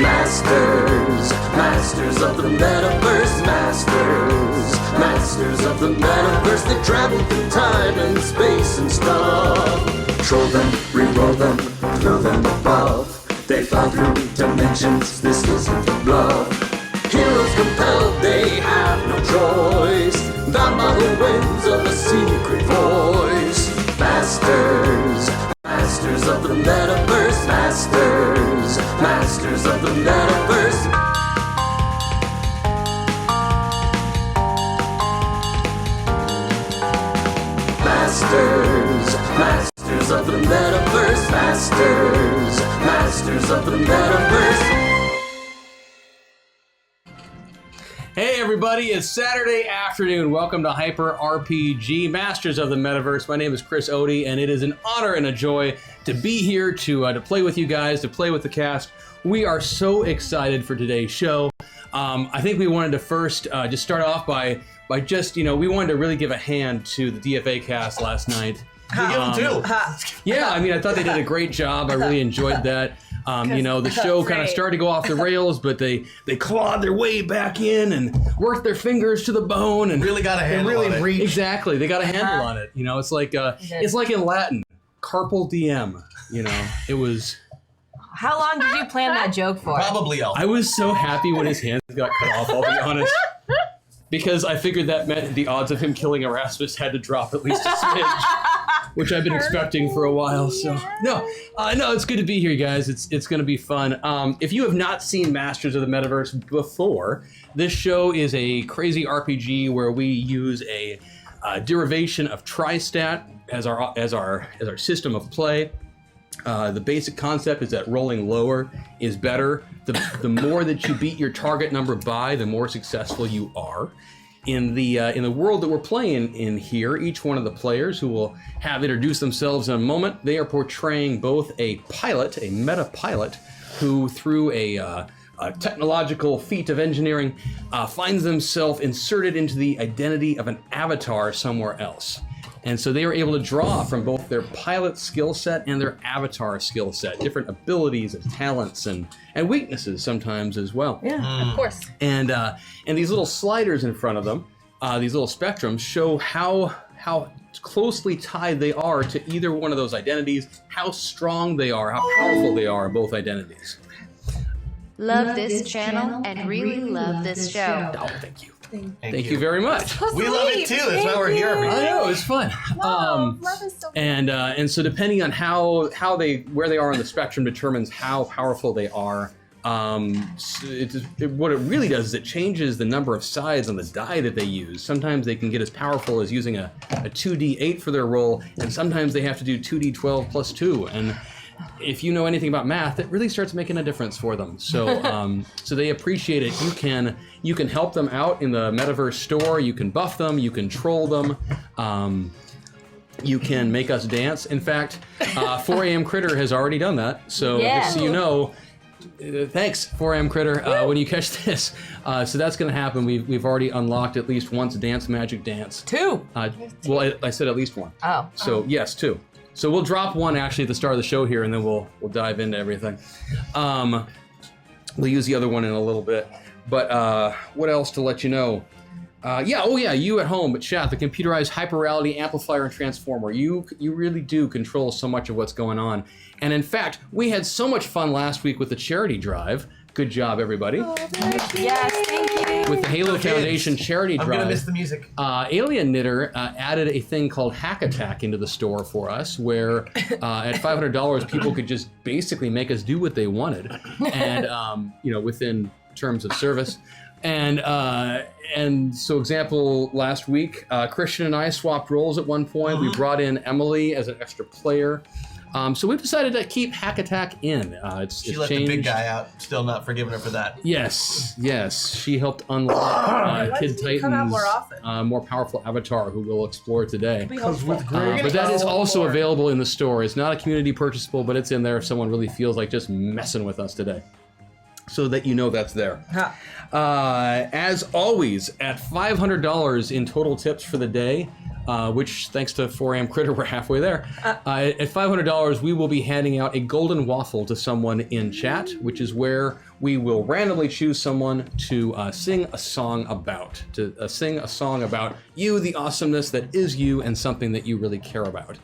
Masters of the Metaverse, Masters of the Metaverse. They travel through time and space and stuff. Troll them, re-roll them, throw them above. They fly through dimensions, this isn't a bluff. Heroes compelled, they have no choice. Bound by the winds of a secret voice. Masters of the Metaverse, Masters of the Metaverse. Masters of the Metaverse, Masters of the Metaverse. Hey everybody, it's Saturday afternoon. Welcome to Hyper RPG Masters of the Metaverse. My name is Chris Odie, and it is an honor and a joy to be here to play with you guys, to play with the cast. We are so excited for today's show. I think we wanted to first just start off by just, we wanted to really give a hand to the DFA cast last night. Give them two. Yeah, I thought they did a great job. I really enjoyed that. The show kind of started to go off the rails, but they clawed their way back in and worked their fingers to the bone and really got a handle on it. Exactly, they got a handle on it. It's like in Latin, carpal diem. It was. How long did you plan that joke for? Probably all. I was so happy when his hands got cut off, I'll be honest. Because I figured that meant the odds of him killing Erasmus had to drop at least a smidge, which I've been expecting for a while. So no, it's good to be here, guys. It's going to be fun. If you have not seen Masters of the Metaverse before, this show is a crazy RPG where we use a derivation of Tri-Stat as our system of play. The basic concept is that rolling lower is better. The more that you beat your target number by, the more successful you are. In the world that we're playing in here, each one of the players who will have introduced themselves in a moment, they are portraying both a pilot, a meta pilot, who through a technological feat of engineering finds themselves inserted into the identity of an avatar somewhere else. And so they are able to draw from both their pilot skill set and their avatar skill set, different abilities and talents and weaknesses sometimes as well. Yeah, of course. And these little sliders in front of them, these little spectrums, show how closely tied they are to either one of those identities, how strong they are, how powerful they are, both identities. Love this channel and really love this show. Oh, thank you. Thank you very much. We love it too. That's why we're here every day. I know, it's fun. Love is so fun. And so depending on where they are on the spectrum determines how powerful they are. What it really does is it changes the number of sides on the die that they use. Sometimes they can get as powerful as using a 2d8 for their roll, and sometimes they have to do 2d12 plus 2. And if you know anything about math, it really starts making a difference for them. So so they appreciate it. You can help them out in the Metaverse store. You can buff them. You can troll them. You can make us dance. In fact, 4 AM Critter has already done that. So just so you know, thanks 4 AM Critter when you catch this. So that's going to happen. We've already unlocked at least once Dance Magic Dance. 2. Well, I said at least one. Oh. So yes, 2. So we'll drop one actually at the start of the show here, and then we'll dive into everything. We'll use the other one in a little bit. But what else to let you know? You at home, but chat, the computerized hyper reality amplifier and transformer. You really do control so much of what's going on. And in fact, we had so much fun last week with the charity drive. Good job, everybody. Oh, yes, thank you. With the Halo Foundation charity drive. I'm gonna miss the music. Alien Knitter added a thing called Hack Attack into the store for us, where at $500 people could just basically make us do what they wanted, and within terms of service. And so example, last week, Christian and I swapped roles at one point. We brought in Emily as an extra player. So we've decided to keep Hack Attack in. She let the big guy out. Still not forgiving her for that. Yes. She helped unlock Kid Titan's more powerful avatar, who we'll explore today. But that is also available in the store. It's not a community purchasable, but it's in there if someone really feels like just messing with us today. So that you know that's there. As always, at $500 in total tips for the day, which thanks to 4am Critter, we're halfway there. At $500, we will be handing out a golden waffle to someone in chat, which is where we will randomly choose someone to sing a song about. Sing a song about you, the awesomeness that is you, and something that you really care about.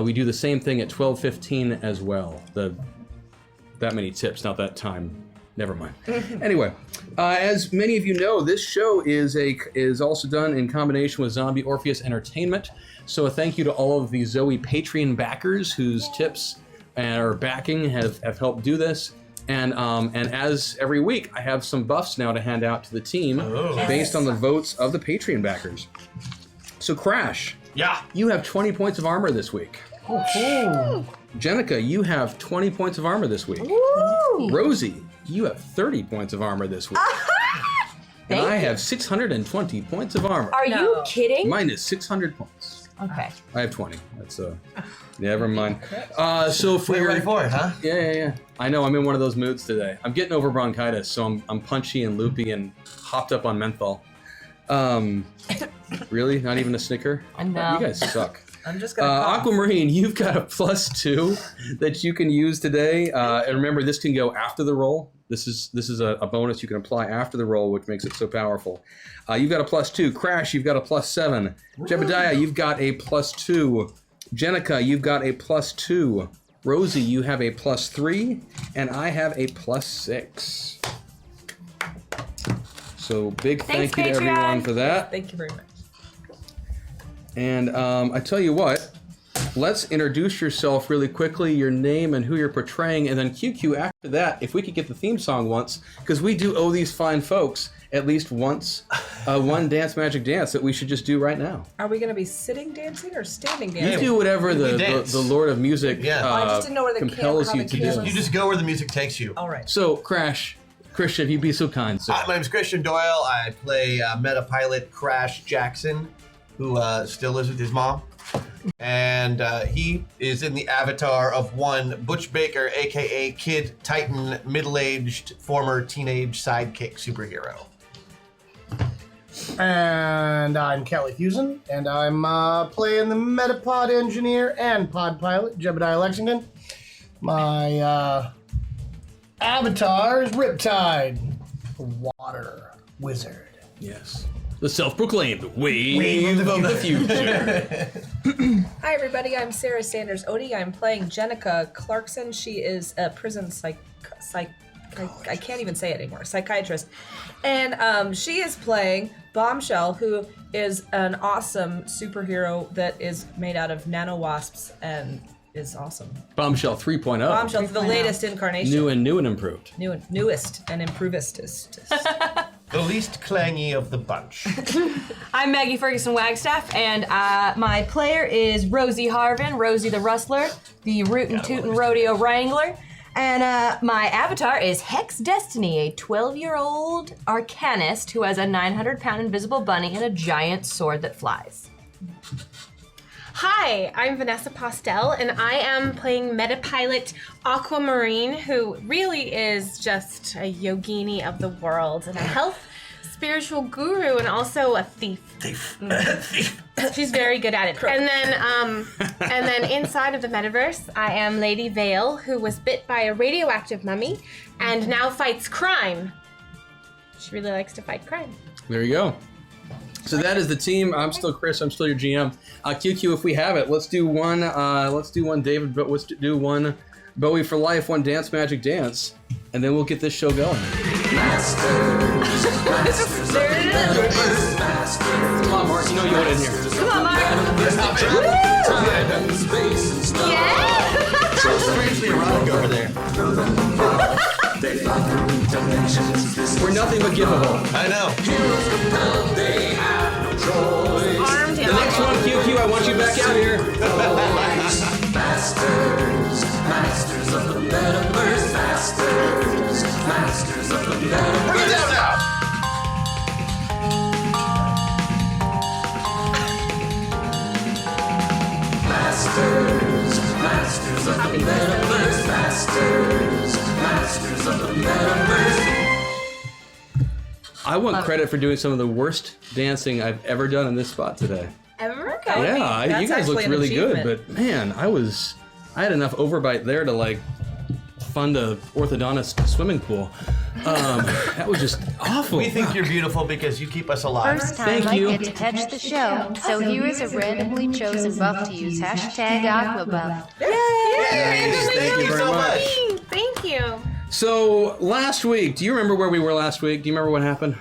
We do the same thing at 12:15 as well. That many tips, not that time. Never mind. Anyway, as many of you know, this show is also done in combination with Zombie Orpheus Entertainment. So a thank you to all of the Zoe Patreon backers whose tips or backing have helped do this. And as every week, I have some buffs now to hand out to the team based on the votes of the Patreon backers. So Crash, you have 20 points of armor this week. Jenica, you have 20 points of armor this week. Rosie, you have 30 points of armor this week. And I have 620 points of armor. Are you kidding? Mine is 600 points. Okay. I have 20. That's never mind. So for ready for it, huh? Yeah. I know I'm in one of those moods today. I'm getting over bronchitis, so I'm punchy and loopy and hopped up on menthol. Really? Not even a Snicker? No. You guys suck. I'm just gonna Aquamarine, you've got a +2 that you can use today. And remember, this can go after the roll. This is a bonus you can apply after the roll, which makes it so powerful. You've got a +2. Crash, you've got a +7. Jebediah, you've got a +2. Jenica, you've got a +2. Rosie, you have a +3. And I have a +6. So big thank you to everyone for that. Thank you very much. And I tell you what, let's introduce yourself really quickly, your name and who you're portraying, and then QQ after that, if we could get the theme song once, because we do owe these fine folks at least once one Dance Magic Dance that we should just do right now. Are we going to be sitting dancing or standing dancing? You do whatever the Lord of Music I just didn't know where the compels you to do. You just go where the music takes you. All right. So, Crash, Christian, if you'd be so kind, sir. My name's Christian Doyle. I play meta pilot Crash Jackson, who still lives with his mom. And he is in the avatar of one Butch Baker, a.k.a. Kid Titan, middle-aged, former teenage sidekick superhero. And I'm Kelly Fuson, and I'm playing the Metapod engineer and pod pilot, Jebediah Lexington. My avatar is Riptide, water wizard. Yes. The self-proclaimed wave of the future. Hi, everybody. I'm Sarah Sanders Odie. I'm playing Jenica Clarkson. She is a prison I can't even say it anymore. Psychiatrist. And she is playing Bombshell, who is an awesome superhero that is made out of nano-wasps and is awesome. Bombshell 3.0. Bombshell, the latest incarnation. New and improved. Newest and improvedest. The least clangy of the bunch. I'm Maggie Ferguson Wagstaff, and my player is Rosie Harvin, Rosie the Rustler, the Rootin' Tootin' Rodeo Wrangler. And my avatar is Hex Destiny, a 12-year-old arcanist who has a 900-pound invisible bunny and a giant sword that flies. Hi, I'm Vanessa Postel, and I am playing Metapilot Aquamarine, who really is just a yogini of the world and a health spiritual guru and also a thief. She's very good at it. And then inside of the metaverse, I am Lady Vale, who was bit by a radioactive mummy and now fights crime. She really likes to fight crime. There you go. So that is the team. I'm still Chris. I'm still your GM. QQ, if we have it, let's do one. Let's do one David, but let's do one Bowie for Life, one Dance Magic Dance, and then we'll get this show going. Masters. Come on, Mark. You know you want in here. Come on, Mark. Time and space and stuff. Yeah. Strangely erotic over there. They fly through dimensions. This We're nothing but giveable. I know. heroes compelled, they have no choice. Armed The next one, QQ, I want you back out here. Masters of the metaverse. Masters of the metaverse. Masters of the metaverse. Masters of the metaverse. I want credit for doing some of the worst dancing I've ever done in this spot today. ever. Okay. Yeah, That's you guys looked actually an really good, achievement. but man, I had enough overbite there to like fund a orthodontist swimming pool. That was just awful. We think you're beautiful because you keep us alive. First time Thank I you. get to catch the show, so here is a randomly chosen buff to use #AquaBuff. Nice. Thank you very so much. Thank you. So last week, do you remember where we were last week? Do you remember what happened?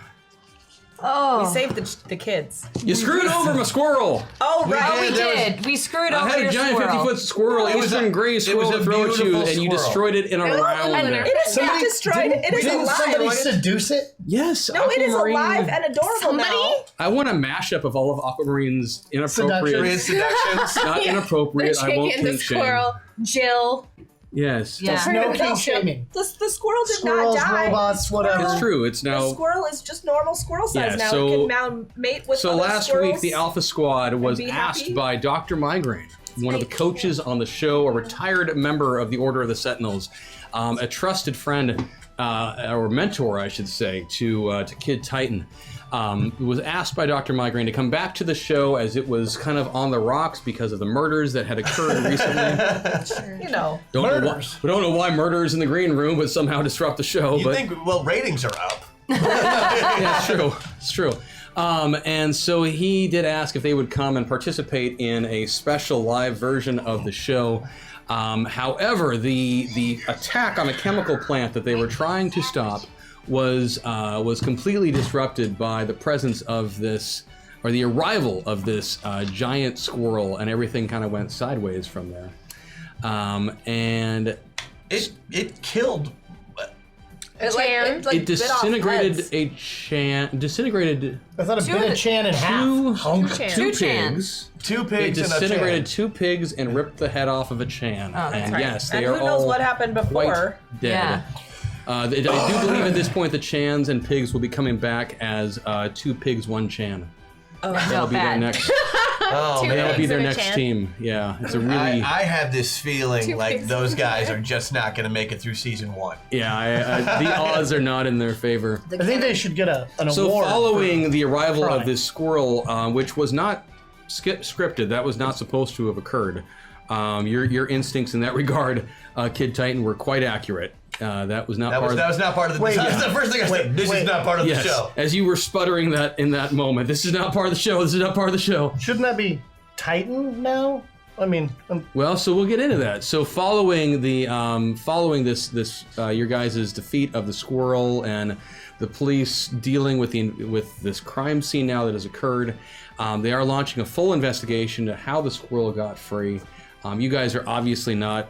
We saved the kids. You screwed over my squirrel. Oh, right. We did. We screwed I over had your a giant squirrel. 50-foot squirrel, It was Eastern a- gray it squirrel was a to throw at you, beautiful and you squirrel. destroyed it in a round. It is not destroyed. It is Didn't somebody alive. seduce it? Yes. No, it is Aquamarine. alive and adorable now. I want a mashup of all of Aquamarine's inappropriate, Seductions. not inappropriate. The I won't chicken, the kink shame. squirrel, Jill. Yes. Yeah. No king shaming. The squirrel did Squirrels, not die. robots, whatever. It's true. It's The now. squirrel is just normal squirrel size Yeah, now. so- It can now mate with So other last squirrels. week, the Alpha Squad was be asked happy. by Dr. Migraine, one of the coaches on the show, a retired member of the Order of the Sentinels, a trusted friend or mentor, I should say, to Kid Titan. Was asked by Dr. Migraine to come back to the show as it was kind of on the rocks because of the murders that had occurred recently. You know. We don't know why murderers in the green room would somehow disrupt the show. You but think, well, ratings are up. yeah, it's true. It's true. And so he did ask if they would come and participate in a special live version of the show. However, the attack on a chemical plant that they were trying to stop was completely disrupted by the presence of this, or the arrival of this giant squirrel, and everything kind of went sideways from there. And It killed. Chan. it disintegrated disintegrated I thought a bit of Chan in half. two Chan. pigs. Two It pigs and a disintegrated Chan. two pigs and ripped the head off of a Chan. And right. yes, they And are who knows all what happened quite before. dead. I do believe at this point the Chans and pigs will be coming back as two pigs, one Chan. Oh, That'll be their bad. next. Oh, That'll man. be their and a next Chan. team. Yeah, it's a really. I have this feeling Two like pigs. those guys are just not going to make it through season 1. Yeah, the odds are not in their favor. I think they should get an So award. following the arrival trying. of this squirrel, which was not scripted, that was not supposed to have occurred. Your instincts in that regard, Kid Titan, were quite accurate. That was not That part was not part of the. Wait, That's the first thing I said. This is not part of Yes, the show. as you were sputtering that in that moment, this is not part of the show. This is not part of the show. Shouldn't that be Titan now? I mean, Well, so we'll get into that. So following this your guys' defeat of the squirrel and the police dealing with this crime scene now that has occurred, they are launching a full investigation to how the squirrel got free. You guys are obviously not.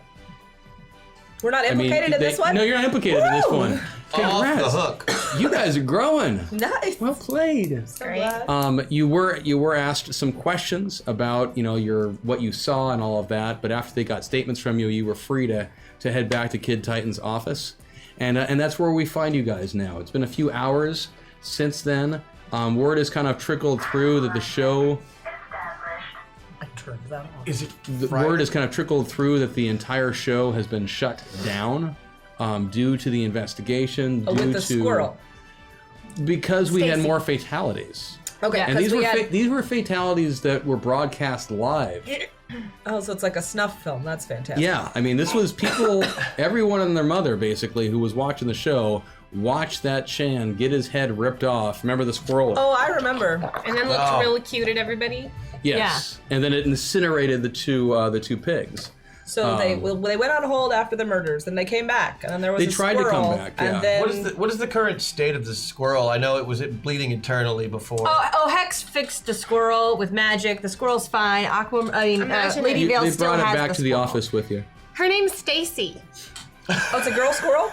We're not implicated in this one? No, you're not implicated in this Woo! one. Off Congrats. the hook. You guys are growing. Nice. Well played. So glad. You were asked some questions about your what you saw and all of that, but after they got statements from you, you were free to head back to Kid Titan's office, and that's where we find you guys now. It's been a few hours since then. Word has kind of trickled through that the show. I turned that off. Is it The Friday? word has kind of trickled through that the entire show has been shut down due to the investigation. Oh, due with the to, squirrel. Because we had Stacey. more fatalities. Okay, And because these were fatalities that were broadcast live. Oh, so it's like a snuff film. That's fantastic. Yeah, I mean, this was people, everyone and their mother, basically, who was watching the show, watched that Chan get his head ripped off. Remember the squirrel? Oh, I remember. And then looked really cute at everybody. Yes. And then it incinerated the two pigs. So they went on hold after the murders, then they came back, and then there was They a tried to come squirrel, back, yeah. and then What is the current state of the squirrel? I know it was bleeding internally before. Oh, Hex fixed the squirrel with magic. The squirrel's fine. Imagine Lady it. Vale They still brought it has back the to the squirrel. office with you. Her name's Stacy. Oh, it's a girl squirrel?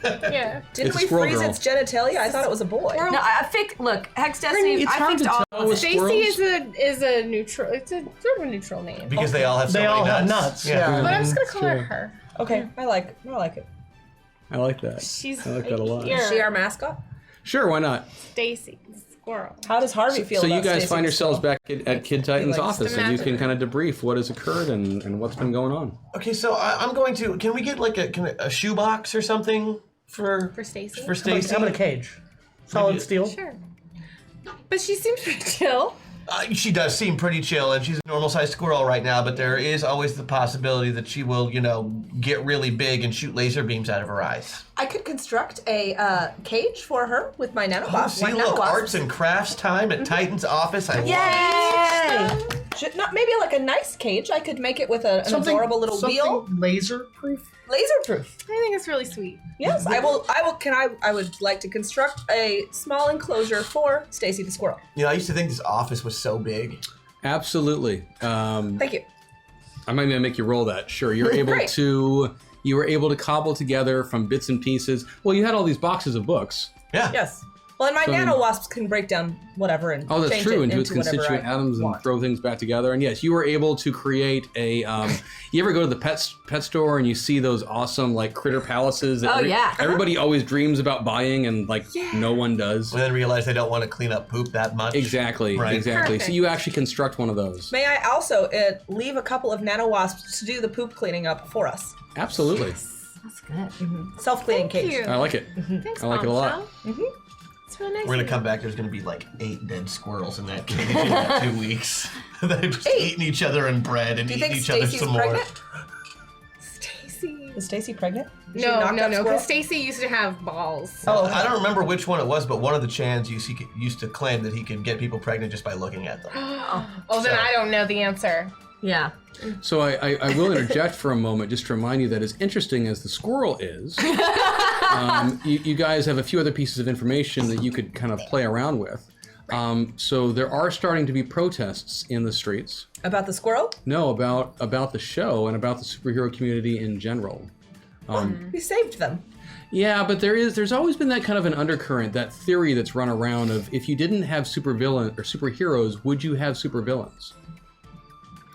Yeah. Didn't It's a we squirrel freeze girl. its genitalia? I thought it was a boy. No, look, Hex Destiny. It's I hard fixed to all tell of with it. Stacy squirrels. is a neutral. It's a sort of a neutral name. Because they all have so They many all have nuts. nuts. Yeah. But I'm just gonna call her her. Okay, I like it. I like it. I like that. She's I like that a lot. here. Is she our mascot? Sure, why not? Stacy, the squirrel. How does Harvey feel So about you guys Stacey find the yourselves squirrel? back at Kid Titan's like, office, and you can kind of debrief what has occurred and what's been going on. Okay, so I'm going to. Can we get like a shoebox or something for Stacy? For Stacy. How about a cage? Solid steel. Sure. But she seems pretty chill. She does seem pretty chill, and she's a normal-sized squirrel right now, but there is always the possibility that she will, get really big and shoot laser beams out of her eyes. I could construct a cage for her with my Oh, nanowasp. see, look, arts and crafts time at Titan's office. I love it. Yay! Not maybe like a nice cage. I could make it with an adorable little wheel. Laser-proof? Laser-proof. I think it's really sweet. Yes, I will. I would like to construct a small enclosure for Stacy the squirrel. I used to think this office was so big. Absolutely. Thank you. I'm not going to make you roll that. Sure, you're able Great. to. You were able to cobble together from bits and pieces. Well, you had all these boxes of books. Yeah. Yes. Well, and my nanowasps can break down whatever and Oh, that's change true. it Into its whatever constituent I atoms and want. throw things back together. And yes, you were able to create a. You ever go to the pet store and you see those awesome like critter palaces that everybody always dreams about buying and no one does. And then realize they don't want to clean up poop that much. Exactly. Right. Exactly. Perfect. So you actually construct one of those. May I also leave a couple of nanowasps to do the poop cleaning up for us? Absolutely. That's good. Self-cleaning Thank cage. you. I like it. Thanks, I like it a lot. Bombshell. It's really nice. We're going of to come back. There's going to be like 8 dead squirrels in that cage in about 2 weeks. They're just eating each other in bread and Do you eating think each other Stacy's some more. pregnant? Stacy. Is Stacy pregnant? Is she a No, knocked up squirrel? because Stacy used to have balls. Oh, I don't remember which one it was, but one of the Chans used to claim that he could get people pregnant just by looking at them. Oh, then I don't know the answer. Yeah. So I will interject for a moment just to remind you that as interesting as the squirrel is, you guys have a few other pieces of information that you could kind of play around with. So there are starting to be protests in the streets. About the squirrel? No, about the show and about the superhero community in general. We saved them. Yeah, but there's always been that kind of an undercurrent, that theory that's run around of if you didn't have supervillain or superheroes, would you have supervillains?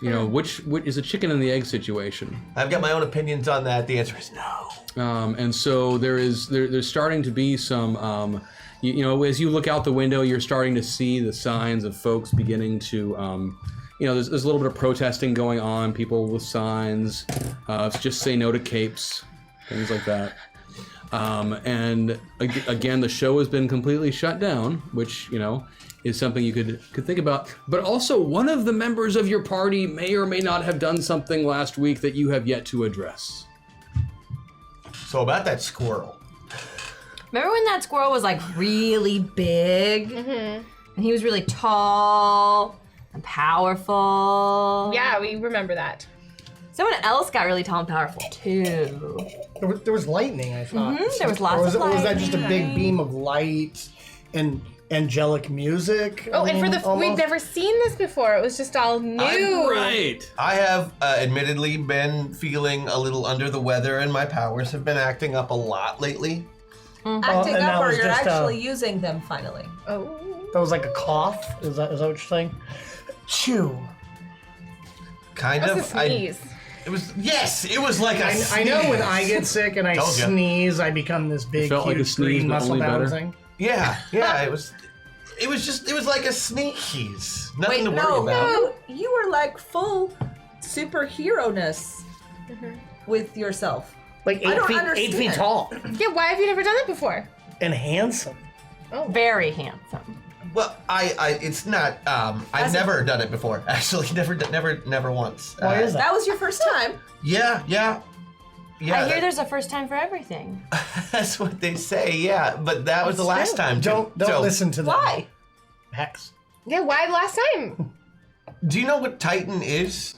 Which is a chicken and the egg situation. I've got my own opinions on that. The answer is no. And so there's starting to be some, as you look out the window, you're starting to see the signs of folks beginning to, there's a little bit of protesting going on, people with signs, just say no to capes, things like that. And again, the show has been completely shut down, which, is something you could think about. But also, one of the members of your party may or may not have done something last week that you have yet to address. So about that squirrel. Remember when that squirrel was like really big? Mm-hmm. And he was really tall and powerful. Yeah, we remember that. Someone else got really tall and powerful too. There was lightning, I thought. There was lots of Or was that lightning. just a big beam of light and angelic music? Oh, and for we'd almost? never seen this before. It was just all new. Right. I have admittedly been feeling a little under the weather, and my powers have been acting up a lot lately. Acting and that up, or was you're just, actually using them finally. Oh. That was like a cough? Is that what you're saying? Chew. Kind That of. was a sneeze. It was like a sneeze. I know when I get sick and I Told ya. sneeze, I become this big, felt like a huge sneeze, green but muscle only bound better. thing. Yeah, it was like a sneeze. Nothing Wait, to worry about. no, you were like full superhero-ness with yourself. Like I don't 8 feet understand. tall Yeah, why have you never done it before? and handsome. Very handsome. Well, it's not. I've never done it before. Actually, never once. Why is that? That was your first time. Yeah. I hear there's a first time for everything. That's what they say. Yeah, but that was the last time. Too. Don't So, listen to them. Why? Hex. Yeah, why last time? Do you know what Titan is?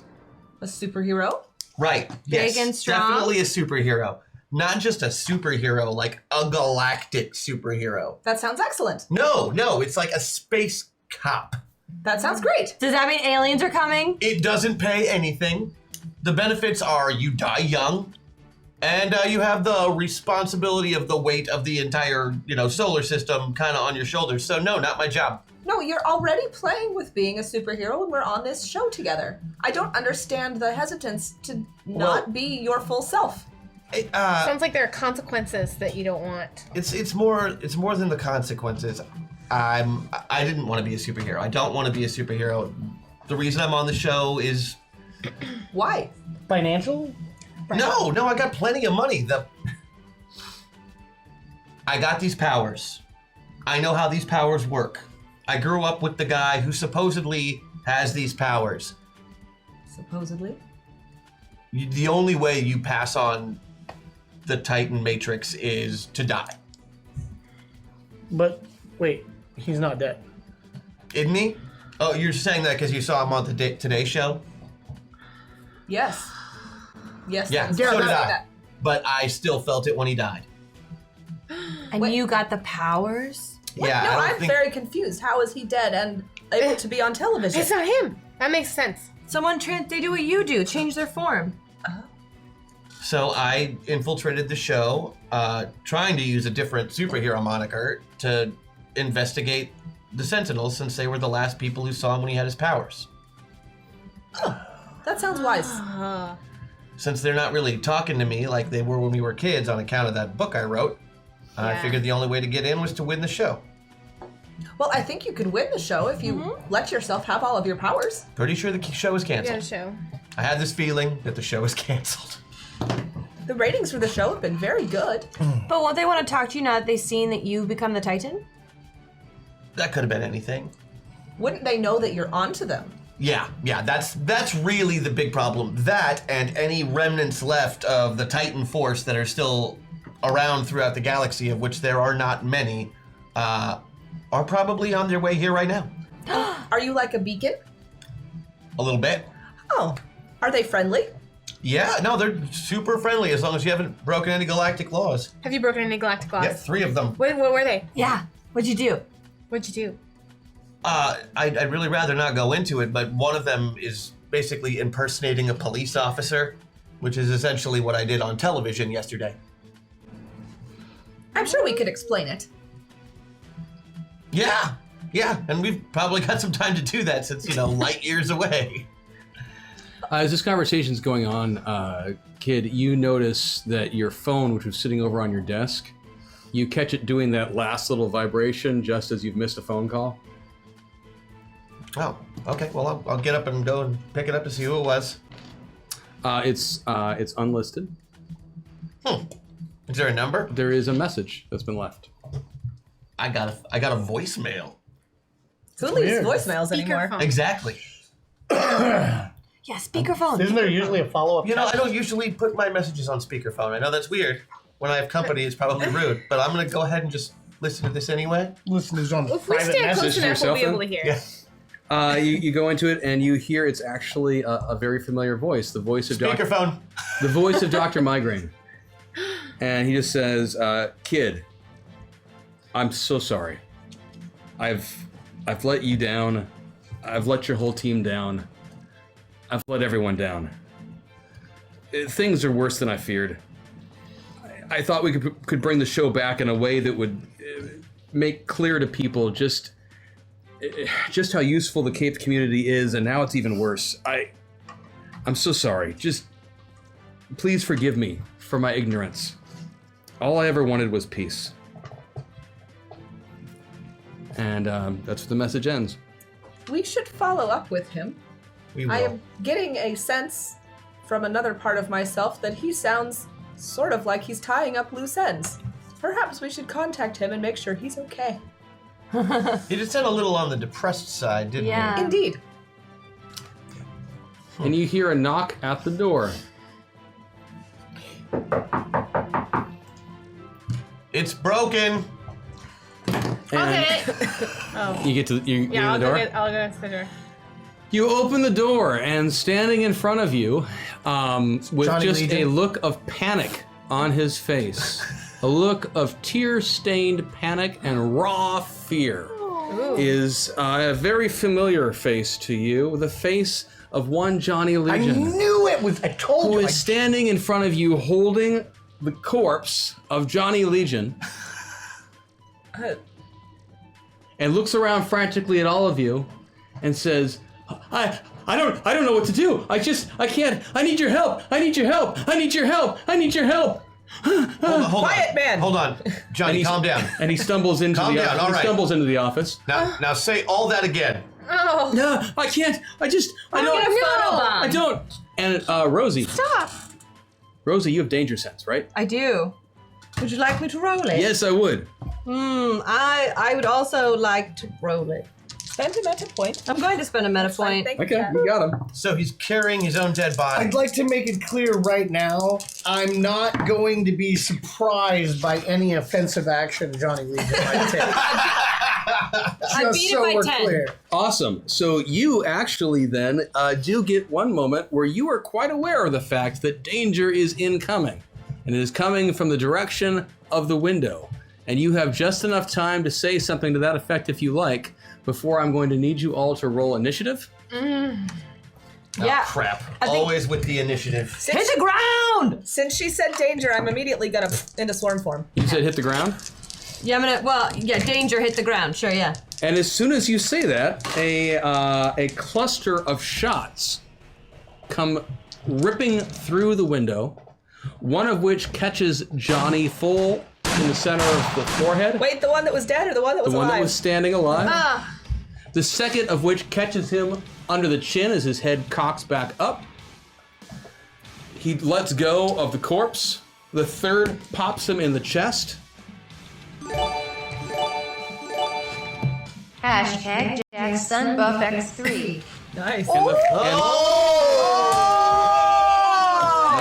A superhero? Right. Yes. and strong? Definitely a superhero. Not just a superhero, like a galactic superhero. That sounds excellent. No, it's like a space cop. That sounds great. Does that mean aliens are coming? It doesn't pay anything. The benefits are you die young, and you have the responsibility of the weight of the entire, solar system kind of on your shoulders. So no, not my job. No, you're already playing with being a superhero when we're on this show together. I don't understand the hesitance to not be your full self. Sounds like there are consequences that you don't want. It's more than the consequences. I didn't want to be a superhero. I don't want to be a superhero. The reason I'm on the show is Why? Financial? no. I got plenty of money. I got these powers. I know how these powers work. I grew up with the guy who supposedly has these powers. Supposedly? The only way you pass on the Titan Matrix is to die. But wait, he's not dead. Isn't he? Oh, you're saying that because you saw him on the Today Show? Yes. Yes. Yeah, that's so right. did I. But I still felt it when he died. And Wait. you got the powers? What? Yeah, No, I don't I'm think... very confused. How is he dead and able to be on television? It's not him. That makes sense. Someone they do what you do, change their form. So I infiltrated the show, trying to use a different superhero moniker to investigate the Sentinels, since they were the last people who saw him when he had his powers. That sounds wise. Since they're not really talking to me like they were when we were kids on account of that book I wrote, I Yeah. figured the only way to get in was to win the show. Well, I think you could win the show if you let yourself have all of your powers. Pretty sure the show is Yeah, canceled. show. I had this feeling that the show is canceled. The ratings for the show have been very good. But won't they want to talk to you now that they've seen that you become the Titan? That could have been anything. Wouldn't they know that you're onto them? Yeah, that's really the big problem. That and any remnants left of the Titan Force that are still around throughout the galaxy, of which there are not many, are probably on their way here right now. Are you like a beacon? A little bit. Oh, are they friendly? Yeah, no, they're super friendly as long as you haven't broken any galactic laws. Have you broken any galactic laws? Yeah, 3 of them. What were they? Yeah. What'd you do? What'd you do? I'd really rather not go into it, but one of them is basically impersonating a police officer, which is essentially what I did on television yesterday. I'm sure we could explain it. Yeah, and we've probably got some time to do that since, light years away. As this conversation's going on, kid, you notice that your phone, which was sitting over on your desk, you catch it doing that last little vibration just as you've missed a phone call. Oh, okay. Well, I'll get up and go and pick it up to see who it was. It's unlisted. Is there a number? There is a message that's been left. I got a voicemail. Who leaves weird. voicemails anymore? Speakerphone. Exactly. Yeah, speakerphone. Isn't there usually a follow-up? I don't usually put my messages on speakerphone. I know that's weird. When I have company, it's probably rude, but I'm gonna go ahead and just listen to this anyway. Listen to his own If we private stand message. close enough, we'll be yourself able to hear. Yeah. You go into it and you hear it's actually a very familiar voice, the voice of Speakerphone. the voice of Dr. Migraine. And he just says, "Kid, I'm so sorry. I've let you down. I've let your whole team down. I've let everyone down. Things are worse than I feared. I thought we could bring the show back in a way that would make clear to people just how useful the Cape community is, and now it's even worse. I'm so sorry. Just please forgive me for my ignorance. All I ever wanted was peace." And that's where the message ends. We should follow up with him. We will. I am getting a sense from another part of myself that he sounds sort of like he's tying up loose ends. Perhaps we should contact him and make sure he's okay. He just sounded a little on the depressed side, didn't Yeah. Indeed. And you hear a knock at the door. he? It's broken. And Okay. you get to you get Yeah, in the door. I'll go to the door. You open the door, and standing in front of you, with Johnny just Legion. a look of panic on his face, a look of tear-stained panic and raw fear, is a very familiar face to you, the face of one Johnny I Legion, knew it was. I told who you. is standing in front of you holding the corpse of Johnny Legion, and looks around frantically at all of you, and says, I don't know what to do. I can't. I need your help. I need your help. I need your help. I need your help. Hold Quiet, on. man. Hold on. Johnny, And calm down. And he stumbles into Calm the down, office. all He right. stumbles into the office. Now say all that again. Oh. No, I can't. I don't. And Rosie. Stop. Rosie, you have danger sense, right? I do. Would you like me to roll it? Yes, I would. I would also like to roll it. Spend a meta point. I'm going to spend a meta point. Thank you, Okay, Kat. you got him. So he's carrying his own dead body. I'd like to make it clear right now, I'm not going to be surprised by any offensive action Johnny Legion might take. I beat it by 10. Clear. Awesome. So you actually then do get one moment where you are quite aware of the fact that danger is incoming. And it is coming from the direction of the window. And you have just enough time to say something to that effect if you like, before I'm going to need you all to roll initiative. Oh, Yeah. crap. I think- Always with the initiative. Hit the ground! Since she said danger, I'm immediately gonna into swarm form. You said hit the ground? Yeah, I'm gonna, danger, hit the ground. Sure, yeah. And as soon as you say that, a cluster of shots come ripping through the window, one of which catches Johnny full in the center of the forehead. Wait, the one that was dead or the one that was The one alive? that was standing alive. The second of which catches him under the chin as his head cocks back up. He lets go of the corpse. The third pops him in the chest. Hashtag JacksonBuffX3. Nice. And the,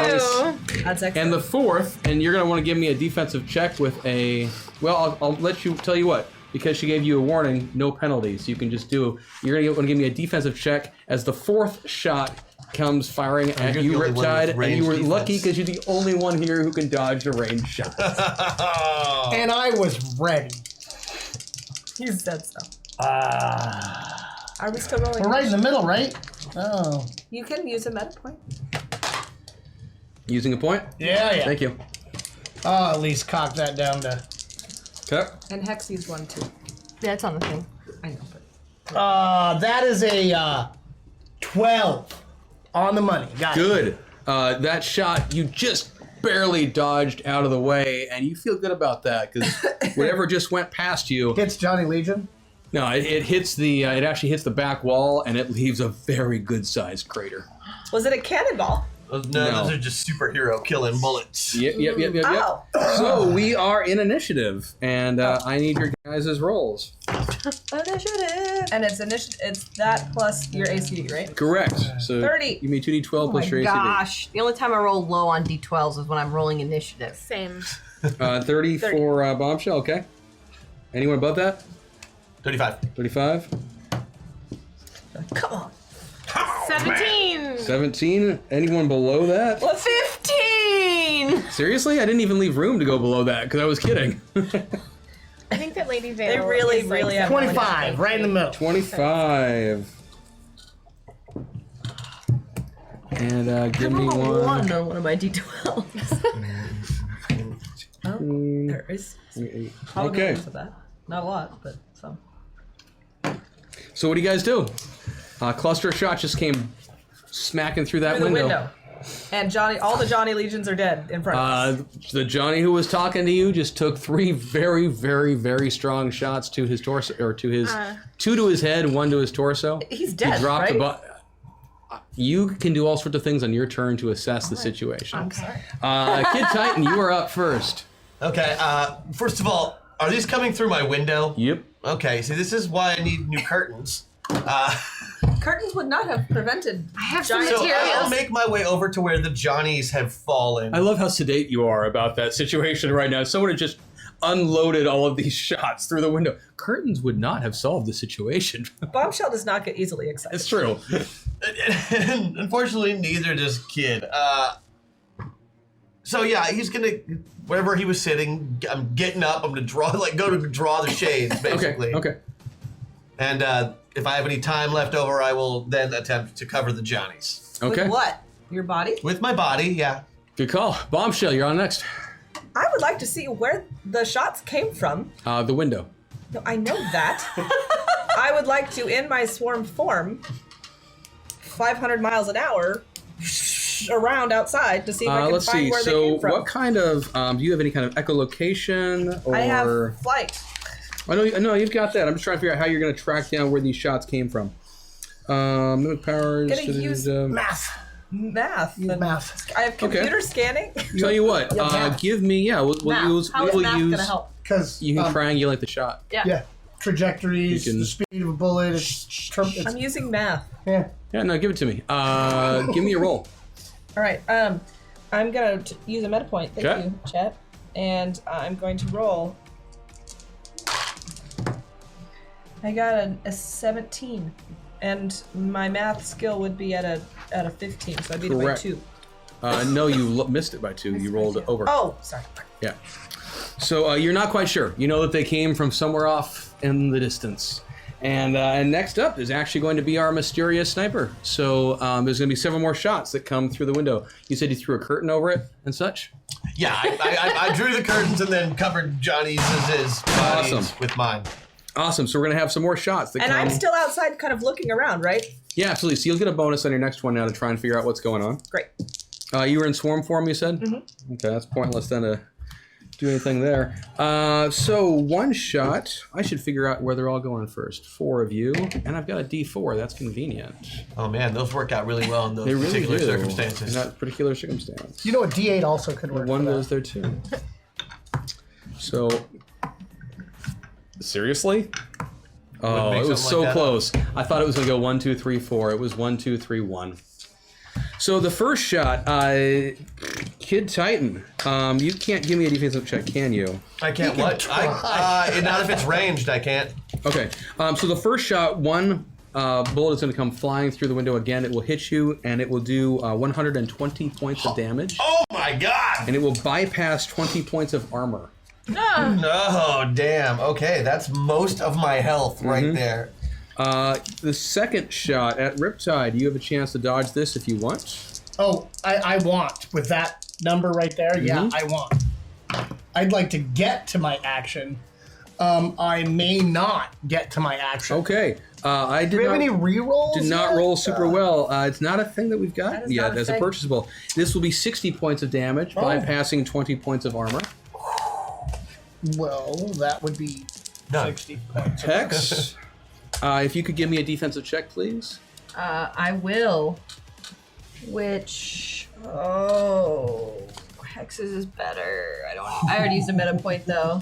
Oh. That's excellent. and the fourth, and you're going to want to give me a defensive check with a... Well, I'll let you tell you what. Because she gave you a warning, no penalties. You can just do... You're going to want to give me a defensive check as the fourth shot comes firing at you're you, the only one Riptide, with and you were ranged lucky defense. because you're the only one here who can dodge a ranged shot. And I was ready. He said so. Are we still rolling? We're right in the middle, right? Oh. You can use a meta point. Using a point? Yeah. Thank you. Oh, at least cock that down to... Okay. And Hex used one too. Yeah, it's on the thing. I know, but that is a 12 on the money. Got it. Good. That shot, you just barely dodged out of the way, and you feel good about that because whatever just went past you. Hits Johnny Legion. No, it hits the. It actually hits the back wall, and it leaves a very good-sized crater. was it a cannonball? No, No. those are just superhero killing bullets. Yep. Ow. So we are in initiative, and I need your guys' rolls. Initiative. And it's it's that plus your ACD, right? Correct. So 30. Give me 2d12 Oh plus my your ACD. gosh. The only time I roll low on D12s is when I'm rolling initiative. Same. 30 for Bombshell, okay. Anyone above that? 35. 35? Come on. 17. 17? Anyone below that? 15! Seriously? I didn't even leave room to go below that because I was kidding. I think that Lady Vale They really, is, like, really have 25, right in the middle. 25. And give me one. on one of my D12s. There is Okay. probabilities of that. Not a lot, but some. So what do you guys do? Cluster of shots just came smacking through that Through the window. window. And all the Johnny Legions are dead in front of us. The Johnny who was talking to you just took 3 very, very, very strong shots to his torso, or to his 2 to his head, 1 to his torso. He's dead, He dropped right? the You can do all sorts of things on your turn to assess the situation. I'm sorry. Kid Titan, you are up first. Okay, first of all, are these coming through my window? Yep. Okay, see, this is why I need new curtains. Curtains would not have prevented. I have some giant- So I'll materials. make my way over to where the Johnnies have fallen. I love how sedate you are about that situation right now. Someone had just unloaded all of these shots through the window. Curtains would not have solved the situation. Bombshell does not get easily excited. It's true. And unfortunately, neither does Kid. So yeah, he's gonna wherever he was sitting. I'm getting up. I'm gonna draw go to draw the shades basically. Okay. And if I have any time left over, I will then attempt to cover the Johnnies Okay. With what? Your body? with my body. Yeah. Good call. Bombshell, you're on next. I would like to see where the shots came from. The window. No, I know that. I would like to, in my swarm form, 500 miles an hour, around outside to see if I can Let's find see. where they So, came from. what kind of do you have any kind of echolocation or? I have flight. I know you've got that. I'm just trying to figure out how you're going to track down where these shots came from. Mimic powers. Gonna use Math. math. Use and math. I have computer scanning. Tell you what. math. Give me. Yeah. We'll Math. use. How We is will math use. gonna help? Because You can triangulate the shot. Yeah. trajectories, You can- the speed of a bullet. It's I'm using math. yeah. Yeah, no, give it to me. Give me a roll. All right. I'm gonna use a meta point. Thank Okay. you, chat. And I'm going to roll. I got a 17, and my math skill would be at a 15, so I beat it by Correct. 2. No, you missed it by 2. You rolled it over. Oh, sorry. Yeah. So you're not quite sure. You know that they came from somewhere off in the distance. And next up is actually going to be our mysterious sniper. So there's going to be several more shots that come through the window. You said you threw a curtain over it and such? Yeah, I drew the curtains and then covered Johnny's bodies Awesome. with mine. Awesome. So we're going to have some more shots that And come. I'm still outside kind of looking around, right? Yeah, absolutely. So you'll get a bonus on your next one now to try and figure out what's going on. Great. You were in swarm form, you said? Mm-hmm. Okay, that's pointless then to do anything there. So one shot. I should figure out where they're all going first. 4 of you. And I've got a D4. That's convenient. Oh man, those work out really well in those They really particular do. circumstances. In that particular circumstance. You know what? D8 also could work. One for that. goes there too. So, seriously? Oh, make it was something so like that close. I thought it was going to go 1, 2, 3, 4. It was 1, 2, 3, 1. So the first shot, Kid Titan. You can't give me a defensive check, can you? I can't what? Not if it's ranged, I can't. Okay. So the first shot, one bullet is going to come flying through the window again. It will hit you, and it will do 120 points of damage. Oh my god! And it will bypass 20 points of armor. Oh damn. Okay, that's most of my health right there. The second shot at Riptide, you have a chance to dodge this if you want. Oh, I want. With that number right there, yeah, I want. I'd like to get to my action. I may not get to my action. Okay. I did Do we have not, any rerolls? did not yet? roll super well. It's not a thing that we've got That is yet not a as a thing. purchasable. This will be 60 points of damage, bypassing 20 points of armor. Well, that would be Done. 60 points. Hex, if you could give me a defensive check, please. I will. Which Hexes is better. I already used a meta point though.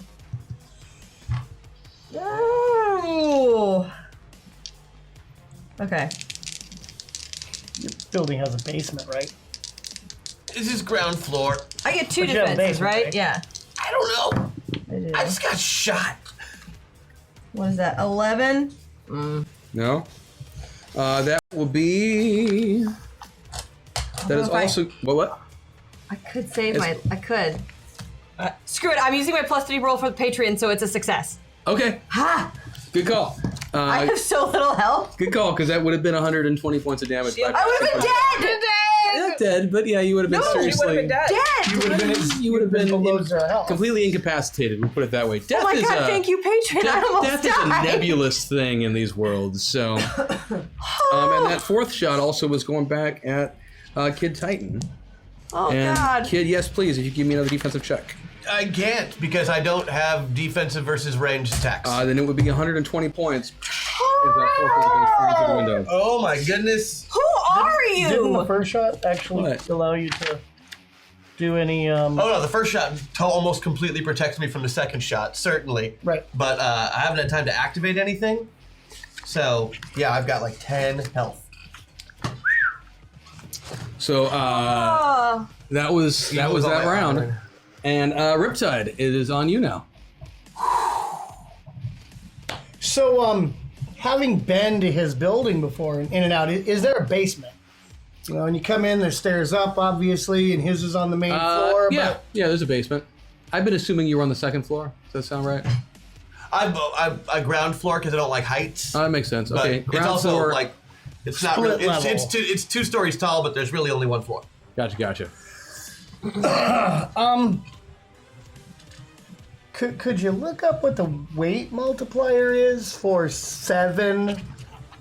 Oh. Okay. Your building has a basement, right? This is ground floor. I get 2 But you have a defenses, basement, right? right? Yeah. I don't know. I do. I just got shot. What is that? 11? No. That will be. That is if I- also. What? I could save It's- I could. Screw it. I'm using my +3 roll for the Patreon, so it's a success. Okay. Ha! Good call. I have so little health. Good call, because that would have been 120 points of damage. Shield- I would have been dead! Not dead, but yeah, you would have been No, she seriously. would have been dead. Dead! You would have been below zero health. completely incapacitated. We'll put it that way. Death Oh my is god, a thank you, Patreon. I almost death is a died. nebulous thing in these worlds. So, and that fourth shot also was going back at Kid Titan. Oh And god. Kid, yes, please, if you give me another defensive check. I can't because I don't have defensive versus ranged attacks. Then it would be 120 points. If that fourth one goes flying through the window. Oh my goodness. Who are Didn't the you? first shot actually What? allow you to do any? Oh no, the first shot almost completely protects me from the second shot, certainly. Right. But I haven't had time to activate anything. So yeah, I've got like 10 health. So Oh. that was that round. And Riptide, it is on you now. So, having been to his building before and in and out, is there a basement? You know, and you come in, there's stairs up, obviously, and his is on the main floor. Yeah, there's a basement. I've been assuming you were on the second floor. Does that sound right? I ground floor because I don't like heights. That makes sense. But Okay, it's ground also floor. like it's not Split really it's level. it's 2 stories tall, but there's really only 1 floor. Gotcha. Could you look up what the weight multiplier is for 7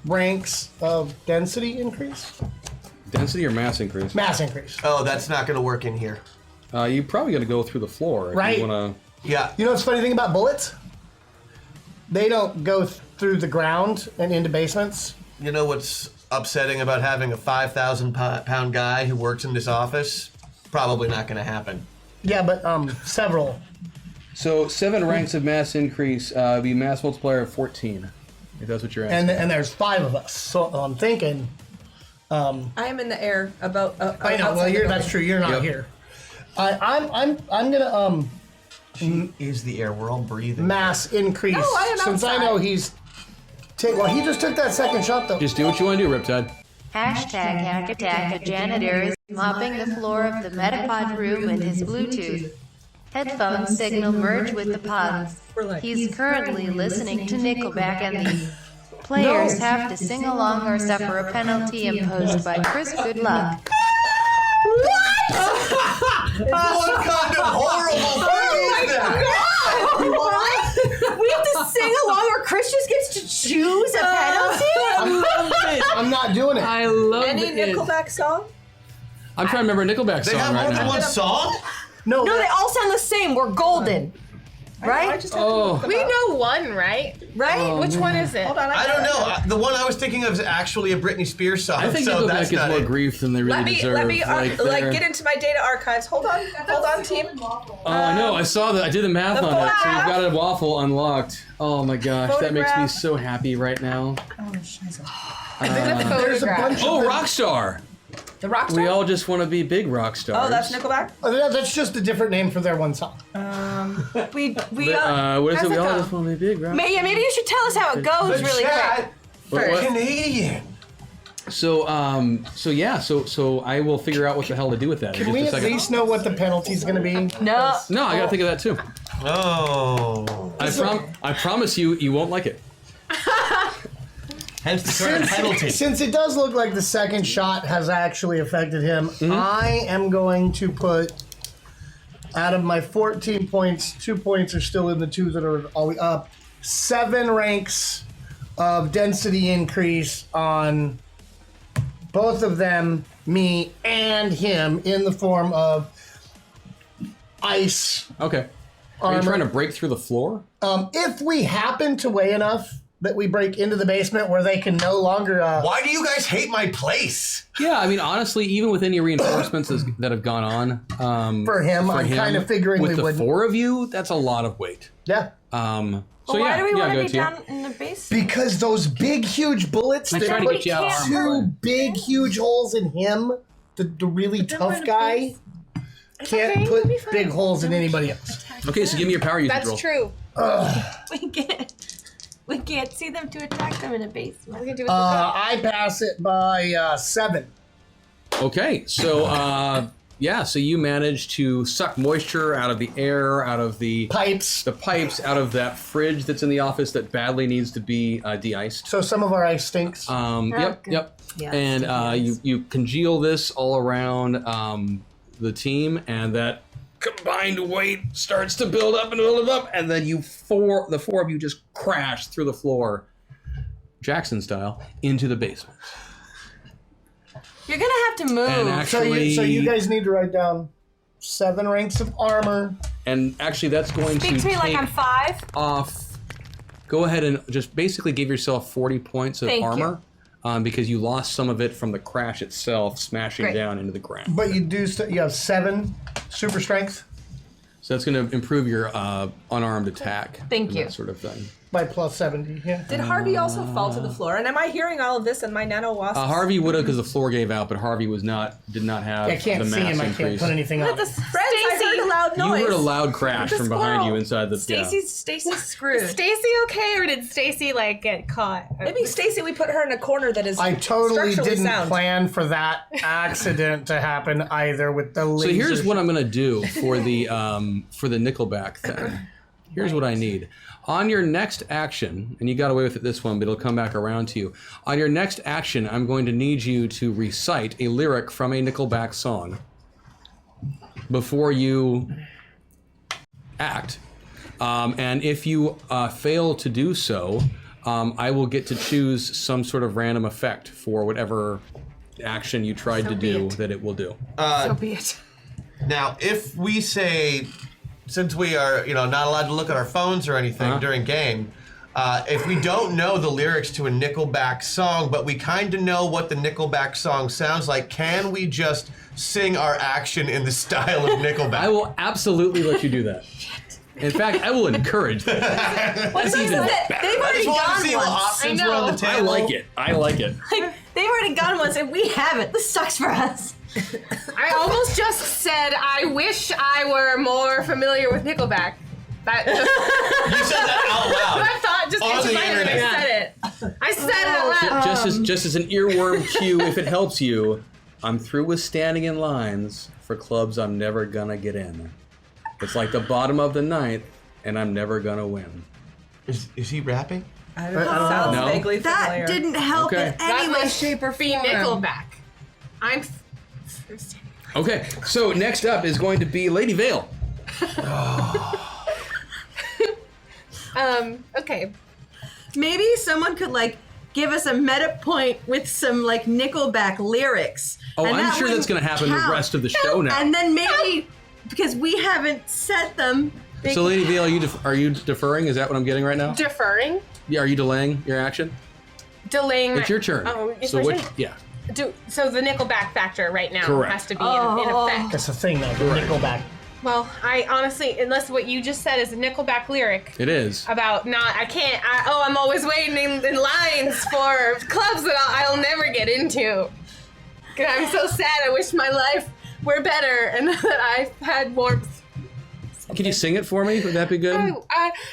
ranks of density increase? Density or mass increase? Mass increase. Oh, that's not going to work in here. You probably got to go through the floor if Right. you want Yeah. You know what's the funny thing about bullets? They don't go through the ground and into basements. You know what's upsetting about having a 5,000 pound guy who works in this office? Probably not going to happen. Yeah, but several So 7 ranks of mass increase, be mass multiplier of 14, if that's what you're asking. And there's 5 of us, so I'm thinking. I am in the air about. I know. Well, that's true. You're not here. I'm gonna She is the air. We're all breathing. mass increase No, I am since I outside. know he's. Well, he just took that second shot though. Just do what you want to do, Riptide. Hashtag hack attack. A janitor is mopping the floor of the Metapod room with his Bluetooth headphone signal merged with the pods. He's currently listening to Nickelback, and the players have to sing along or suffer a penalty imposed by Chris Goodluck. What kind of horrible thing is that? What? We have to sing along, or Chris just gets to choose a penalty? I'm not doing it. I love Any Nickelback song? I'm trying to remember a Nickelback They song have more right than now. one song? No, No, they all sound the same. We're golden. I Right? just have to look them We up. know one, right? Right? Which one is it? Hold on, I don't know. The one I was thinking of is actually a Britney Spears song. I think so that's Nickelback gets not more it. grief than they really deserve. Let me they're- get into my data archives. Hold on, team. No, I saw that. I did the math the on it. So photograph. you've got a waffle unlocked. Oh my gosh, that makes me Photograph. so happy right now. there's a bunch Oh, of. Rockstar. The rock We star? all just want to be big rock stars. Oh, that's Nickelback. That's just a different name for their one song. We What is it? We all just want to be big rock. maybe you should tell us how it goes The really chat, What? Canadian. So I will figure out what the hell to do with that. in Can we just a at second. least know what the penalty's going to be? quick. No. No, I gotta think of that too. Oh. I promise you won't like it. Hence the current penalty. Since it does look like the second shot has actually affected him, I am going to put, out of my 14 points, 2 points are still in the 2 that are always up, 7 ranks of density increase on both of them, me and him, in the form of ice Okay. Are you armor. trying to break through the floor? If we happen to weigh enough that we break into the basement where they can no longer... Why do you guys hate my place? Yeah, I mean, honestly, even with any reinforcements that have gone on, For him, I'm kind of figuring with we the wouldn't. 4 of you, that's a lot of weight. Yeah. So Why yeah, do we yeah, want go to be to you. down in the basement? Because those big, huge bullets I that tried to put get you out of 2 armor. big, huge holes in him, the really tough guy, can't okay, put it'll be fine. big holes in anybody else. Okay, so give me your power usage roll. That's true. We can't see them to attack them in a basement. We can do it. I pass it by 7. Okay, so so you managed to suck moisture out of the air, out of the Pipes. pipes, out of that fridge that's in the office that badly needs to be de-iced. So some of our ice stinks. Yep. Yeah, And you congeal this all around the team, and that combined weight starts to build up and build up, and then the 4 of you just crash through the floor, Jackson style, into the basement. You're gonna have to move. And actually, so you guys need to write down 7 ranks of armor. and actually that's going Speak to me like take I'm 5. off. Go ahead and just basically give yourself 40 points of Thank you. armor. Because you lost some of it from the crash itself, smashing Great. down into the ground. But you do. You have 7 super strength So that's going to improve your unarmed attack. Thank and you. That sort of thing. by plus 70. Yeah. Did Harvey also fall to the floor? And am I hearing all of this in my nano wasp? Harvey would have because the floor gave out, but Harvey did not have I can't the see mass him. I can't increase. put anything on. Friends, I heard a loud You noise. heard a loud crash The from behind squirrel. you inside the. Stacy's screwed. Is Stacy okay, or did Stacy like get caught? Maybe Stacy, we put her in a corner that is I totally structurally didn't sound. plan for that accident to happen either with the laser. So here's what I'm gonna do for the Nickelback thing. Here's what I need. On your next action, and you got away with it this one, but it'll come back around to you. On your next action, I'm going to need you to recite a lyric from a Nickelback song before you act. And if you fail to do so, I will get to choose some sort of random effect for whatever action you tried to do that it will do. So be it. Now, if we say, since we are, not allowed to look at our phones or anything during game, if we don't know the lyrics to a Nickelback song, but we kind of know what the Nickelback song sounds like, can we just sing our action in the style of Nickelback? I will absolutely let you do that. In fact, I will encourage that. What's even even better. they've I already just want to see gone what once. options I are on the know. table. I like it. I like it. Like, they've already gone once and we haven't. This sucks for us. I almost just said I wish I were more familiar with Nickelback. That just, You said that out loud. I thought just On into the my head. internet. I said it. I said it out loud. Just as an earworm cue, if it helps you, I'm through with standing in lines for clubs I'm never gonna get in. It's like the bottom of the ninth, and I'm never gonna win. Is he rapping? I don't know. Sounds No. vaguely That familiar. didn't help Okay. in any way, must shape, or be form. Nickelback. I'm. Okay, so next up is going to be Lady Vale. Okay. Maybe someone could like give us a meta point with some like Nickelback lyrics. Oh, and I'm that sure that's wouldn't going to happen the count. rest of the show now. And then maybe because we haven't set them. they So, could- Lady Vale, are you deferring? Is that what I'm getting right now? Deferring. Yeah, are you delaying your action? Delaying. It's your turn. Oh, it's so my which? turn? Yeah. So the Nickelback factor right now Correct. has to be in effect. That's the thing, though. The Nickelback. Well, I honestly, unless what you just said is a Nickelback lyric It is. about I'm always waiting in lines for clubs that I'll never get into. 'Cause I'm so sad. I wish my life were better and that I had warmth. Can you sing it for me? Would that be good?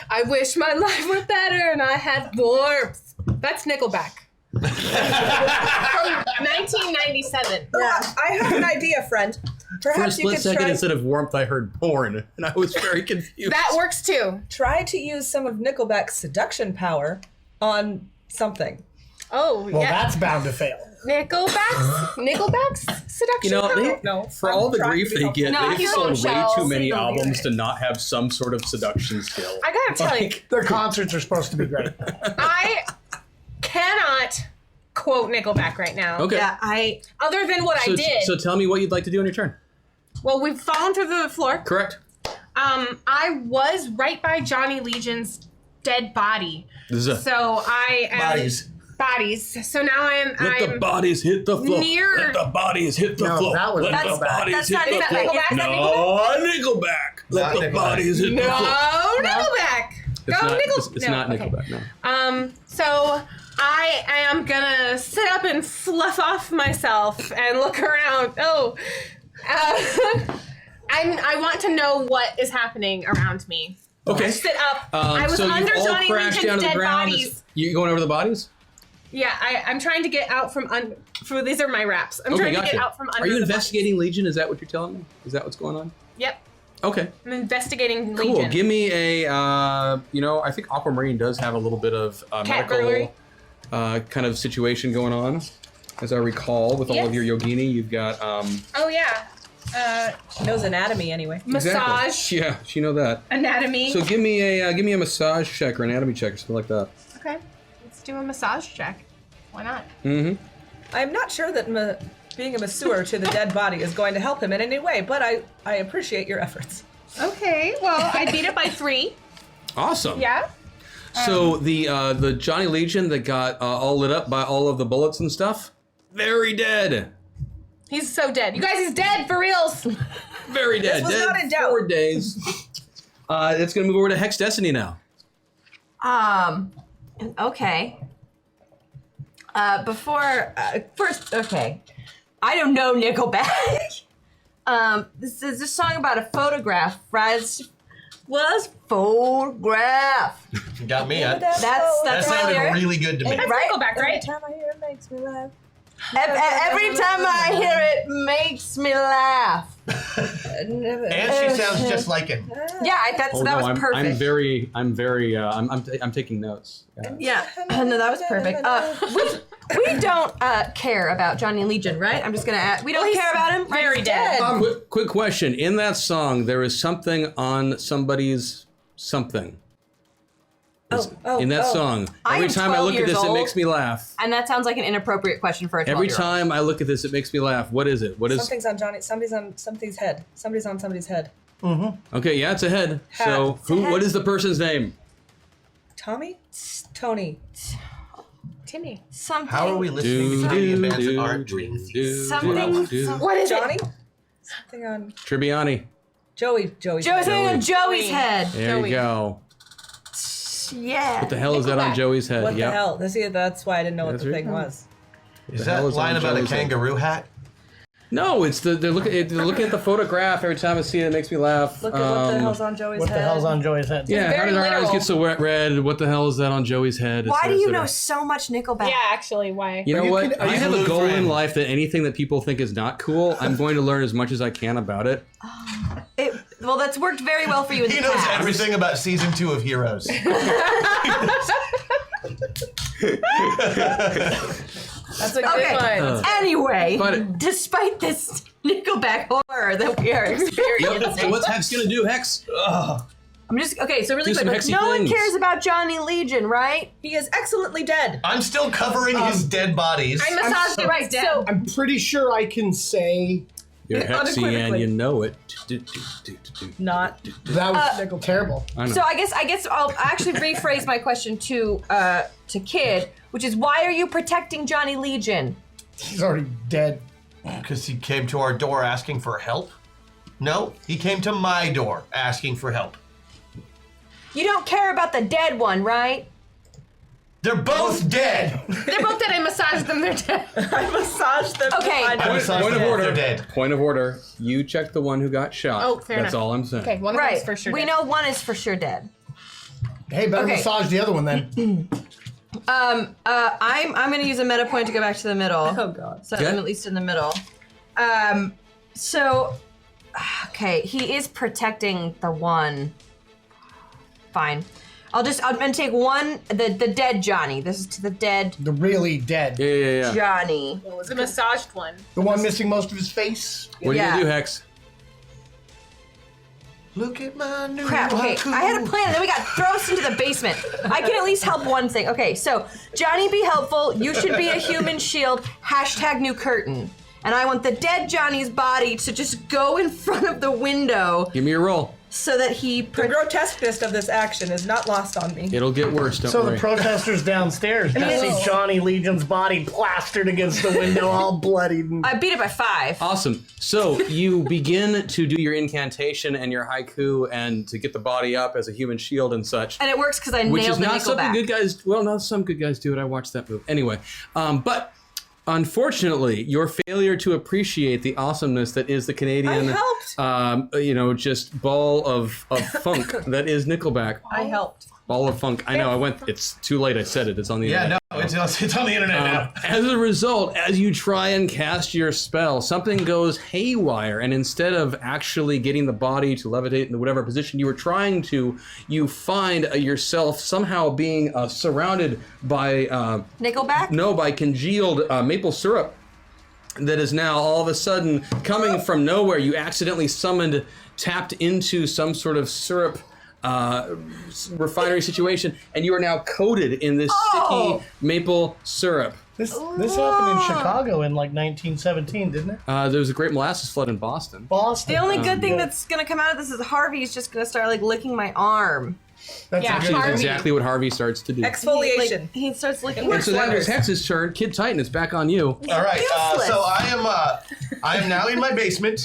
I wish my life were better and I had warmth. That's Nickelback. From 1997. Yeah, I have an idea, friend. For a Perhaps you split could second, instead of warmth, I heard porn, and I was very confused. That works too. try to use some of Nickelback's seduction power on something. Oh, Well, yeah. that's bound to fail. Nickelback's seduction. You know, power? No, for I'm all the trying grief to be they helpful. get, No, they've he's sold on way shelves. too many He's on the albums to internet. not have some sort of seduction skill. I gotta tell you, Their concerts are supposed to be great. I cannot quote Nickelback right now. Okay. Yeah, Other than what I did. So tell me what you'd like to do on your turn. Well, we've fallen to the floor. Correct. I was right by Johnny Legion's dead body. This is a, So I am Bodies. So now let the I'm bodies hit the floor. near- Let the bodies hit the No, floor. that was Let the Nickelback. bodies That's hit not the Is that floor. Nickelback? Is that No, Nickelback. Let Not the Nickelback. bodies hit the floor. No, Nickelback. It's Go not, Nickelback. it's not Nickelback, no. So I am gonna sit up and fluff off myself and look around. I want to know what is happening around me. Okay. Sit up. I was so under you all Johnny crashed down Legion's to the dead ground. bodies. You going over the bodies? Yeah, I'm trying to get out from under. These are my wraps. I'm Okay, trying to gotcha. get out from under. Are you the investigating Legion? Is that what you're telling me? Is that what's going on? bodies. Yep, Okay. I'm investigating Cool. Legion. Give me a, I think Aquamarine does have a little bit of Cat medical kind of situation going on. As I recall, with all of Yes. your Yogini, you've got Oh yeah, She knows anatomy anyway. massage, Exactly. Yeah, she know that. anatomy. So give me a massage check or anatomy check or something like that. Okay, let's do a massage check. Why not? Mm-hmm. I'm not sure that being a masseur to the dead body is going to help him in any way, but I appreciate your efforts. Okay, well I beat it by 3. Awesome. Yeah. So the Johnny Legion that got all lit up by all of the bullets and stuff, very dead. He's so dead. You guys, he's dead for reals. Very dead. was Dead not in doubt. 4 days. It's gonna move over to Hex Destiny now. okay. First, okay. I don't know Nickelback. This is a song about a photograph, right? Was photograph. You got me. That That's my sounded lyric. really good to me. That's Right? Nickelback, right? Every time I hear it makes me laugh. Every time I hear it, makes me laugh. And she sounds just like him. Yeah, that was perfect. I'm taking notes. Yeah. Yeah, no, that was perfect. We don't care about Johnny Legion, right? I'm just gonna add. We don't care about him. Very He's dead. Quick question. In that song, there is something on somebody's something. In that song, I every am time I 12 look at years this, it old. makes me laugh. And that sounds like an inappropriate question for a 12-year-old. Every time I look at this, it makes me laugh. What is it? What is? Something's on Johnny. Somebody's on somebody's head. Somebody's on somebody's head. Okay, yeah, it's a head. So It's a head. what is the person's name? Tommy? Tony. Timmy. Something. How are we listening to Canadian bands that aren't dream themes? Something. What is Johnny? it? Something on. Tribbiani. Joey's hanging on Joey's head. There you go. Yeah. What the hell is that on Joey's head? What Yep. the hell? That's why I didn't know what the thing was. Is that line about a kangaroo hat? No, it's they're looking at the photograph every time I see it. It makes me laugh. Look at what the hell's on Joey's head. What the hell's on Joey's head? Yeah, how very did our eyes literal. get so red? What the hell is that on Joey's head? Why do you know so much Nickelback? Yeah, actually, why? You know you what? kid- are I you have a goal in Lutheran? life that anything that people think is not cool, I'm going to learn as much as I can about it. Well, that's worked very well for you in He the knows past. everything about season 2 of Heroes. That's a good Okay. one. Anyway, But- despite this Nickelback horror that we are experiencing, So what's Hex gonna do, Hex? I'm just okay. So really Do some quick, hexy no one things. cares about Johnny Legion, right? He is excellently dead. I'm still covering his dead bodies. I massaged it right so I'm pretty sure I can say You're Hexy and Unequivocally. you know it. Not. that was terrible. I know. So I guess I'll actually rephrase my question to Kid, which is why are you protecting Johnny Legion? He's already dead. Because he came to our door asking for help? No, he came to my door asking for help. You don't care about the dead one, right? They're both dead. they're both dead. I massaged them. They're dead. I massaged them. Okay. I know I massaged Point of them. order. They're dead. Point of order. You check the one who got shot. Oh, fair That's enough. all I'm saying. Okay, one of them Right. is for sure. We dead. know one is for sure dead. Hey, better Okay. massage the other one then. I'm gonna use a meta point to go back to the middle. Oh god. So Okay. I'm at least in the middle. Okay, he is protecting the one. Fine. I'm gonna take one, the dead Johnny. This is to the dead The really dead. Yeah. Johnny. The massaged one. The one missing most of his face. What are you Yeah. gonna do, Hex? Look at my new Crap, okay, haiku. I had a plan, then we got thrown us into the basement. I can at least help one thing. Okay, so, Johnny be helpful, you should be a human shield, #new curtain. And I want the dead Johnny's body to just go in front of the window Give me a roll. so that he... The grotesqueness of this action is not lost on me. It'll get worse. Don't So worry. the protesters downstairs just see Johnny Legion's body plastered against the window, all bloodied. And I beat it by 5. Awesome. So you begin to do your incantation and your haiku and to get the body up as a human shield and such. And it works because I Which nailed is the not something Nickelback. good guys. Well, no, some good guys do it. I watched that move anyway. But unfortunately, your failure to appreciate the awesomeness that is the Canadian, I helped. just ball of funk that is Nickelback. I helped. Ball of funk. I know. I went. It's too late. I said it. It's on the Yeah, internet. no, it's on the internet now. As a result, as you try and cast your spell, something goes haywire, and instead of actually getting the body to levitate into whatever position you were trying to, you find yourself somehow being surrounded by Nickelback? by congealed maple syrup that is now all of a sudden coming from nowhere. You accidentally tapped into some sort of syrup refinery situation, and you are now coated in this sticky maple syrup. this happened in Chicago in like 1917, didn't it? There was a great molasses flood in Boston. Boston. The only good thing that's gonna come out of this is Harvey's just gonna start like licking my arm. That's Yeah, a good That's Harvey. exactly what Harvey starts to do. Exfoliation. Like, he starts licking And so that was Hex's turn. Kid Titan, it's back on you. All right, useless. so I am now in my basement,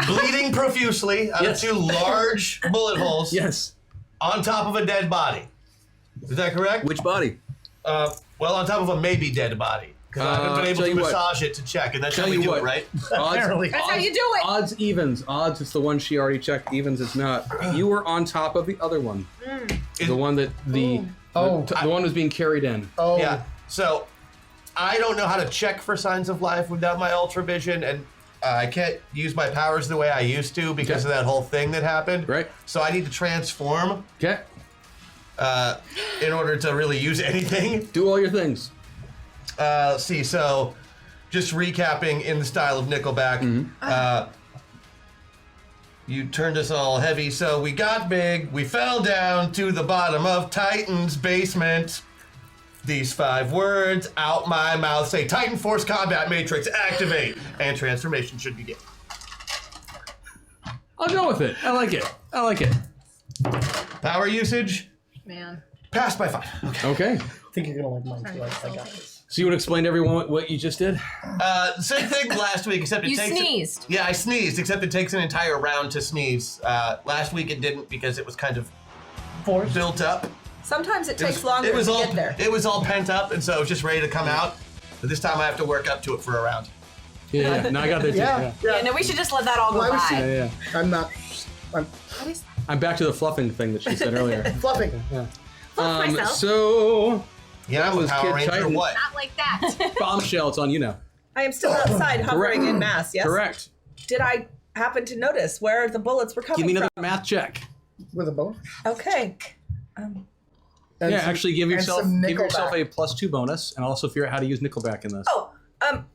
bleeding profusely out Yes. of 2 large bullet holes Yes. on top of a dead body. Is that correct? Which body? Well, on top of a maybe dead body. Because I haven't been able tell to you what. massage it to check, and that's how Tell we you do what. it, right? Apparently. That's how you do it. Odds, evens. Odds, it's the one she already checked. Evens, it's not. You were on top of the other one. The one that the one was being carried in. Oh, Yeah. So I don't know how to check for signs of life without my ultra vision, and I can't use my powers the way I used to because of that whole thing that happened. Right. So I need to transform Okay. in order to really use anything. Do all your things. Let's see. So just recapping in the style of Nickelback. You turned us all heavy, so we got big. We fell down to the bottom of Titan's basement. These 5 words out my mouth say Titan Force Combat Matrix activate, and transformation should begin. I'll go with it. I like it. I like it. Power usage Man. passed by 5. Okay. Okay. I think you're gonna like mine too. I got this. So you want to explain to everyone what you just did? Same thing last week, except it You takes... sneezed. Yeah, I sneezed, except it takes an entire round to sneeze. Last week it didn't because it was kind of built up. Sometimes it takes longer It was to all get there. It was all pent up, and so it was just ready to come out. But this time I have to work up to it for a round. Yeah. No, I got that too. Yeah. Yeah, no, we should just let that all go Well, I was by. saying- Yeah. I'm not. I'm I'm back to the fluffing thing that she said earlier. fluffing. myself. So Yeah, was was Power Kid Ranger Titan. what? Not like that. bombshell, it's on you now. I am still outside hovering Correct. in mass, yes? Correct. Did I happen to notice where the bullets were coming Give me another from? math check. With a bow. Okay. And Yeah, some- actually give and yourself some give yourself Nickelback. a +2 bonus, and also figure out how to use Nickelback in this. Oh,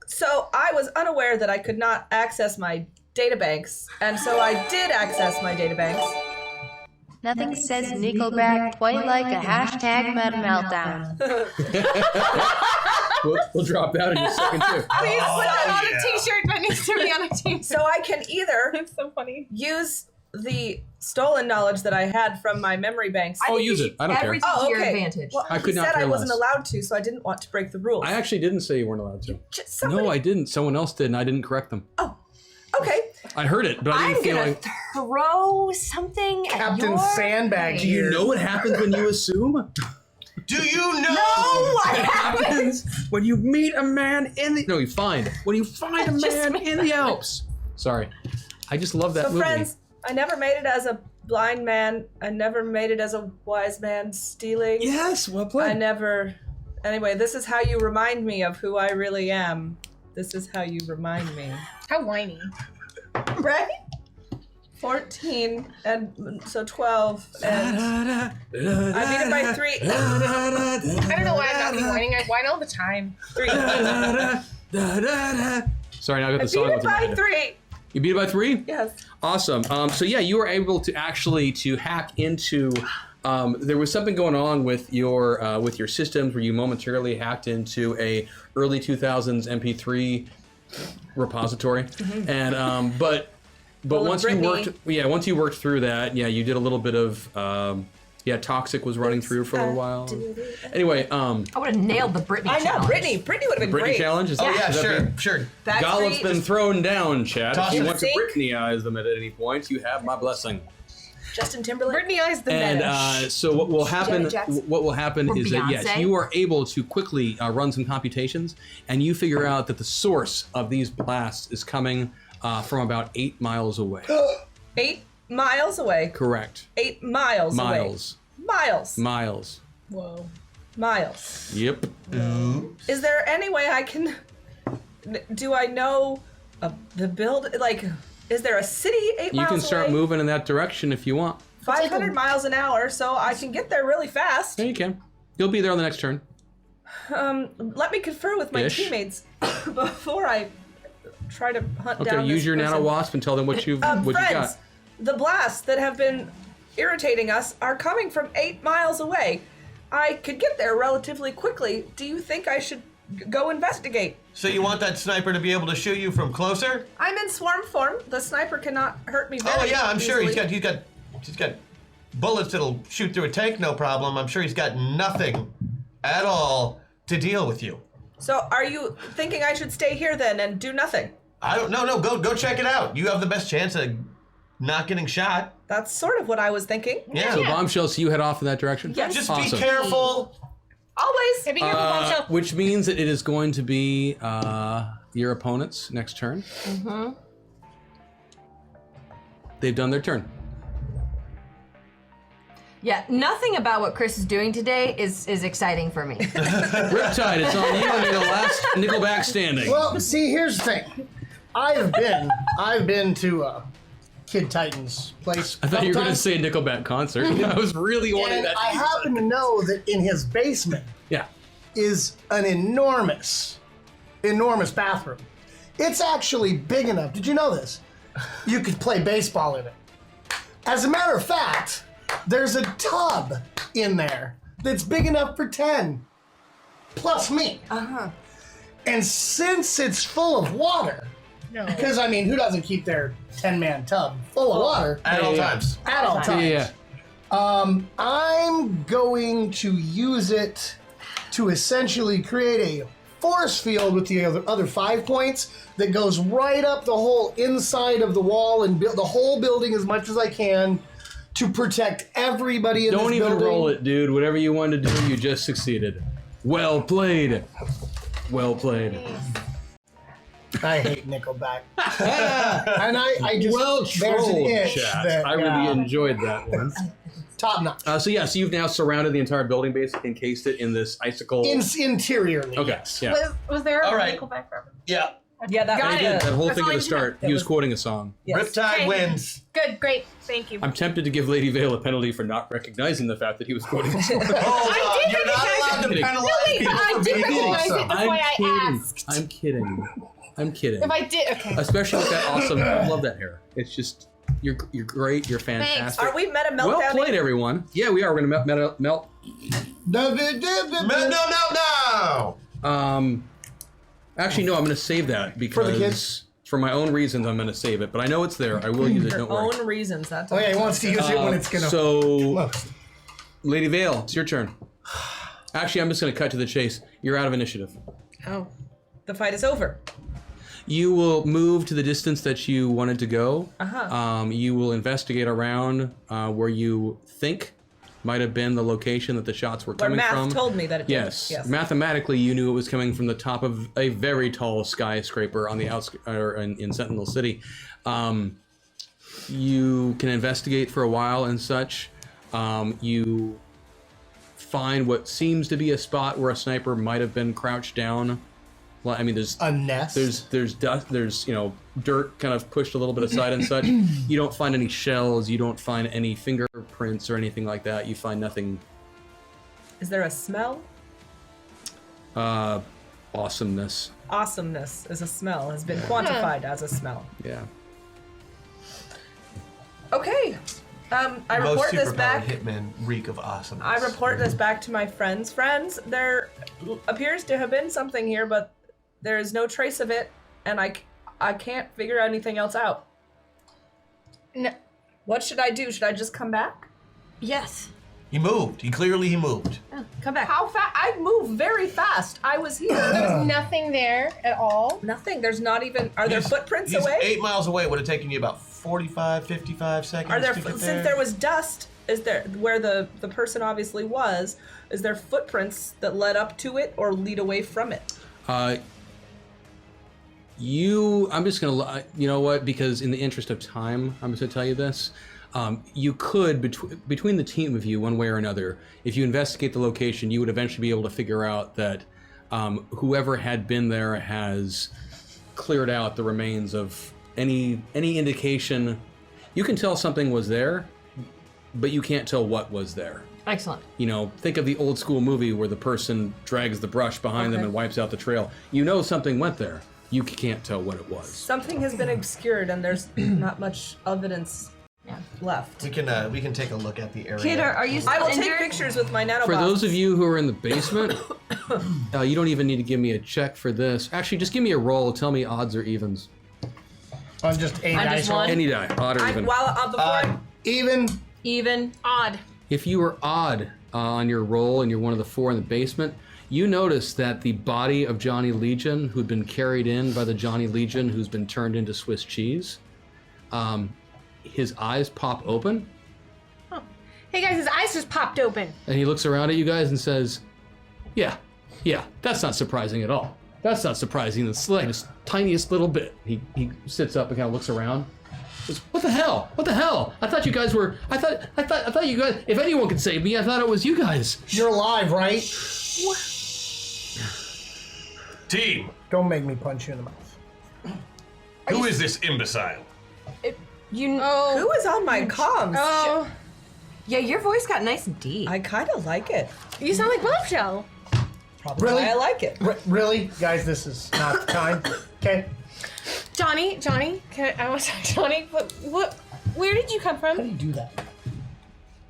so I was unaware that I could not access my databanks, and so I did access my databanks. Nothing says Nickelback quite like a hashtag meta meltdown. We'll drop that in a second too. Please put that on yeah. a t-shirt. That needs to be on a t-shirt. So I can either It's so funny. use the stolen knowledge that I had from my memory banks. Oh, use it. I don't care. Everything to your okay. advantage. Well, I could he not said I care wasn't less. allowed to, so I didn't want to break the rules. I actually didn't say you weren't allowed to. Just somebody- No, I didn't. Someone else did, and I didn't correct them. Oh, okay. I heard it, but I I'm didn't feel gonna like. throw something at Captain your Sandbag face. Do you here. know what happens when you assume? Do you know? Oh, what What happened? happens when you meet a man in the? No, you find when you find a Just man made in the Alps. Sorry, I just love that So, movie. friends, I never made it as a blind man. I never made it as a wise man stealing. Yes, well I played. never. Anyway, this is how you remind me of who I really am. This is how you remind me. How whiny. Right? 14 and so 12 and I beat it by 3. I don't know why I'm not being whining. I whine all the time. 3. Sorry, now I got I the beat song. it with you. by 3. You beat it by 3. Yes. Awesome. So yeah, you were able to actually to hack into. There was something going on with your systems where you momentarily hacked into a early 2000s MP3 repository, and but Well, once Brittany- once you worked through that, yeah, you did a little bit of Toxic was running through for a little while. Anyway, I would have nailed the Britney I know, challenge. Brittany would have been Britney great. challenge is Oh yeah, is that sure, fair? sure. Gollop's Backstreet, been thrown down, Chad. Toss If you it want to sink. Britney-ize them at any point, you have my blessing. Justin Timberlake. Brittany eyes the And meta. so what will happen? Janet Jackson. What will happen Or is that yes, Beyonce. you are able to quickly run some computations, and you figure out that the source of these blasts is coming from about 8 miles away. 8 miles away. Correct. 8 miles away. Miles. Miles. Miles. Whoa. Miles. Yep. Is there any way I can? Do I know the build? Like, is there a city 8 You miles can start away? moving in that direction if you want. 500 miles an hour, so I can get there really fast. Yeah, you can. You'll be there on the next turn. Let me confer with my Ish. teammates before I try to hunt Okay, down use this your person. nano wasp and tell them what you what you Friends, got. the blasts that have been irritating us are coming from 8 miles away. I could get there relatively quickly. Do you think I should go investigate? So you want that sniper to be able to shoot you from closer? I'm in swarm form. The sniper cannot hurt me very Oh yeah, I'm sure easily. he's got bullets that'll shoot through a tank, no problem. I'm sure he's got nothing at all to deal with you. So are you thinking I should stay here then and do nothing? I don't no go check it out. You have the best chance of not getting shot. That's sort of what I was thinking. Yeah. So bombshell, so you head off in that direction? Yes. Just Awesome. be careful. Always. Hey, be careful, bombshell. Which means that it is going to be your opponent's next turn. They've done their turn. Yeah, nothing about what Chris is doing today is exciting for me. Riptide, it's on you, and you're the last Nickelback standing. Well, see, here's the thing. I've been to Kid Titan's place. I thought you were going to say a Nickelback concert. I was really wanting And that. I happen to know that in his basement Yeah. is an enormous bathroom. It's actually big enough. Did you know this? You could play baseball in it. As a matter of fact, there's a tub in there that's big enough for 10, plus me. And since it's full of water, because I mean, who doesn't keep their 10-man tub full of water At all times. at all times? Yeah. I'm going to use it to essentially create a force field with the other 5 points that goes right up the whole inside of the wall and build the whole building as much as I can to protect everybody in this building. Don't even roll it, dude. Whatever you wanted to do, you just succeeded. Well played. Well played. I hate Nickelback. And I just... Well there's an trolled, itch chat. that, I really enjoyed that one. Top notch. So you've now surrounded the entire building, basically encased it in this icicle. Interiorly. Okay, yes. yeah. Was there a All right. Nickelback reference? Yeah. Yeah, that Got was it. good. That whole That's thing all at I the need to know. start, he was quoting a song. Yes. Riptide Okay. wins. Good, great, thank you. I'm tempted to give Lady Vale a penalty for not recognizing the fact that he was quoting a song. Hold on, you're not allowed to kidding. penalize Wait, but people I for did being recognize awesome. it. That's why I asked. I'm kidding. I'm kidding. If I did, okay. Especially with that awesome, I love that hair. It's just, you're great, you're fantastic. Are we meta meltdown? Well played, everyone. Yeah, we are. We're gonna melt. No. Actually, no, I'm gonna save that because For the kids? for my own reasons, I'm gonna save it. But I know it's there. I will use it. For Don't worry. own reasons. That's Oh yeah, he wants to use it when it's gonna... So, Lady Vale, it's your turn. Actually, I'm just gonna cut to the chase. You're out of initiative. Oh. the fight is over. You will move to the distance that you wanted to go. Uh-huh. You will investigate around where you think might have been the location that the shots were Where coming math from. told me that it did. Yes. Mathematically, you knew it was coming from the top of a very tall skyscraper on the in Sentinel City. You can investigate for a while and such. You find what seems to be a spot where a sniper might have been crouched down. Well, I mean, there's a nest. There's dust. There's dirt kind of pushed a little bit aside and such. You don't find any shells. You don't find any fingerprints or anything like that. You find nothing. Is there a smell? Awesomeness. Awesomeness is a smell. Has been quantified as a smell. Yeah. Okay. I Most report this superpowered back. hitmen reek of awesomeness. I report this back to my friends. Friends, there appears to have been something here, but there is no trace of it, and I can't figure anything else out. No. What should I do? Should I just come back? Yes. He moved. He moved. Come back. How fast? I move very fast. I was here. There's nothing there at all. Nothing. There's not even. Are there footprints He's away? 8 miles away. Would have taken you about 45, 55 seconds Are there? to get Since there was dust, is there where the person obviously was? Is there footprints that led up to it or lead away from it? I'm just gonna, you know what? Because in the interest of time, I'm just gonna tell you this. You could, between the team of you, one way or another, if you investigate the location, you would eventually be able to figure out that whoever had been there has cleared out the remains of any indication. You can tell something was there, but you can't tell what was there. Excellent. Think of the old school movie where the person drags the brush behind them and wipes out the trail. You know something went there. You can't tell what it was. Something has been obscured, and there's not much evidence left. We can take a look at the area. Kid, are you I will injured? take pictures with my nanobots. For those of you who are in the basement, you don't even need to give me a check for this. Actually, just give me a roll. Tell me odds or evens. On just a On dice just roll. one? Any die, odd or even. Even. Even. Odd. If you were odd on your roll and you're one of the four in the basement, you notice that the body of Johnny Legion, who'd been carried in by the Johnny Legion who's been turned into Swiss cheese, his eyes pop open, Hey guys, his eyes just popped open. and he looks around at you guys and says, yeah, that's not surprising at all. That's not surprising the slightest, tiniest little bit. He sits up and kind of looks around. Says, what the hell? What the hell? I thought you guys were, I thought you guys, if anyone could save me, I thought it was you guys. You're alive, right? Team, Don't make me punch you in the mouth. who is this imbecile? You know. Who is on my comms? Oh, Yeah, your voice got nice and deep. I kind of like it. you sound like Bombshell. Probably Really? why I like it. Really? Guys, this is not the time. Okay? Johnny, I want to talk to Johnny. What? Where did you come How do from? you do that?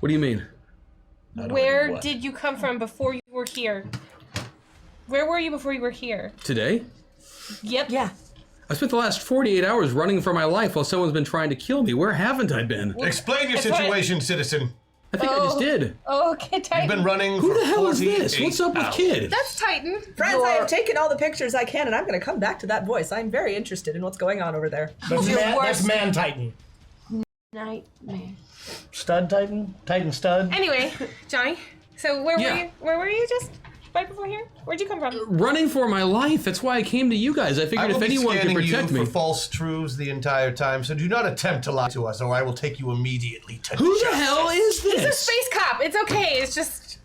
What do you mean? Where did you come from before you were here? Where were you before you were here? Today? Yep. Yeah. I spent the last 48 hours running for my life while someone's been trying to kill me. Where haven't I been? Explain your That's what- situation, citizen. I think I just did. Oh, Kid Titan. You've been running Who for the hell is 48 this? What's up with hours. Kid? That's Titan. Friends, I have taken all the pictures I can, and I'm going to come back to that voice. I'm very interested in what's going on over there. That's Man Titan. Nightmare. Stud Titan? Titan Stud? Anyway, Johnny. So where Yeah. were you? Where were you just right before here? Where'd you come from? Running for my life. That's why I came to you guys. I I figured will if be anyone could scanning protect you me. for false truths the entire time, so do not attempt to lie to us, or I will take you immediately to Who the justice. hell is He's a this? space cop. It's okay. It's just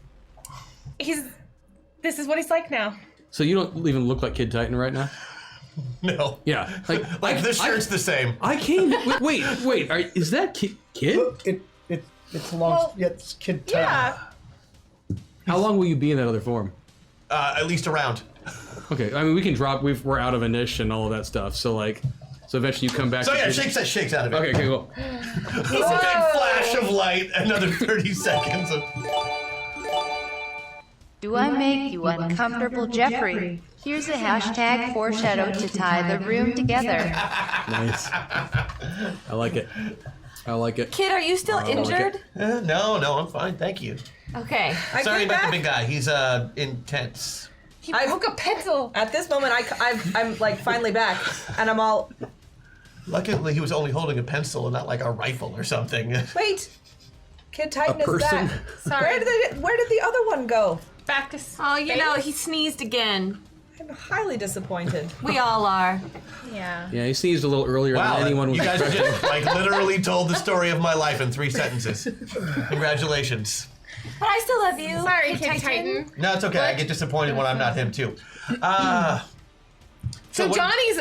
this is what he's like now. So you don't even look like Kid Titan right now? No. Yeah. Like this shirt's the same. I came. Wait. Is that Kid? It's long. Well, it's Kid Titan. Yeah. How long will you be in that other form? At least a round. Okay. I mean, we can drop. We're out of Inish and all of that stuff. So eventually you come back. So to yeah, Kid- shakes out of it. Okay. Cool. A big flash of light, another 30 seconds of... Do I make you uncomfortable, Jeffrey? Here's a hashtag foreshadow to tie the room together. Nice. I like it. Kid, are you still injured? No, I'm fine, thank you. Okay. Sorry came about the back. big guy, he's intense. He broke a pencil. At this moment, I'm like finally back, and I'm all, Luckily, he was only holding a pencil and not like a rifle or something. wait, Kid Titan A is person? back. Sorry. Where did the other one go? Back to Oh, you know, space? he sneezed again. I'm highly disappointed. We all are. Yeah. Yeah, he sneezed a little earlier Wow, than anyone was you guys expecting. just like literally told the story of my life in 3 sentences. Congratulations. But I still love you. Sorry, Kid Kid Titan. No, it's okay. I get disappointed when I'm not him too. So what- Johnny's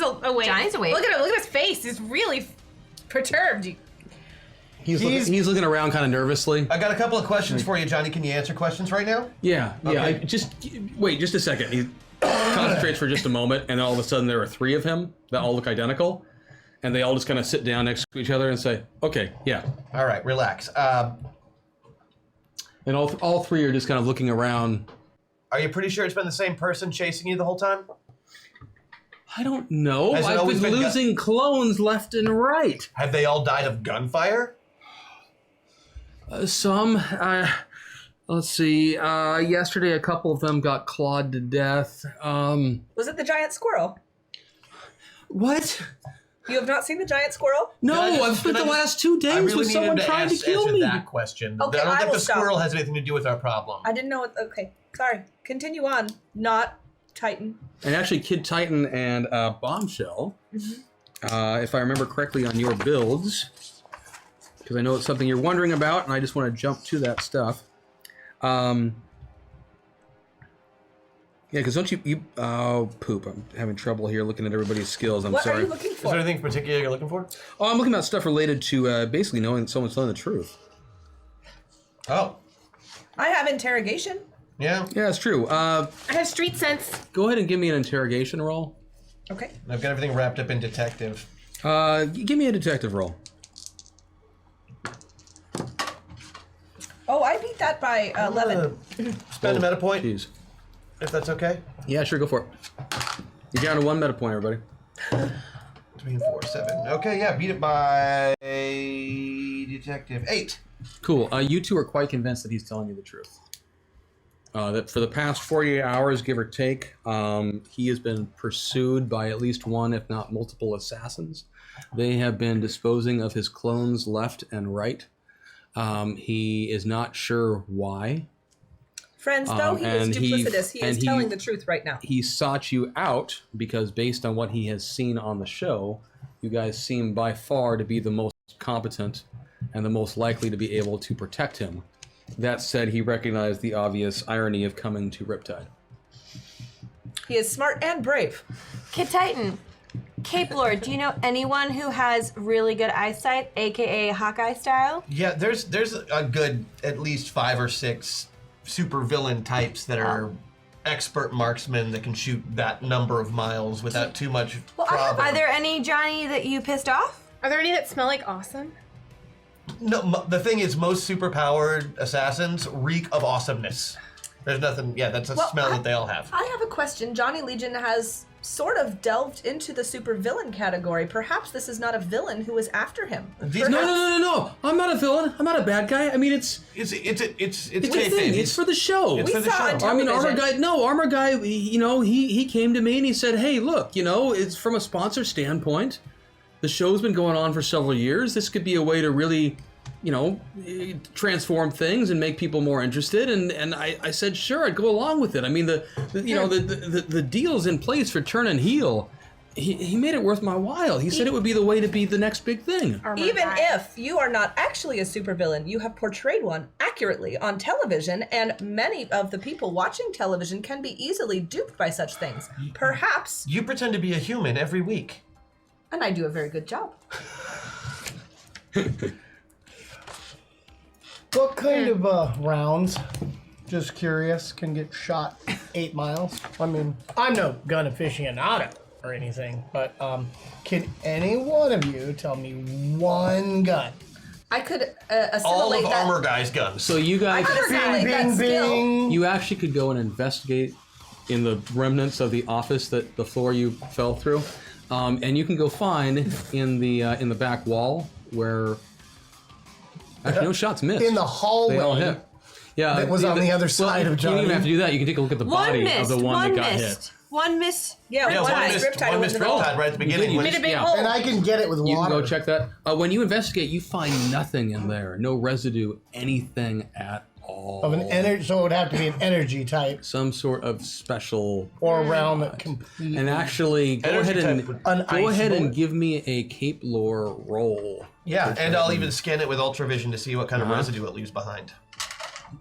awake. Johnny's awake. Look at his face. He's really perturbed. He's looking around kind of nervously. I got a couple of questions for you, Johnny. Can you answer questions right now? Yeah. Okay. I just wait just a second. He concentrates for just a moment, and then all of a sudden there are 3 of him that all look identical, and they all just kind of sit down next to each other and say, "Okay, yeah." All right, relax. And all 3 are just kind of looking around. Are you pretty sure it's been the same person chasing you the whole time? I don't know. Has it I've always been been losing clones left and right. Have they all died of gunfire? Some. Let's see. Yesterday, a couple of them got clawed to death. Was it the giant squirrel? What? You have not seen the giant squirrel? No, Can I just- I've spent can the I last 2 I days really with need someone him to trying to kill answer me. that question. Okay, I don't I think will the stop. squirrel has anything to do with our problem. I didn't know what. Okay, sorry. Continue on. Not Titan. And actually, Kid Titan and Bombshell, if I remember correctly on your builds, because I know it's something you're wondering about, and I just want to jump to that stuff. Yeah, because don't you oh, poop. I'm having trouble here looking at everybody's skills. I'm What sorry. are you looking Is there for? anything particular you're looking for? Oh, I'm looking at stuff related to basically knowing that someone's telling the truth. Oh, I have interrogation. yeah. Yeah, it's true. I have street sense. Go ahead and give me an interrogation roll. Okay. I've got everything wrapped up in detective. Give me a detective roll. Oh, I beat that by 11. Spend a meta point, Jeez. if that's okay. Yeah, sure, go for it. You're down to 1 meta point, everybody. 3 and 4, 7. Okay, yeah, beat it by detective 8. Cool. You 2 are quite convinced that he's telling you the truth. That for the past 48 hours, give or take, he has been pursued by at least 1, if not multiple assassins. They have been disposing of his clones left and right. He is not sure why. Friends, though he is and duplicitous, he is and telling the truth right now. He sought you out because based on what he has seen on the show, you guys seem by far to be the most competent and the most likely to be able to protect him. That said, he recognized the obvious irony of coming to Riptide. He is smart and brave. Kid Titan, Cape Lord, do you know anyone who has really good eyesight, aka Hawkeye style? Yeah, there's a good at least 5 or 6 super villain types that are expert marksmen that can shoot that number of miles without too much problem. Are there any, Johnny, that you pissed off? Are there any that smell like awesome? No, the thing is, most superpowered assassins reek of awesomeness. There's nothing. Yeah, that's a Well, smell that they all have. I have a question. Johnny Legion has sort of delved into the supervillain category. Perhaps this is not a villain who is after him. No. I'm not a villain. I'm not a bad guy. I mean, it's It's a thing. It's for the show. It's for the saw show. it. I mean, Television. Armor Guy, he came to me and he said, hey, look, it's from a sponsor standpoint. The show's been going on for several years. This could be a way to really, transform things and make people more interested. And I said, sure, I'd go along with it. I mean, the deal's in place for turn and heel. He made it worth my while. He said it would be the way to be the next big thing. Even if you are not actually a supervillain, you have portrayed one accurately on television, and many of the people watching television can be easily duped by such things. Perhaps, You pretend to be a human every week. and I do a very good job. What kind of rounds, just curious, can get shot 8 miles? I mean, I'm no gun aficionado or anything, but can any one of you tell me one gun? I could All assimilate of that. Armor Guy's guns. So you I guys, could assimilate that Bing, skill. bing. you actually could go and investigate in the remnants of the office that the floor you fell through, and you can go find in the back wall where actually no shots missed. In the hallway. They all hit. Yeah, That was on the other side of You don't even Johnny. have to do that. You can take a look at the body of the one that got hit. One miss. Yeah, Yeah, one one missed missed Riptide was in the hole. Riptide right at the beginning. You when- Made a big Yeah. hole. And I can get it with You can water. go check that. When you investigate, you find nothing in there. No residue, anything at all. Of an energy, so it would have to be an energy type Some sort of special. or a round that completely. And actually, go Energy ahead type and would- An go ice ahead and bullet. give me a Cape Lore roll. Yeah, and I'll even scan it with ultravision to see what kind of residue it leaves behind.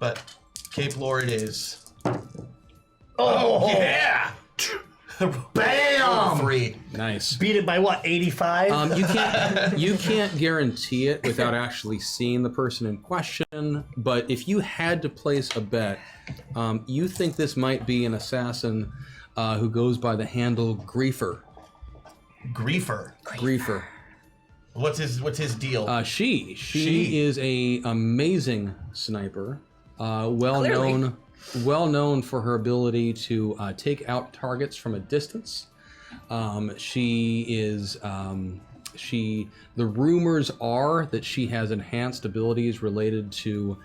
But Cape Lore it is. Oh, Yeah! bam! 3. Nice. Beat it by what? 85. You can't guarantee it without actually seeing the person in question. But if you had to place a bet, you think this might be an assassin who goes by the handle Griefer. Griefer. Griefer. What's his deal? She She. is a amazing sniper. Well known for her ability to take out targets from a distance. The rumors are that she has enhanced abilities related to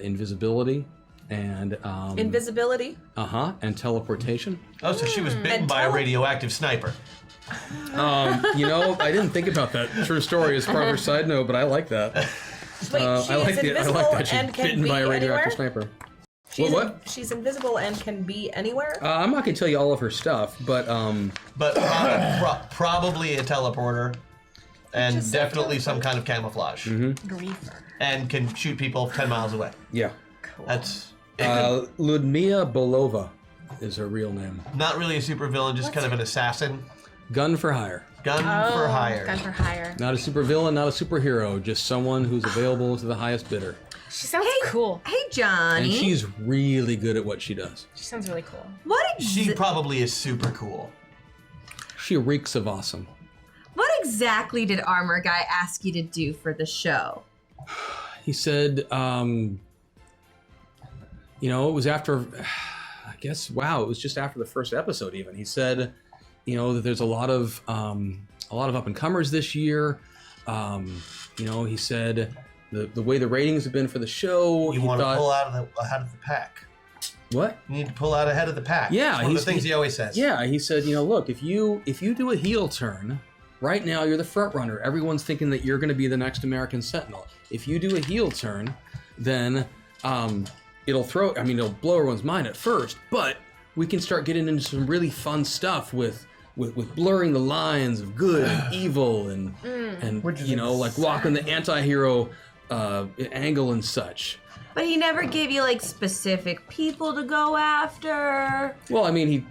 invisibility and Invisibility. and teleportation. Oh, so she was bitten And by a tele- radioactive sniper. I didn't think about that true story as part of her side note, but I like that. Wait, I she like is that invisible she's and can bitten be by a radioactive anywhere? sniper. She's What? She's invisible and can be anywhere. I'm not gonna tell you all of her stuff, but But probably a teleporter. And Just say definitely some kind of camouflage. Griefer. And can shoot people 10 miles away. yeah. That's Ludmila Bolova is her real name. not really a supervillain, just kind of an assassin. Gun for hire. Gun for hire. Gun for hire. Not a supervillain, not a superhero, just someone who's available to the highest bidder. She sounds cool. Hey, Johnny. And she's really good at what she does. She sounds really cool. She probably is super cool. She reeks of awesome. What exactly did Armor Guy ask you to do for the show? He said, it was after, it was just after the first episode even. He said, that there's a lot of up and comers this year. He said the way the ratings have been for the show. You he want to thought, pull out ahead of the pack. What? You need to pull out ahead of the pack. Yeah, It's one of the things he always says. Yeah, he said, look, if you do a heel turn, right now you're the front runner. Everyone's thinking that you're going to be the next American Sentinel. If you do a heel turn, then it'll blow everyone's mind at first, but we can start getting into some really fun stuff with blurring the lines of good and evil and Which is like walking the anti-hero angle and such. But he never gave you like specific people to go after. Well, I mean, he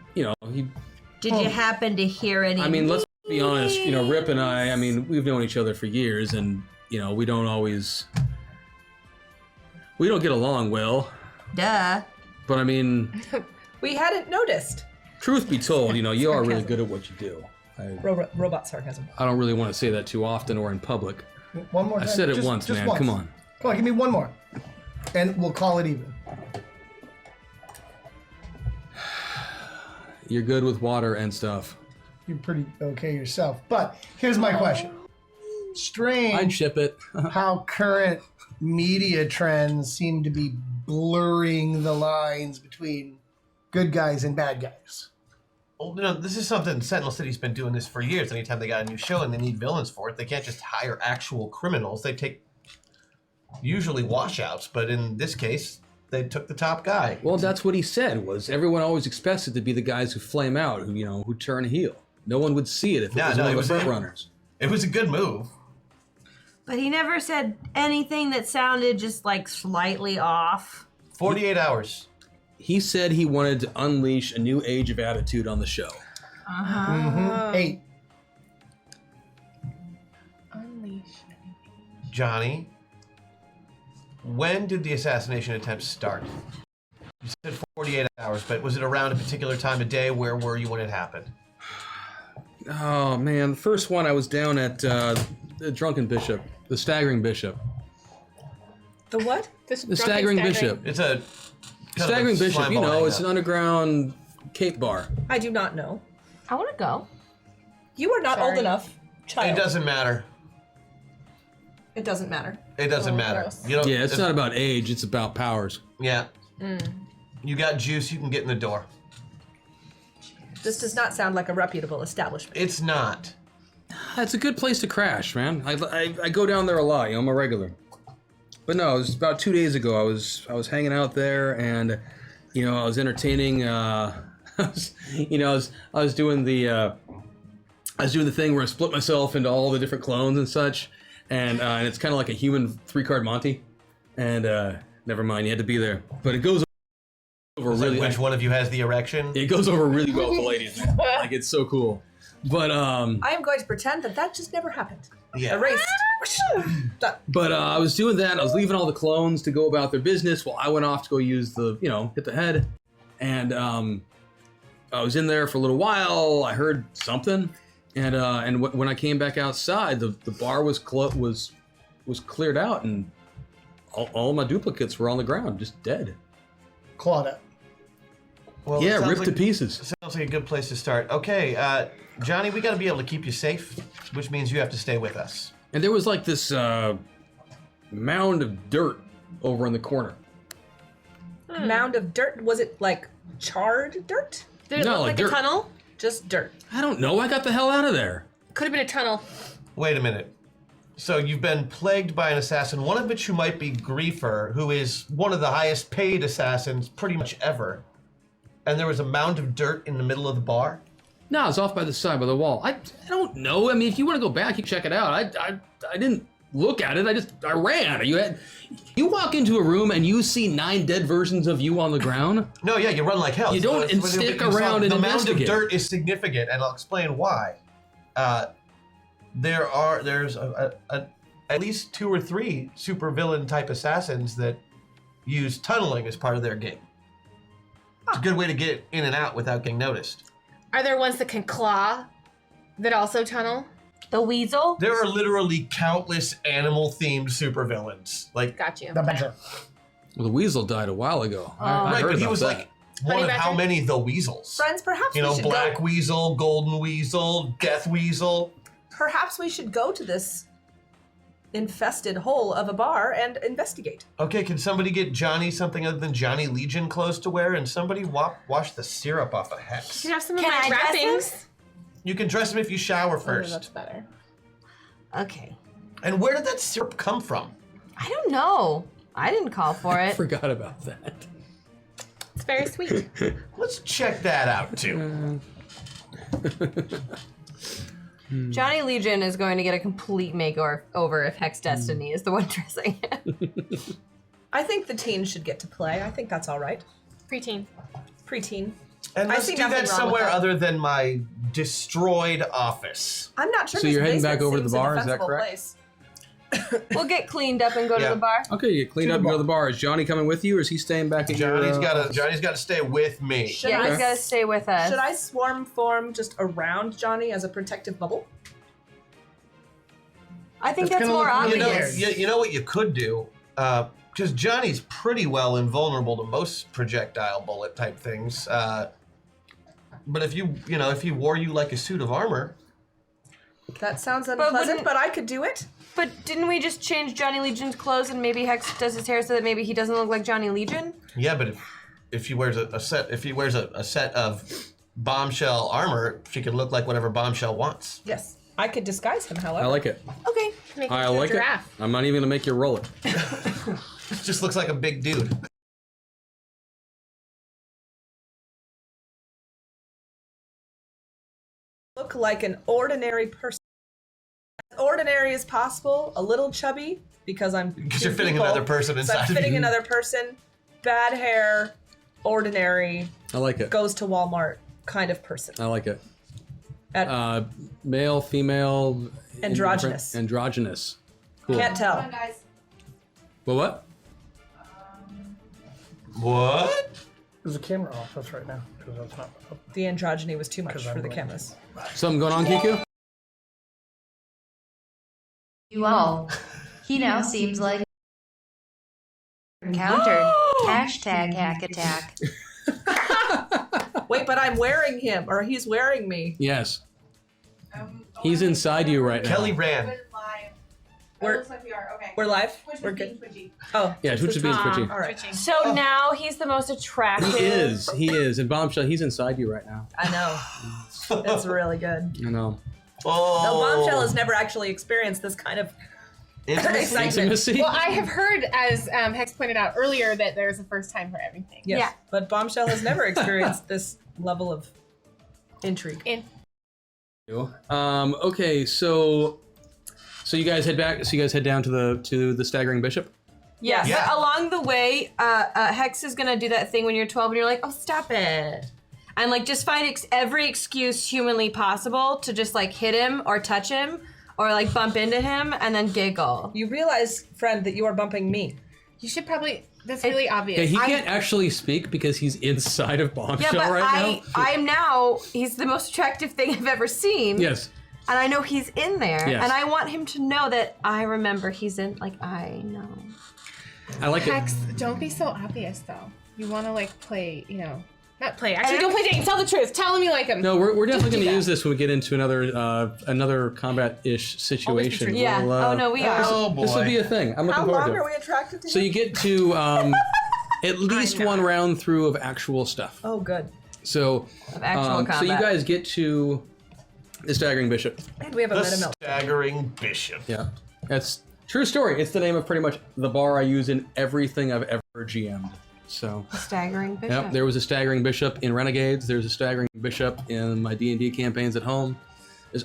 Did you happen to hear any? I mean, let's be honest, Rip and I mean, we've known each other for years and, we don't get along well. Duh. But I mean, We hadn't noticed. truth be told, you are really good at what you do. Robot sarcasm. I don't really want to say that too often or in public. One more I time. said it Just- once, just man. once. Come on. Come on, give me one more. And we'll call it even. You're good with water and stuff. You're pretty okay yourself. But here's my question. I'd Strange ship it. how current media trends seem to be blurring the lines between good guys and bad guys. Well, this is something Sentinel City's been doing this for years. Anytime they got a new show and they need villains for it, they can't just hire actual criminals. They take usually washouts, but in this case, they took the top guy. Well, that's what he said. Was everyone always expects it to be the guys who flame out, who turn heel? No one would see it if it was one of the front runners. It was a good move. But he never said anything that sounded just like slightly off. 48 hours. He said he wanted to unleash a new age of attitude on the show. Mm-hmm. 8. Unleash. Johnny, when did the assassination attempt start? You said 48 hours, but was it around a particular time of day? Where were you when it happened? Oh man, the first one I was down at the Drunken Bishop, the Staggering Bishop. The what? The Staggering Bishop. It's a Staggering Bishop, it's an underground cape bar. I do not know. I want to go. You are not Sorry. old enough, child. It doesn't matter. It doesn't matter. It doesn't matter. gross. You know, Yeah, it's not about age, it's about powers. Yeah. You got juice, you can get in the door. This does not sound like a reputable establishment. It's not. It's a good place to crash, man. I go down there a lot, I'm a regular. But no, it was about 2 days ago. I was hanging out there, and I was entertaining. I was doing the thing where I split myself into all the different clones and such, and it's kind of like a human 3-card Monty. And never mind, you had to be there. But it goes over really. Which one of you has the erection? It goes over really well with the ladies, man. Like it's so cool. But I am going to pretend that just never happened. Yeah. Erased. But I was doing that, and I was leaving all the clones to go about their business while I went off to go use the, hit the head. And I was in there for a little while. I heard something, and when I came back outside, the bar was cleared out, and all my duplicates were on the ground, just dead. Clawed up. Well, Yeah, it sounds ripped to like- pieces. Sounds like a good place to start. Okay, Johnny, we got to be able to keep you safe, which means you have to stay with us. And there was like this mound of dirt over in the corner. Mound of dirt. Was it like charred dirt? Did it No, look like like dirt. a tunnel? Just dirt. I don't know. I got the hell out of there. Could have been a tunnel. Wait a minute. So you've been plagued by an assassin, one of which who might be Griefer, who is one of the highest paid assassins pretty much ever. And there was a mound of dirt in the middle of the bar? No, it's off by the side by the wall. I don't know. I mean, if you want to go back, you can check it out. I didn't look at it. I ran. You walk into a room and you see 9 dead versions of you on the ground. No, yeah, you run like hell. You don't So stick you saw around and the mound of investigate. dirt is significant, and I'll explain why. There's at least 2 or 3 supervillain type assassins that use tunneling as part of their game. It's a good way to get in and out without getting noticed. Are there ones that can claw that also tunnel? The weasel? There are literally countless animal-themed supervillains. Like, Got you. The badger. Well, the weasel died a while ago. I right, heard but he about was that. like one of Honey how badger? many the weasels? Friends, perhaps You we know, should black go. weasel, golden weasel, death weasel. Perhaps we should go to this infested hole of a bar and investigate. Okay, can somebody get Johnny something other than Johnny Legion clothes to wear, and somebody wash the syrup off of Hex? You can have some of Can my I dress him? wrappings. You can dress him if you shower Oh, first. that's better. Okay. And where did that syrup come from? I don't know. I didn't call for I it. forgot about that. It's very sweet. Let's check that out too. Johnny Legion is going to get a complete makeover if Hex Destiny is the one dressing him. I think the teens should get to play. I think that's all right. Preteen. Preteen. And I let's see do nothing that wrong with somewhere that. other than my destroyed office. I'm not sure. So this you're heading basement back over to the seems a bar, is that defensible correct? place. We'll get cleaned up and go Yeah. to the bar. Okay, you get cleaned up and go to the bar. Is Johnny coming with you, or is he staying back at your... Johnny's got to stay with me. Should Yeah, I he's got to stay with us. Should I swarm form just around Johnny as a protective bubble? I think That's that's gonna more look really obvious. weird. You know what you could do? Because Johnny's pretty well invulnerable to most projectile bullet type things. But if you know, if he wore you like a suit of armor, That sounds unpleasant, but I could do it. But didn't we just change Johnny Legion's clothes and maybe Hex does his hair so that maybe he doesn't look like Johnny Legion? yeah. But if he wears a set of bombshell armor, she could look like whatever bombshell wants. Yes, I could disguise him. However, I like it. Okay. Make I into a like it. giraffe. I'm not even gonna make you roll it. Just looks like a big dude. Look like an ordinary person. As ordinary as possible, a little chubby because You're fitting another person So inside I'm of fitting you. another person. Bad hair, ordinary, I like it. goes to Walmart kind of person. I like it. At- Male, female, Androgynous. Androgynous. Cool. Can't tell. Well, what? What? There's a camera off us right now because that's not up. The androgyny was too much 'Cause for I'm the like- cameras. Something going on, Kiku? You all. He now seems like encountered. Hashtag hack attack. Wait, but I'm wearing him, or he's wearing me. Yes. He's inside you right now. Kelly ran. We're, looks like we are. Okay. we're live? We're good. Oh, Yeah, Twitch is being twitchy. all right. So now he's the most attractive. He is. And Bombshell, he's inside you right now. I know. It's really good. I know. Oh. No, Bombshell has never actually experienced this kind of excitement. Intimacy? Well, I have heard, as Hex pointed out earlier, that there's a first time for everything. Yes, Yeah. but Bombshell has never experienced this level of intrigue. Okay, so you guys head back. So you guys head down to the staggering bishop. Yes. Yeah. But along the way, Hex is gonna do that thing when you're 12 and you're like, oh, stop it. And like just find every excuse humanly possible to just like hit him or touch him or like bump into him and then giggle. You realize, friend, that you are bumping me. You should probably, that's really obvious. Yeah, he can't actually speak because he's inside of Bombshell Yeah, but right now. I'm now, he's the most attractive thing I've ever seen. Yes. And I know he's in there. Yes. And I want him to know that I remember he's in, like, I know. I like it. Hex, don't be so obvious though. You want to like play, not play. Actually, don't play James. Tell the truth. Tell him you like him. No, we're definitely do going to that. use this when we get into another combat-ish situation. Yeah. We'll, Oh, no, we are. Oh boy. This will be a thing. I'm looking How forward long to are it. we attracted to So him? you get to at least one round through of actual stuff. Oh, good. So, Of actual so you combat. guys get to the staggering bishop. And we have a The meta melt. staggering bishop. Yeah, that's true story. It's the name of pretty much the bar I use in everything I've ever GM'd. So, Staggering bishop. yep, there was a staggering bishop in Renegades. There's a staggering bishop in my D&D campaigns at home. There's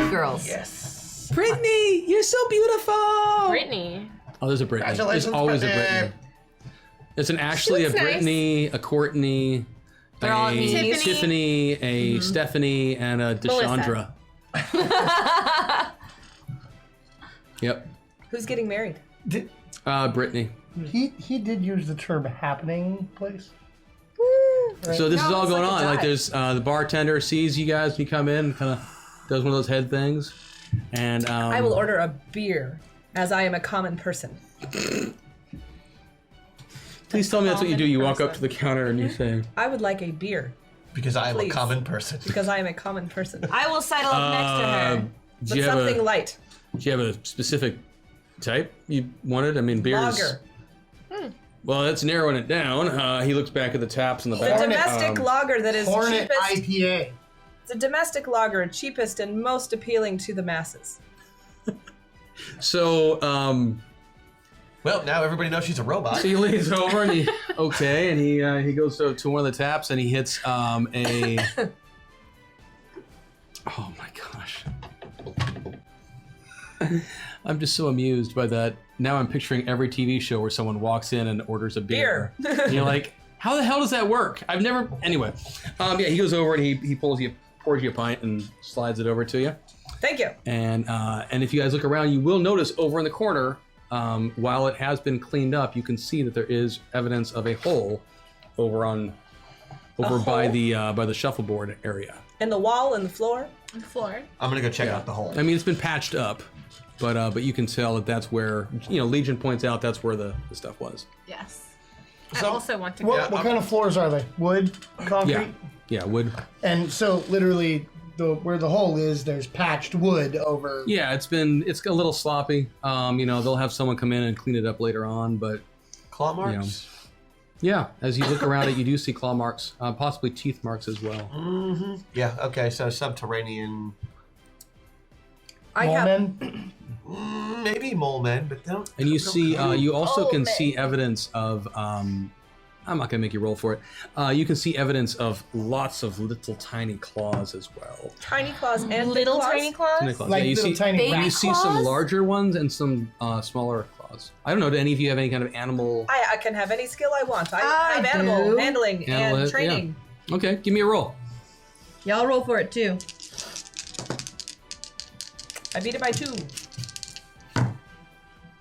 Girls. Yes. Brittany, you're so beautiful. Brittany. Oh, there's a Brittany. There's Congratulations, always a Brittany. Brittany. There's an Ashley, a looks nice. Brittany, a Courtney, They're all a Tiffany. Tiffany, a Stephanie, and a Deshandra. Yep. Who's getting married? Brittany. He did use the term happening place. So this is all it's going like a on. Like dive. there's the bartender sees you guys when you come in, kind of does one of those head things, and I will order a beer, as I am a common person. please tell me that's what you do. You walk up to the counter and you say, I would like a beer, Because I am a Please. common person. because I am a common person. I will sidle up next to her. do But you have something a light. do you have a specific type you wanted? I mean, beers. Lager. Well, that's narrowing it down. He looks back at the taps in the A back. domestic lager that is Hornet cheapest. IPA. It's a domestic lager, cheapest and most appealing to the masses. So, Well, now everybody knows she's a robot. so he leans over and he goes to one of the taps and he hits a. Oh my gosh. I'm just so amused by that. Now I'm picturing every TV show where someone walks in and orders a beer. And you're like, how the hell does that work? I've never. Anyway, yeah, he goes over and he pours you a pint and slides it over to you. Thank you. And if you guys look around, you will notice over in the corner, while it has been cleaned up, you can see that there is evidence of a hole over by the shuffleboard area. And the wall and the floor. The floor. I'm gonna go check out the hole. I mean, it's been patched up, but you can tell that that's where Legion points out that's where the stuff was. Yes. So- I also want to go. What kind of floors are they? Wood, concrete? Yeah, wood. And so literally where the hole is, there's patched wood over. Yeah, it's a little sloppy. They'll have someone come in and clean it up later on, but Claw marks? yeah, as you look around it, you do see claw marks, possibly teeth marks as well. Mm-hmm. Yeah, okay, so subterranean... I have. Men? Maybe mole men, but don't... And you see, you also Oh, can man. see evidence of, I'm not going to make you roll for it. You can see evidence of lots of little tiny claws as well. Tiny claws and Little big claws? tiny claws. Tiny claws. Like Yeah, you little see, tiny baby you see some claws? larger ones and some smaller claws. I don't know, do any of you have any kind of animal? I can have any skill I want. I I have animal do. handling Animal, and yeah. training. Okay, give me a roll. Y'all roll for it too. I beat it by 2.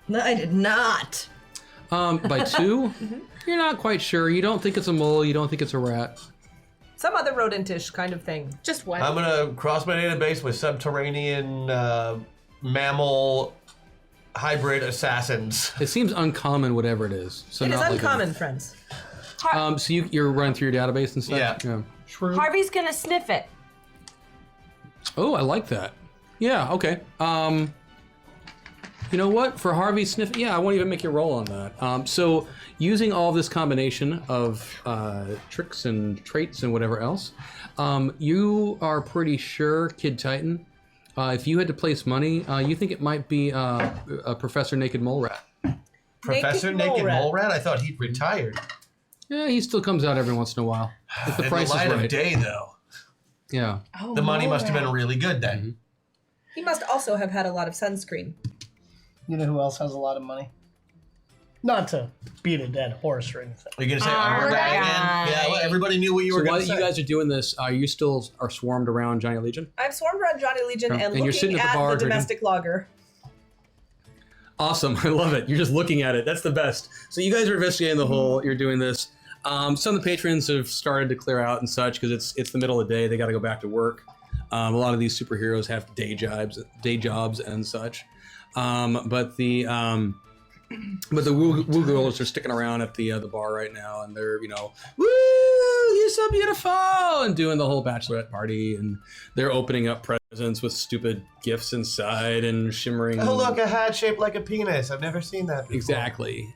No, I did not. By 2, you're not quite sure. You don't think it's a mole. You don't think it's a rat. Some other rodentish kind of thing. Just one. I'm gonna cross my database with subterranean mammal hybrid assassins. It seems uncommon, whatever it is. So It is not like a- uncommon, friends. so you're running through your database and stuff. Yeah. Harvey's gonna sniff it. Oh, I like that. Yeah. Okay. You know what? For Harvey Sniff, yeah, I won't even make you roll on that. So using all this combination of tricks and traits and whatever else, you are pretty sure, Kid Titan, if you had to place money, you think it might be a Professor Naked Mole Rat. Professor Naked Mole Rat? I thought he'd retired. Yeah, he still comes out every once in a while. If the In price the light is right. of day, though, Yeah. the money must have been really good then. He must also have had a lot of sunscreen. You know who else has a lot of money? Not to beat a dead horse or anything. Are you gonna say armor guy again? Yeah, well, everybody knew what you So were while gonna say. you guys are doing this, you still are swarmed around Johnny Legion? I'm swarmed around Johnny Legion Okay. and And you're sitting looking at the bar at the drinking? domestic lager. Awesome. I love it. You're just looking at it. That's the best. So you guys are investigating the hole. You're doing this. Some of the patrons have started to clear out and such because it's the middle of the day. They got to go back to work. A lot of these superheroes have day jobs and such. But the woo girls are sticking around at the bar right now, and they're woo, you're so beautiful, and doing the whole bachelorette party, and they're opening up presents with stupid gifts inside and shimmering. Oh, look, a hat shaped like a penis. I've never seen that before.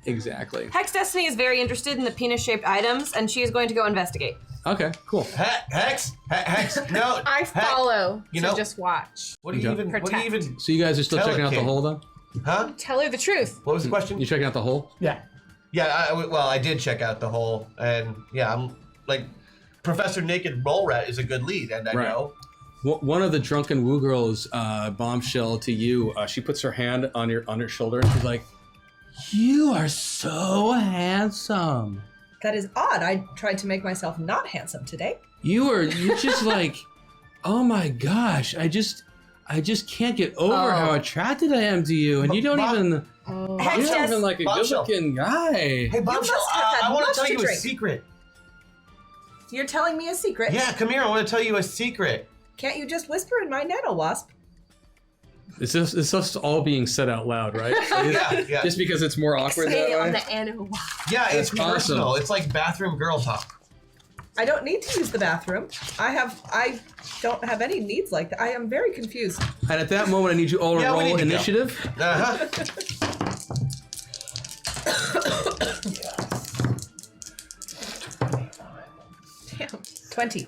Exactly. Hex Destiny is very interested in the penis-shaped items, and she is going to go investigate. Okay, cool. Hex, no. I follow You to know- just watch. What do you even? What do you even? So you guys are still Tell checking it, out the King. hole, then? Huh? Tell her the truth. What was the question? You checking out the hole? Yeah. Yeah, well, I did check out the hole, and yeah, I'm like, Professor Naked Mole Rat is a good lead, and I Right. know. One of the drunken woo girls bombshell to you. She puts her hand on your shoulder and she's like, "You are so handsome. That is odd. I tried to make myself not handsome today. You're just like, oh my gosh, I just can't get over how attracted I am to you, and you don't Bob- even Hex you're not even like a Bombshell. good-looking guy." Hey, Bombshell, must have had I want much to tell to you a drink. secret. You're telling me a secret? Yeah, come here. I want to tell you a secret. Can't you just whisper in my nano wasp? It's just all being said out loud, right? Yeah. Just because it's more awkward Say that on way. the animal. Yeah, it's That's personal. awesome. It's like bathroom girl talk. I don't need to use the bathroom. I don't have any needs like that. I am very confused. And at that moment, I need you all to Yeah, we roll need to go. initiative. Uh-huh. Damn. 20.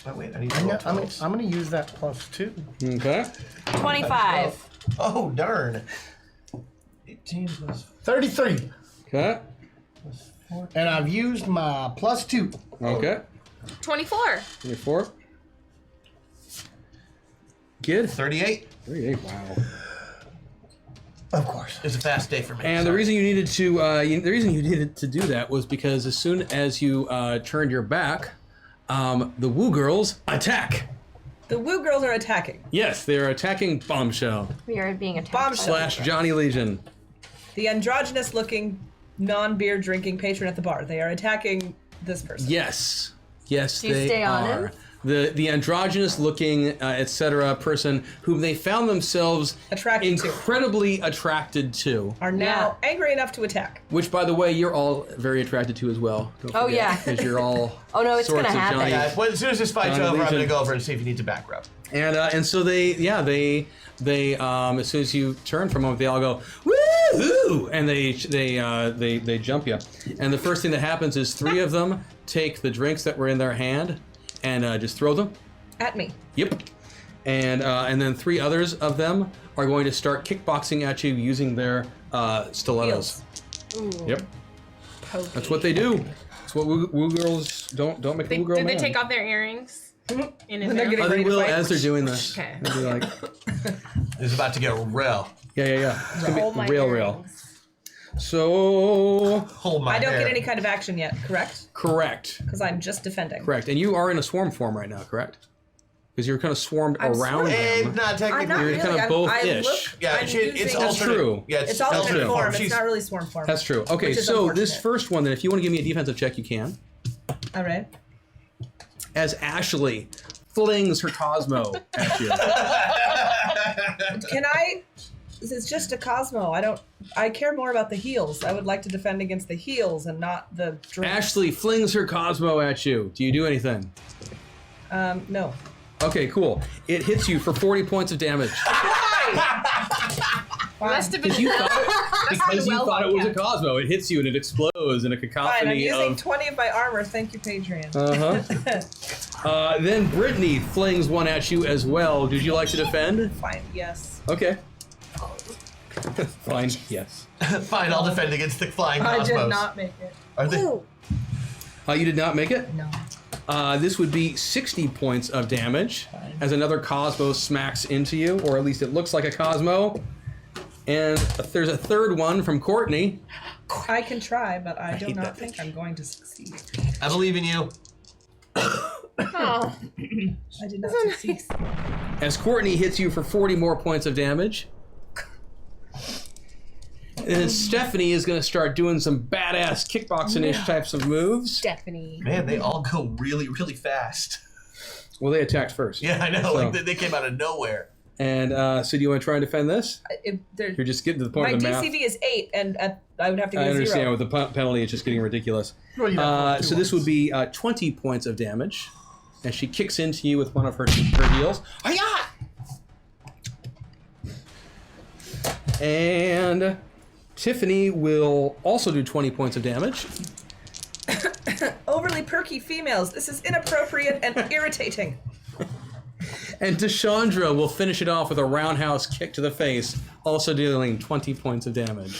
Oh, wait, I need to roll twice. I'm going to use that +2. Okay. 25. Oh, darn. 18 plus 33. Okay. And I've used my +2. Okay. 24. 24. Good. 38. 38. Wow. Of course. It's a fast day for me. And the Sorry. reason you needed to the reason you needed to do that was because as soon as you turned your back, the Woo girls attack. The Woo girls are attacking. Yes, they are attacking Bombshell We are being attacked. Bombshell. / Johnny Legion. The androgynous-looking, non-beer drinking patron at the bar. They are attacking this person. Yes. Yes, Do you they stay on are. him? The androgynous looking, etc. person whom they found themselves Attracted to. incredibly attracted to. Are now angry enough to attack. Which, by the way, you're all very attracted to as well. Don't Oh, forget, yeah. Because you're all Oh, no, it's sorts gonna of happen. Johnny. Yeah, well, as soon as this fight's Johnny over, I'm Legion. going to go over and see if he needs a back rub. And so they as soon as you turn from them, they all go woo, and they jump you. And the first thing that happens is 3 of them take the drinks that were in their hand and just throw them. At me. Yep. And then 3 others of them are going to start kickboxing at you using their stilettos. Yep. Pokey. That's what they do. That's what woo girls don't make a woo girl Did they mad. take off their earrings? In And they're advance? getting Oh, they ready to will fight. as they're doing this. Okay. They'll be like, It's about to get real. yeah. It's gonna Roll be my real. earrings. So Hold my I don't hair. get any kind of action yet, correct? correct. Because I'm just defending. Correct. And you are in a swarm form right now, correct? Because you're kind of swarmed around them. Not technically. I'm not You're really. kind of I'm- both-ish. I look, Yeah, I'm it's using- That's alternate. true. Yeah, It's alternate true. form. It's She's- not really swarm form. That's true. Okay, Which is so this unfortunate. first one, then, if you want to give me a defensive check, you can. All right. As Ashley flings her Cosmo at you. Can I? It's just a Cosmo. I care more about the heals. I would like to defend against the heals and not the drink. Ashley flings her Cosmo at you. Do you do anything? No. Okay, cool. It hits you for 40 points of damage. Must have been Because you thought it was a Cosmo. It hits you and it explodes in a Fine, I'm cacophony using of... 20 of my armor. Thank you, Patreon. Then Brittany flings one at you as well. Did you like to defend? Fine, yes. Okay. Fine, yes. Fine, I'll defend against the flying I cosmos. did not make it. Are they? You did not make it? No. This would be 60 points of damage as another Cosmo smacks into you, or at least it looks like a Cosmo. And there's a third one from Courtney. I can try, but I do hate not that think I'm going to succeed. I believe in you. Oh, I did not succeed. As Courtney hits you for 40 more points of damage. And then Stephanie is going to start doing some badass kickboxing-ish types of moves. Stephanie. Man, they all go really, really fast. Well, they attacked first. Yeah, I know. So- Like they came out of nowhere. And so do you want to try and defend this? You're just getting to the point My of the math. DCV is 8, and I would have to I get a understand. 0. With the penalty, it's just getting ridiculous. Well, you have So two this ones. would be 20 points of damage. And she kicks into you with one of her heels. Hi-ya! And Tiffany will also do 20 points of damage. Overly perky females. This is inappropriate and irritating. And Deshandra will finish it off with a roundhouse kick to the face, also dealing 20 points of damage.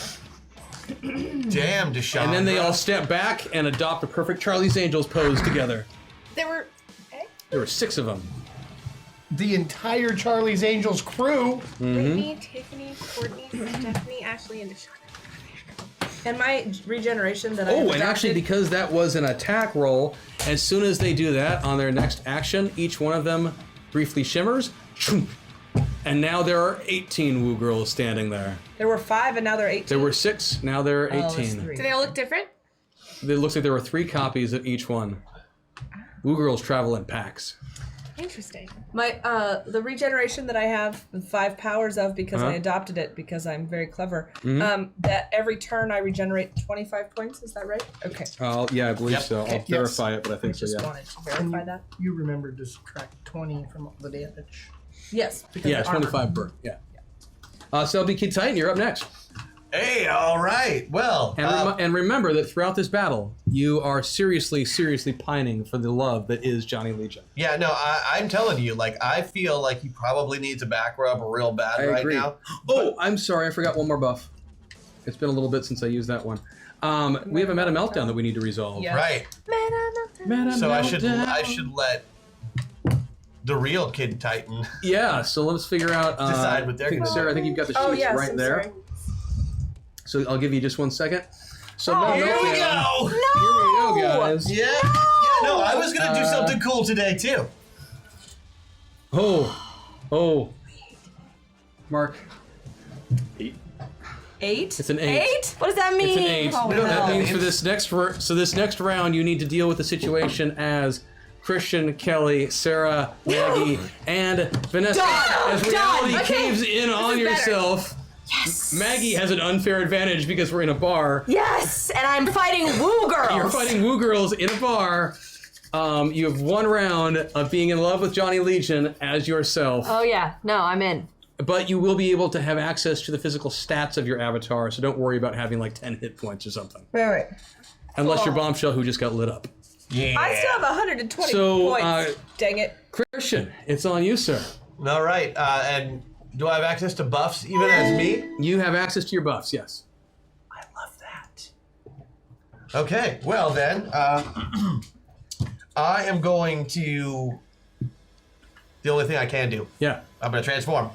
Damn, Deshaun. And then they all step back and adopt a perfect Charlie's Angels pose together. There were. There were 6 of them. The entire Charlie's Angels crew. Brittany, Tiffany, Courtney, Stephanie, Ashley, and Deshaun. And my regeneration that I Oh, have and actually, adopted- because that was an attack roll, as soon as they do that on their next action, each one of them briefly shimmers. And now there are 18 Woo girls standing there. there were 5 and now there are 18. There were 6, now there are Oh, that's 18. 3. Do they all look different? It looks like there were 3 copies of each one. Woo girls travel in packs. Interesting. My the regeneration that I have 5 powers of because I Uh-huh. adopted it because I'm very clever. Mm-hmm. That every turn I regenerate 25 points. Is that right? Okay. Yeah, I believe Yep. so. I'll verify it, but I I think so, just yeah. wanted to verify that. You remembered to subtract 20 from all the damage. Yes. Because Yeah, of armor. 25 per. Yeah. So that'll be Kid Titan, you're up next. Hey, all right. Well, And remember that throughout this battle, you are seriously pining for the love that is Johnny Legion. yeah, no, I'm telling you, like, I feel like he probably needs a back rub real bad right now. Oh, I'm sorry, I forgot one more buff. It's been a little bit since I used that one. We have a meta meltdown that we need to resolve. Yeah. Right. Meta So meltdown. I should let the real Kid Titan. Yeah, so let's figure out. Decide what they're gonna do. Sarah, I think you've got the sheets Oh, yes, right I'm there. sorry. So I'll give you just 1 second. So Oh, Here we go. Here we go, guys. Yeah. Yeah. No, I was gonna do something cool today too. Oh. Mark. 8? It's an 8. 8? What does that mean? It's an 8. Oh, That no. means for this next round, you need to deal with the situation as Christian, Kelly, Sarah, Maggie, and Vanessa. As reality caves in on yourself. Yes. Maggie has an unfair advantage because we're in a bar. Yes, and I'm fighting woo girls. You're fighting woo girls in a bar. You have 1 round of being in love with Johnny Legion as yourself. Oh yeah, no, I'm in. But you will be able to have access to the physical stats of your avatar, so don't worry about having like 10 hit points or something. Right. Unless you're Bombshell, who just got lit up. Yeah. I still have 120 So, points. Dang it. Christian, it's on you, sir. All right. And do I have access to buffs even as me? You have access to your buffs, yes. I love that. Okay. Well then, I am going to. The only thing I can do. Yeah. I'm gonna transform.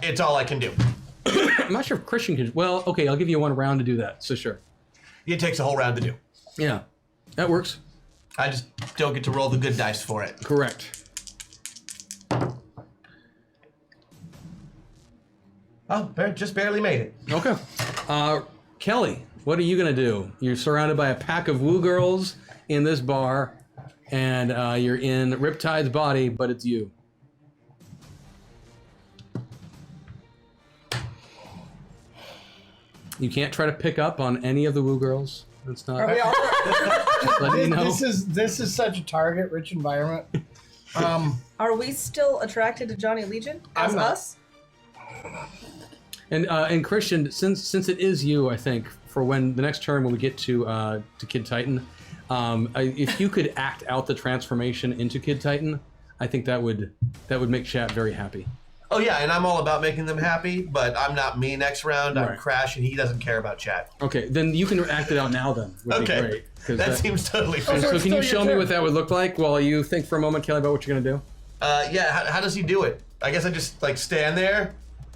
It's all I can do. I'm not sure if Christian can. Well, okay, I'll give you 1 round to do that, so sure. It takes a whole round to do. Yeah, that works. I just don't get to roll the good dice for it. Correct. Oh, just barely made it. Okay. Kelly, what are you going to do? You're surrounded by a pack of woo girls in this bar, and you're in Riptide's body, but it's you. You can't try to pick up on any of the woo girls. That's not. Are we all? Just letting you know. This is such a target-rich environment. Are we still attracted to Johnny Legion as I'm not. us? And Christian, since it is you, I think for when the next turn when we get to Kid Titan, if you could act out the transformation into Kid Titan, I think that would make chat very happy. Oh yeah, and I'm all about making them happy, but I'm not me next round. I'm Right. Crash, and he doesn't care about chat. Okay, then you can act it out now. Then would Okay, be great. 'Cause that seems totally fair. So it's can you still show your me turn. what that would look like while you think for a moment, Kelly, about what you're gonna do? Yeah, how does he do it? I guess I just like stand there.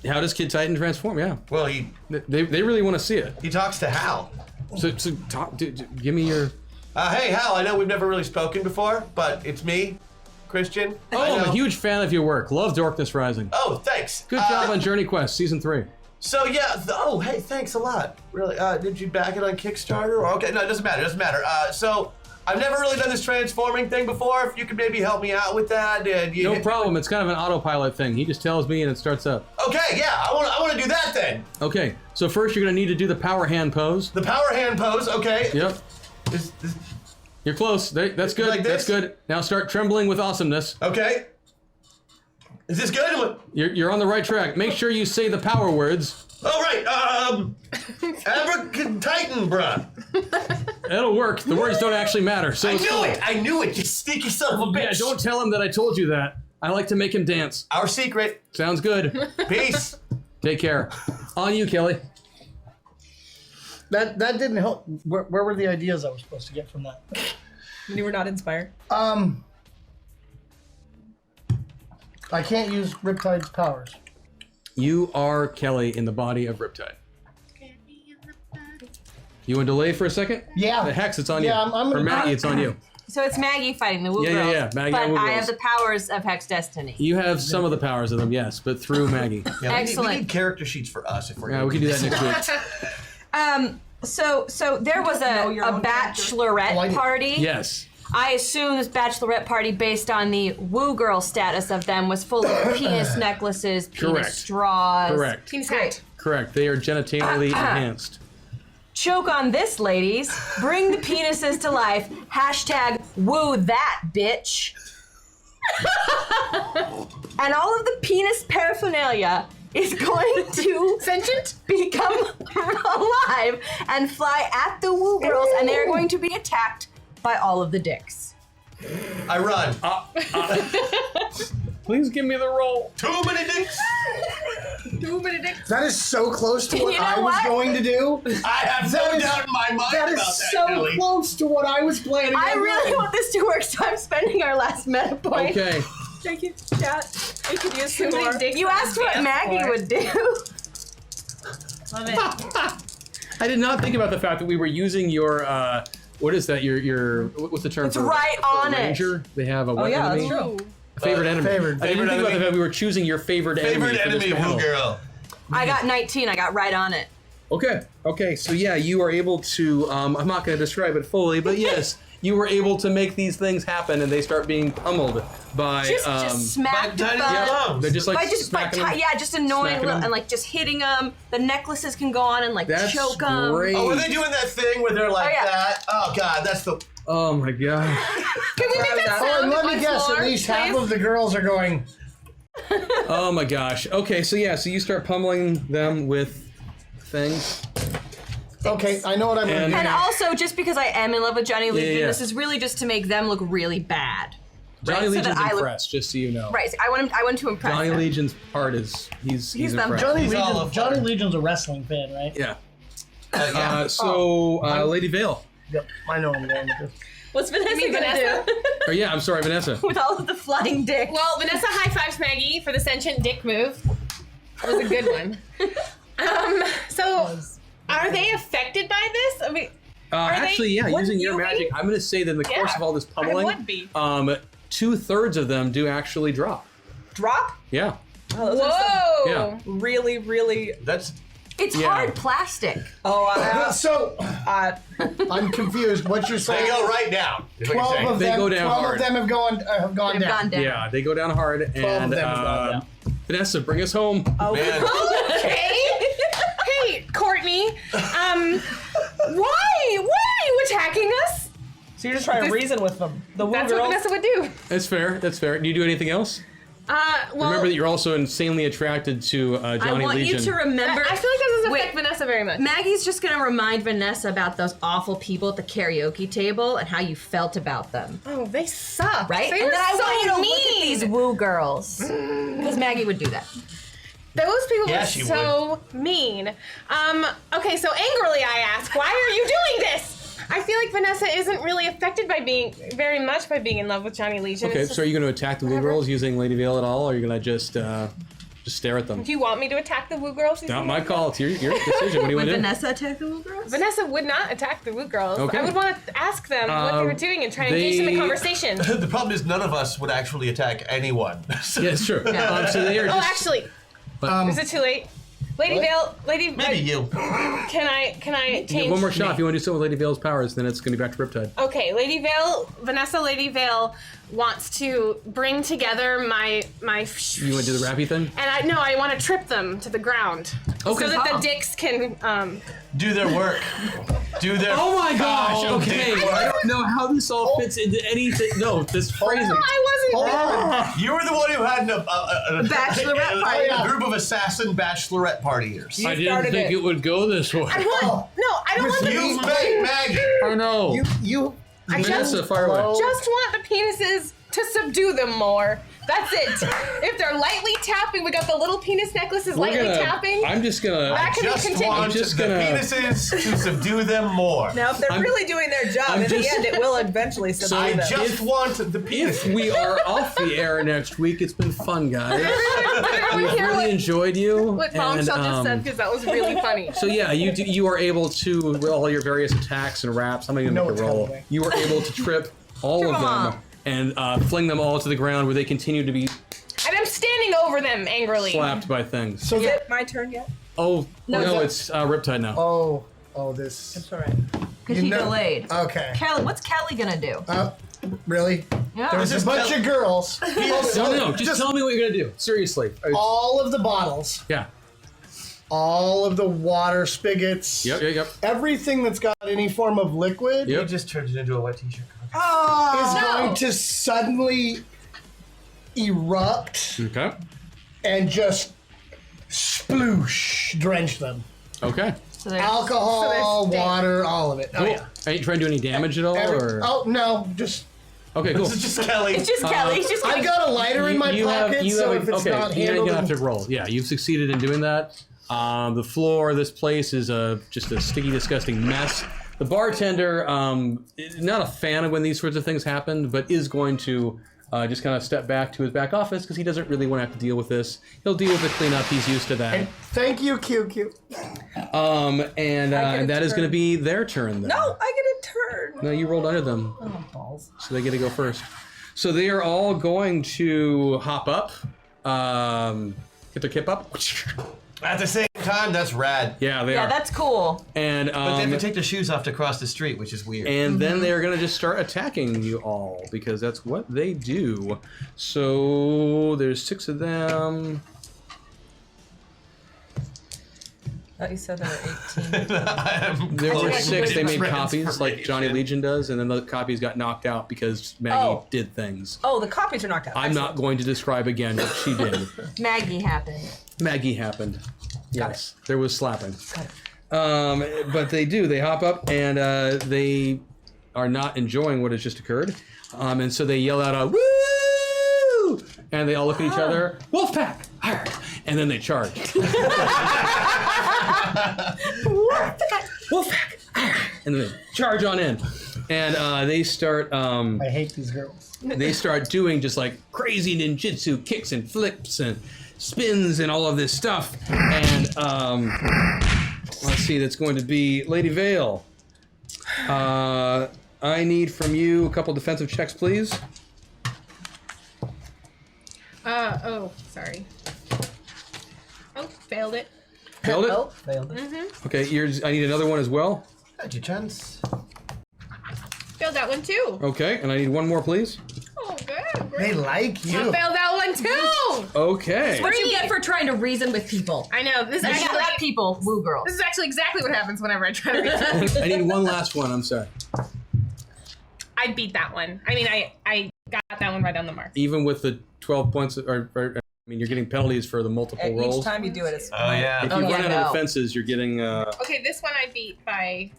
How does Kid Titan transform? Yeah, Well, he they really want to see it. talks to Hal. So talk. Give me your. Hey Hal, I know we've never really spoken before, but it's me, Christian. Oh, I I'm know. a huge fan of your work. Love Darkness Rising. Oh, thanks. Good job on Journey Quest Season 3. So yeah, oh hey, thanks a lot. Really, did you back it on Kickstarter? Or okay, no, it doesn't matter. It doesn't matter. So I've never really done this transforming thing before. If you could maybe help me out with that, and you No problem. It's kind of an autopilot thing. He just tells me and it starts up. Okay, yeah, I want to do that then. Okay, so first you're going to need to do the power hand pose. The power hand pose. Okay. Yep. This- You're close. That's good. Like That's this? good. Now start trembling with awesomeness. okay. Is this good? You're on the right track. Make sure you say the power words. All right. Titan, bruh. That'll work. The words don't actually matter. So I it's knew cool. it. I knew it. You sneaky son of a bitch. Yeah, don't tell him that I told you that. I like to make him dance. Our secret. Sounds good. Peace. Take care. On you, Kelly. That didn't help. Where were the ideas I was supposed to get from that? You were not inspired. I can't use Riptide's powers. You are Kelly in the body of Riptide. You want to delay for a second? Yeah. The Hex, it's on you. Yeah, I'm Or gonna- Maggie, it's on you. So it's Maggie fighting the woo Yeah, girls. Maggie but and woo I girls. have the powers of Hex Destiny. You have some of the powers of them, yes, but through Maggie. Yeah, we Excellent. need character sheets for us if we're. Yeah, we can do that next week. So there was Know your a own character. bachelorette Like it. party. Yes. I assume this bachelorette party, based on the woo girl status of them, was full of penis necklaces, penis Correct. straws. Correct. Penis hat. Correct. They are genitally enhanced. Choke on this, ladies. Bring the penises to life. Hashtag woo that bitch. And all of the penis paraphernalia is going to Sentient? become alive and fly at the Woo Girls, and they're going to be attacked by all of the dicks. I run. Please give me the roll. Too many dicks. Too many dicks. That is so close to what You know I was what? going to do. I have no doubt in my mind That about is that, so Kelly. close to what I was planning. I on really doing. want this to work, so I'm spending our last meta point. Okay. Thank you, chat. I could use Too some many more. dicks. You asked what Maggie would do. Love it. I did not think about the fact that we were using your what is that? Your what's the term It's for right for on it. ranger? They have a what yeah, enemy? that's true. Favorite enemy. favorite I didn't think about the enemy. fact we were choosing your favorite Favorite enemy. enemy for of this Woo battle. Girl. I got 19. I got right on it. Okay. So yeah, you are able to. I'm not going to describe it fully, but yes, you were able to make these things happen, and they start being pummeled by. Just smack By the tiny butt. lungs. They're just like By smacking them. just annoying Smacking them. and like just hitting them. The necklaces can go on and like That's choke them. great. Oh, were they doing that thing where they're like Oh, yeah. that? Oh God, that's the. Oh my god. Can we make that Oh, sound and let me once guess. more, At least half please? of the girls are going. Oh my gosh. Okay, so yeah, so you start pummeling them with things. Okay, I know what I'm going to And- do. And now. also, just because I am in love with Johnny Legion, yeah. this is really just to make them look really bad. Johnny So Legion's that I look- impressed, just so you know. Right. So I want to impress Johnny them. Legion's part is he's them. impressed. Johnny Legion's a wrestling fan, right? Yeah. Yeah. Lady Vale. Yep, I know I'm going with this. What's Vanessa You mean gonna Vanessa? do Oh yeah, I'm sorry, Vanessa. with all of the flying dicks? Well, Vanessa high fives Maggie for the sentient dick move. That was a good one. So, are they affected by this? I mean, Actually, yeah, Wouldn't using your you be? magic, I'm going to say that in the course Yeah, of all this I pummeling, would be. 2/3 of them do actually drop. Drop? Yeah. Oh, those are some Yeah. really, really. That's. It's Yeah. hard plastic. Oh, So, I'm confused. What you're They saying? go right down. Is what you're 12 saying. of They them. go down 12 hard. of them have gone They've down. gone down. Yeah, they go down hard. 12 of And them have gone down. Vanessa, bring us home. Man. okay. Hey, Courtney. Why? Why are you attacking us? So you're just trying to reason with them. The Woo That's Girls. what Vanessa would do. That's fair. That's fair. Do you do anything else? Well, Remember that you're also insanely attracted to I Johnny want Legion. you to remember. I feel like that doesn't Wait. affect Vanessa very much. Maggie's just gonna remind Vanessa about those awful people at the karaoke table and how you felt about them, Oh, they suck. right? They and were then I so want you to mean. look at these Woo Girls, because Maggie would do that. Those people Yeah, were she so mean. Okay, so angrily I ask, why are you doing this? I feel like Vanessa isn't really affected by being in love with Johnny Legion. Okay, It's so are you going to attack the Woo whatever. Girls using Lady Vale at all, or are you going to just stare at them? do you want me to attack the Woo Girls? Not my call. It's your decision. What do you want to do? Vanessa attack the Woo Girls? Vanessa would not attack the Woo Girls. Okay. I would want to ask them what they were doing and try to engage them in they- conversation. The problem is none of us would actually attack anyone. Yeah, it's true. So they are Oh, just, actually, But- is it too late? Lady Vale, Maybe you. Can I you change? get one more shot. If you want to do something with Lady Vale's powers, then it's going to be back to Riptide. Okay, Lady Vale wants to bring together my. You want to do the rappy thing? And I want to trip them to the ground. Okay. So that Oh. the dicks can. Do their work. Do their. Oh my gosh! foul Okay, dick I work. don't know how this all fits into anything. No, this phrasing. I wasn't. You were the one who had a Bachelorette party. a group of assassin bachelorette partiers. I didn't started think it. it would go this way. I don't want the. You make Maggie. I know. You. Vanessa, fire away. Just want the penises to subdue them more. That's it. If they're lightly tapping, we got the little penis necklaces We're lightly gonna- tapping. I'm just gonna. That can be Just continued. want I'm just the gonna- penises to subdue them more. Now, if they're I'm- really doing their job, I'm in just- the end, it will eventually subdue I them. just want the If penises. we are off the air next week, it's been fun, guys. I We've want to hear really enjoyed you. what Bombshell just said because that was really funny. So yeah, you are able to, with all your various attacks and raps, I'm not even know make a what's roll. coming. You are able to trip all Trip of 'em them all. and fling them all to the ground, where they continue to be And I'm standing over them angrily. slapped by things. So Is that. it my turn yet? Oh no, that- it's Riptide now. Oh, this. It's all right. Because she delayed. Okay. Kelly, what's Kelly gonna do? Really? Yeah. There's This a is bunch Kel- of girls. No, just tell me what you're gonna do. Seriously. All of the bottles. Yeah. All of the water spigots. Yep. Everything that's got any form of liquid Yep. You just turned it into a wet t-shirt. is going to suddenly erupt Okay. and just sploosh, drench them. Okay. So there's Alcohol, water, all of it. Oh, Cool. yeah. Are you trying to do any damage at all? Or? Oh, no, just... Okay, cool. This is just Kelly. It's just Kelly. He's just I've got a lighter in my pocket, so if it's okay, not you're handled... gonna have to roll. Yeah, you've succeeded in doing that. The floor of this place is just a sticky, disgusting mess. The bartender, is not a fan of when these sorts of things happen, but is going to just kind of step back to his back office because he doesn't really want to have to deal with this. He'll deal with the cleanup. He's used to that. And thank you, QQ. And that is going to be their turn then. No, I get a turn. No, you rolled under them. Oh, balls. So they get to go first. So they are all going to hop up, get their kip up. At the same time, that's rad. Yeah, they Yeah, are. that's cool. And But they have to take their shoes off to cross the street, which is weird. and then they're gonna just start attacking you all because that's what they do. So there's 6 of them. I thought you said there were 18. There were I 6. They made Friends copies like Johnny formation. Legion does, and then the copies got knocked out because Maggie did things. Oh, the copies are knocked out. I'm not going to describe again what she did. Maggie happened. Maggie happened. Yes, there was slapping. Got it. But they do. They hop up and they are not enjoying what has just occurred. And so they yell out, "Woo!" And they all look at each other. Wolfpack! Arr! And then they charge. Wolfpack! Arr! And then they charge on in. And they start. I hate these girls. They start doing just like crazy ninjutsu kicks and flips and spins and all of this stuff. And let's see, that's going to be Lady Vale. I need from you a couple defensive checks, please. Oh, sorry. Oh, failed it. Failed it? Oh, failed it. Okay, I need another one as well. Got your chance. Failed that one too. Okay, and I need one more, please. Oh, good. They Great. like I you. failed that one too. Okay. What you get for trying to reason with people. I know. This is You actually, let people woo girls. this is actually exactly what happens whenever I try to read. I need one last one, I'm sorry. I beat that one. I mean, I got that one right on the mark. Even with the 12 points, I mean, you're getting penalties for the multiple Each rolls. time you do it, it's Oh, yeah. If you Oh, run yeah, out of no. defenses, you're getting, Okay, this one I beat by.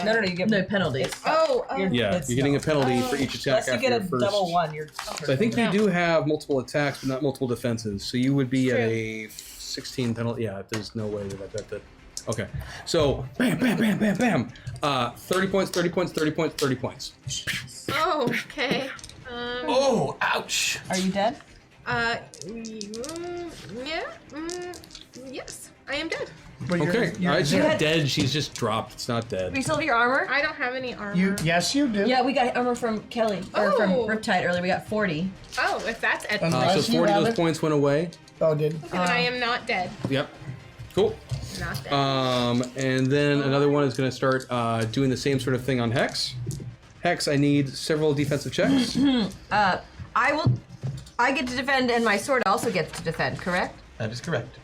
No, you get No penalties. Oh, yeah, It's you're getting a no. penalty for each attack Unless you after get your a first. double one, you're. So I think you do have multiple attacks, but not multiple defenses. So you would be at True. a 16 penalty. Yeah, there's no way that. Okay. So bam, bam, bam, bam, bam. 30 points, 30 points, 30 points, 30 points. oh, okay. Oh, ouch. Are you dead? Yeah. Yes, I am dead. But you're- Okay. you're All right, she's dead. not dead. She's just dropped. It's not Do dead. you still have your armor? I don't have any armor. Yes, you do. Yeah, we got armor from Kelly. Or from Oh. Riptide earlier. We got 40. Oh, if that's at So Unless you 40 of have those it. points went away. Oh, did. then I am not dead. Yep. Cool. Not dead. And then another one is going to start doing the same sort of thing on Hex. Hex, I need several defensive checks. I get to defend, and my sword also gets to defend, correct? That is correct.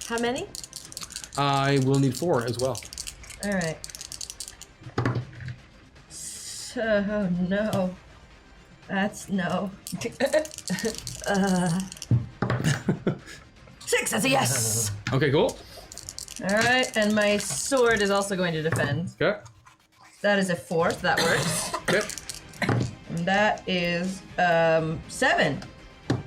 How many? I will need 4 as well. Alright. So, no. That's no. 6, that's a yes! Okay, cool. Alright, and my sword is also going to defend. Okay. That is a 4, so that works. Okay. And that is 7.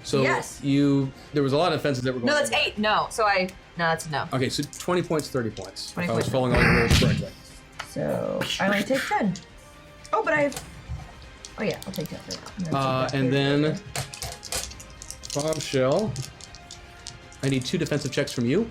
So Yes. there was a lot of offenses that were going No, that's on. 8. No. So no, that's a no. Okay, so 20 points, 30 points. 20 if I was points. following all your rules correctly. So I only take 10. Oh, but I've. Oh yeah, I'll take 10. And then Bombshell. I need 2 defensive checks from you.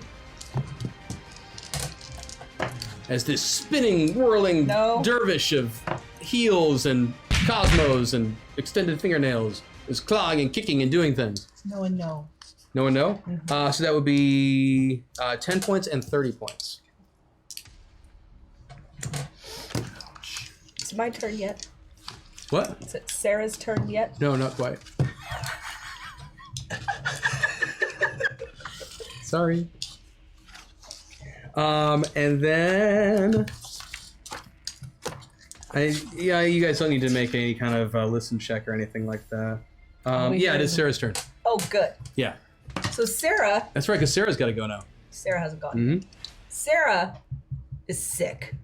As this spinning, whirling No. dervish of heels and cosmos and extended fingernails is clawing and kicking and doing things. No one know. No one know? So that would be 10 points and 30 points. Is it my turn yet? What? Is it Sarah's turn yet? No, not quite. Sorry. And then you guys don't need to make any kind of listen check or anything like that. Yeah, it is Sarah's turn. Oh, good. Yeah. So Sarah. That's right, because Sarah's got to go now. Sarah hasn't gone. Sarah is sick.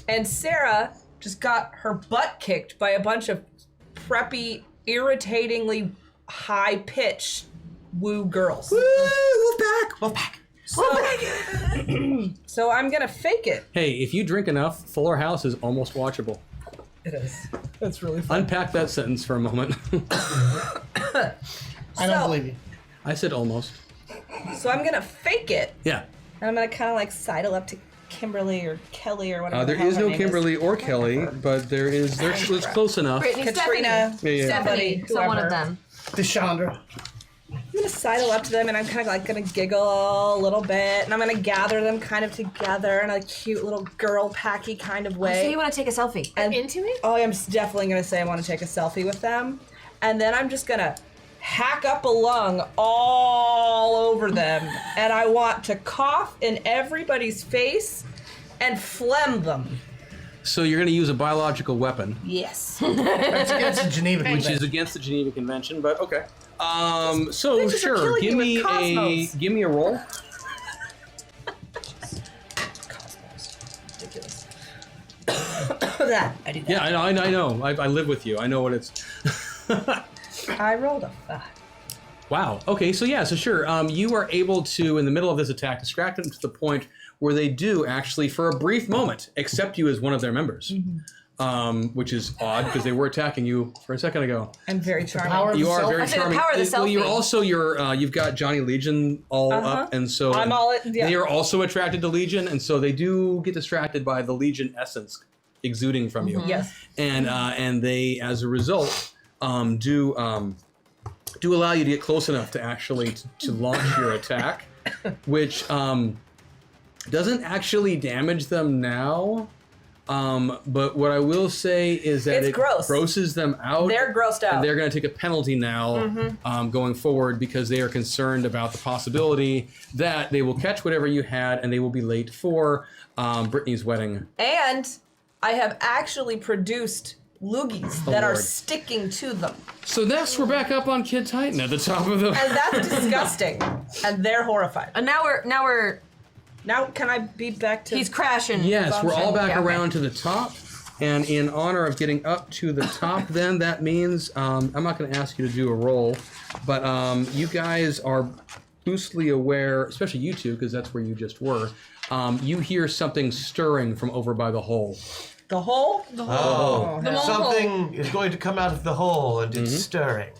And Sarah just got her butt kicked by a bunch of preppy, irritatingly high-pitched woo girls. Woo! Wolfpack! Wolfpack! So I'm gonna fake it. Hey, if you drink enough, Fuller House is almost watchable. It is. That's really fun. Unpack that sentence for a moment. I don't believe you. I said almost. So I'm gonna fake it. Yeah. And I'm gonna kind of like sidle up to Kimberly or Kelly or whatever. There the hell is her no name Kimberly or Kelly, but it's close enough. Brittany, Katrina, Stephanie. Yeah, yeah. Stephanie, so one of them. Deshandra. I'm gonna sidle up to them and I'm kind of like gonna giggle a little bit and I'm gonna gather them kind of together in a cute little girl packy kind of way. So you want to take a selfie? And Into me? Oh, I'm definitely gonna say I want to take a selfie with them, and then I'm just gonna hack up a lung all over them, and I want to cough in everybody's face and phlegm them. So you're going to use a biological weapon, Yes. That's against the Geneva which Convention. is against the Geneva Convention, but okay. So Bitches are sure, killing you with Cosmos. give me a roll. Ridiculous. That I do that. Yeah, I know. I live with you. I know what it's. I rolled a 5. Wow. Okay. So yeah. So sure. You are able to, in the middle of this attack, distract them to the point where they do actually, for a brief moment, accept you as one of their members, which is odd because they were attacking you for a second ago. I'm very charming. Power of You the are self. very I said the charming. power of the Well, you're selfie. also you've got Johnny Legion all up, and so I'm all yeah. they are also attracted to Legion, and so they do get distracted by the Legion essence exuding from you. Yes. And they, as a result, do allow you to get close enough to actually to launch your attack, which doesn't actually damage them now. But what I will say is that It's it gross. grosses them out. They're grossed out. And they're going to take a penalty now going forward because they are concerned about the possibility that they will catch whatever you had and they will be late for Brittany's wedding. And I have actually produced loogies that are Lord. sticking to them. So next we're back up on Kid Titan at the top of the... And that's disgusting. And they're horrified. And now we're Now can I be back to he's crashing. Yes, we're all back Yeah, okay. around to the top. And in honor of getting up to the top, then that means I'm not going to ask you to do a roll, but you guys are loosely aware, especially you two, because that's where you just were. You hear something stirring from over by the hole. the hole? Oh, The mole something is going to come out of the hole and it's stirring.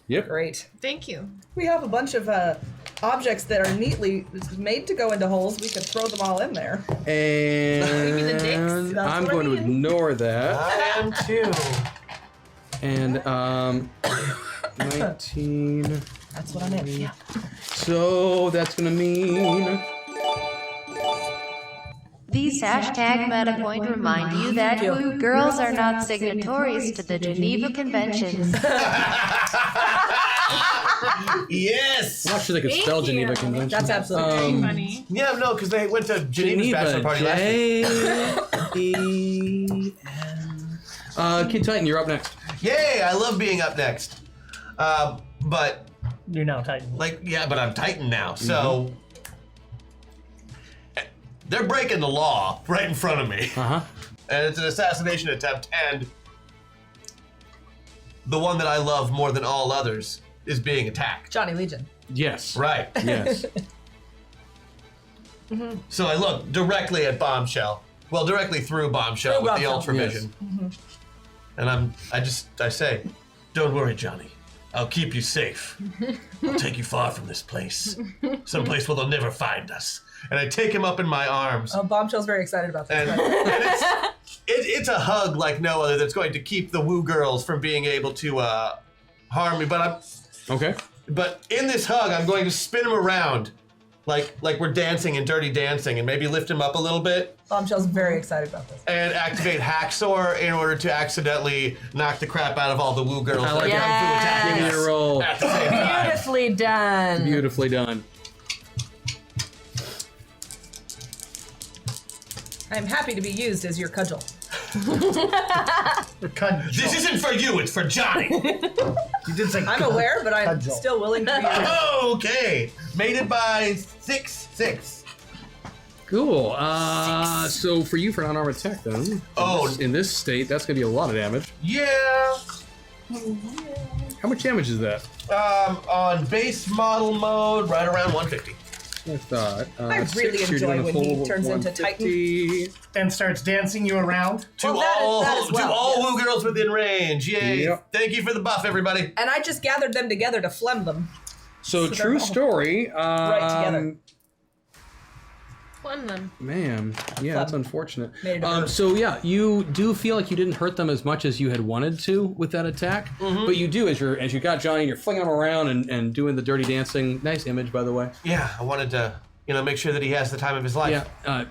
Yep. Great. Thank you. We have a bunch of objects that are neatly made to go into holes. We could throw them all in there. Maybe the dicks? And That's I'm what I going to mean. ignore that. I am too. And 19. That's what I meant. Yeah. So that's going to mean... These hashtag MetaPoint remind you that woo girls are not signatories to the Geneva Conventions. Yes! I'm not sure they could spell Thank Geneva you. Convention. That's absolutely Funny. Yeah, no, because they went to Geneva's bachelor party last week. J-E-N. Kid Titan, you're up next. Yay! I love being up next. But You're now Titan. but I'm Titan now, so they're breaking the law right in front of me, Uh-huh. and it's an assassination attempt. And the one that I love more than all others is being attacked. Johnny Legion. Yes. Right. Yes. So I look directly at Bombshell. Well, directly through Bombshell Through with the Bombshell. ultravision. And I say, don't worry, Johnny. I'll keep you safe. I'll take you far from this place. Someplace where they'll never find us. And I take him up in my arms. Bombshell's very excited about this. And it's a hug like no other that's going to keep the woo girls from being able to harm me. Okay. But in this hug, I'm going to spin him around like we're dancing in Dirty Dancing and maybe lift him up a little bit Bombshell's very excited about this. and activate Hacksaw in order to accidentally knock the crap out of all the woo girls I that like come it. to attack Give me us a roll. at the same time. Beautifully done. Beautifully done. I'm happy to be used as your cudgel. This isn't for you, it's for Johnny. You did say I'm aware, but I'm cudgel. still willing to be. Okay. Mated by 6/6. Cool. So for you, for an unarmed attack, then. In this state, that's gonna be a lot of damage. Yeah. How much damage is that? On base model mode, right around 150. I thought. I really 6, you're enjoy doing a when he full turns into 150. And starts dancing you around. To Well, that is- all, that as well, to all yes. woo girls within range. Yay. Yep. Thank you for the buff, everybody. And I just gathered them together to phlegm them. So they're true all story. right together. One them. Man, yeah, that's unfortunate. Made it a bird. So yeah, you do feel like you didn't hurt them as much as you had wanted to with that attack, but you do as you got Johnny, and you're flinging him around and doing the dirty dancing. Nice image, by the way. Yeah, I wanted to, make sure that he has the time of his life. Yeah,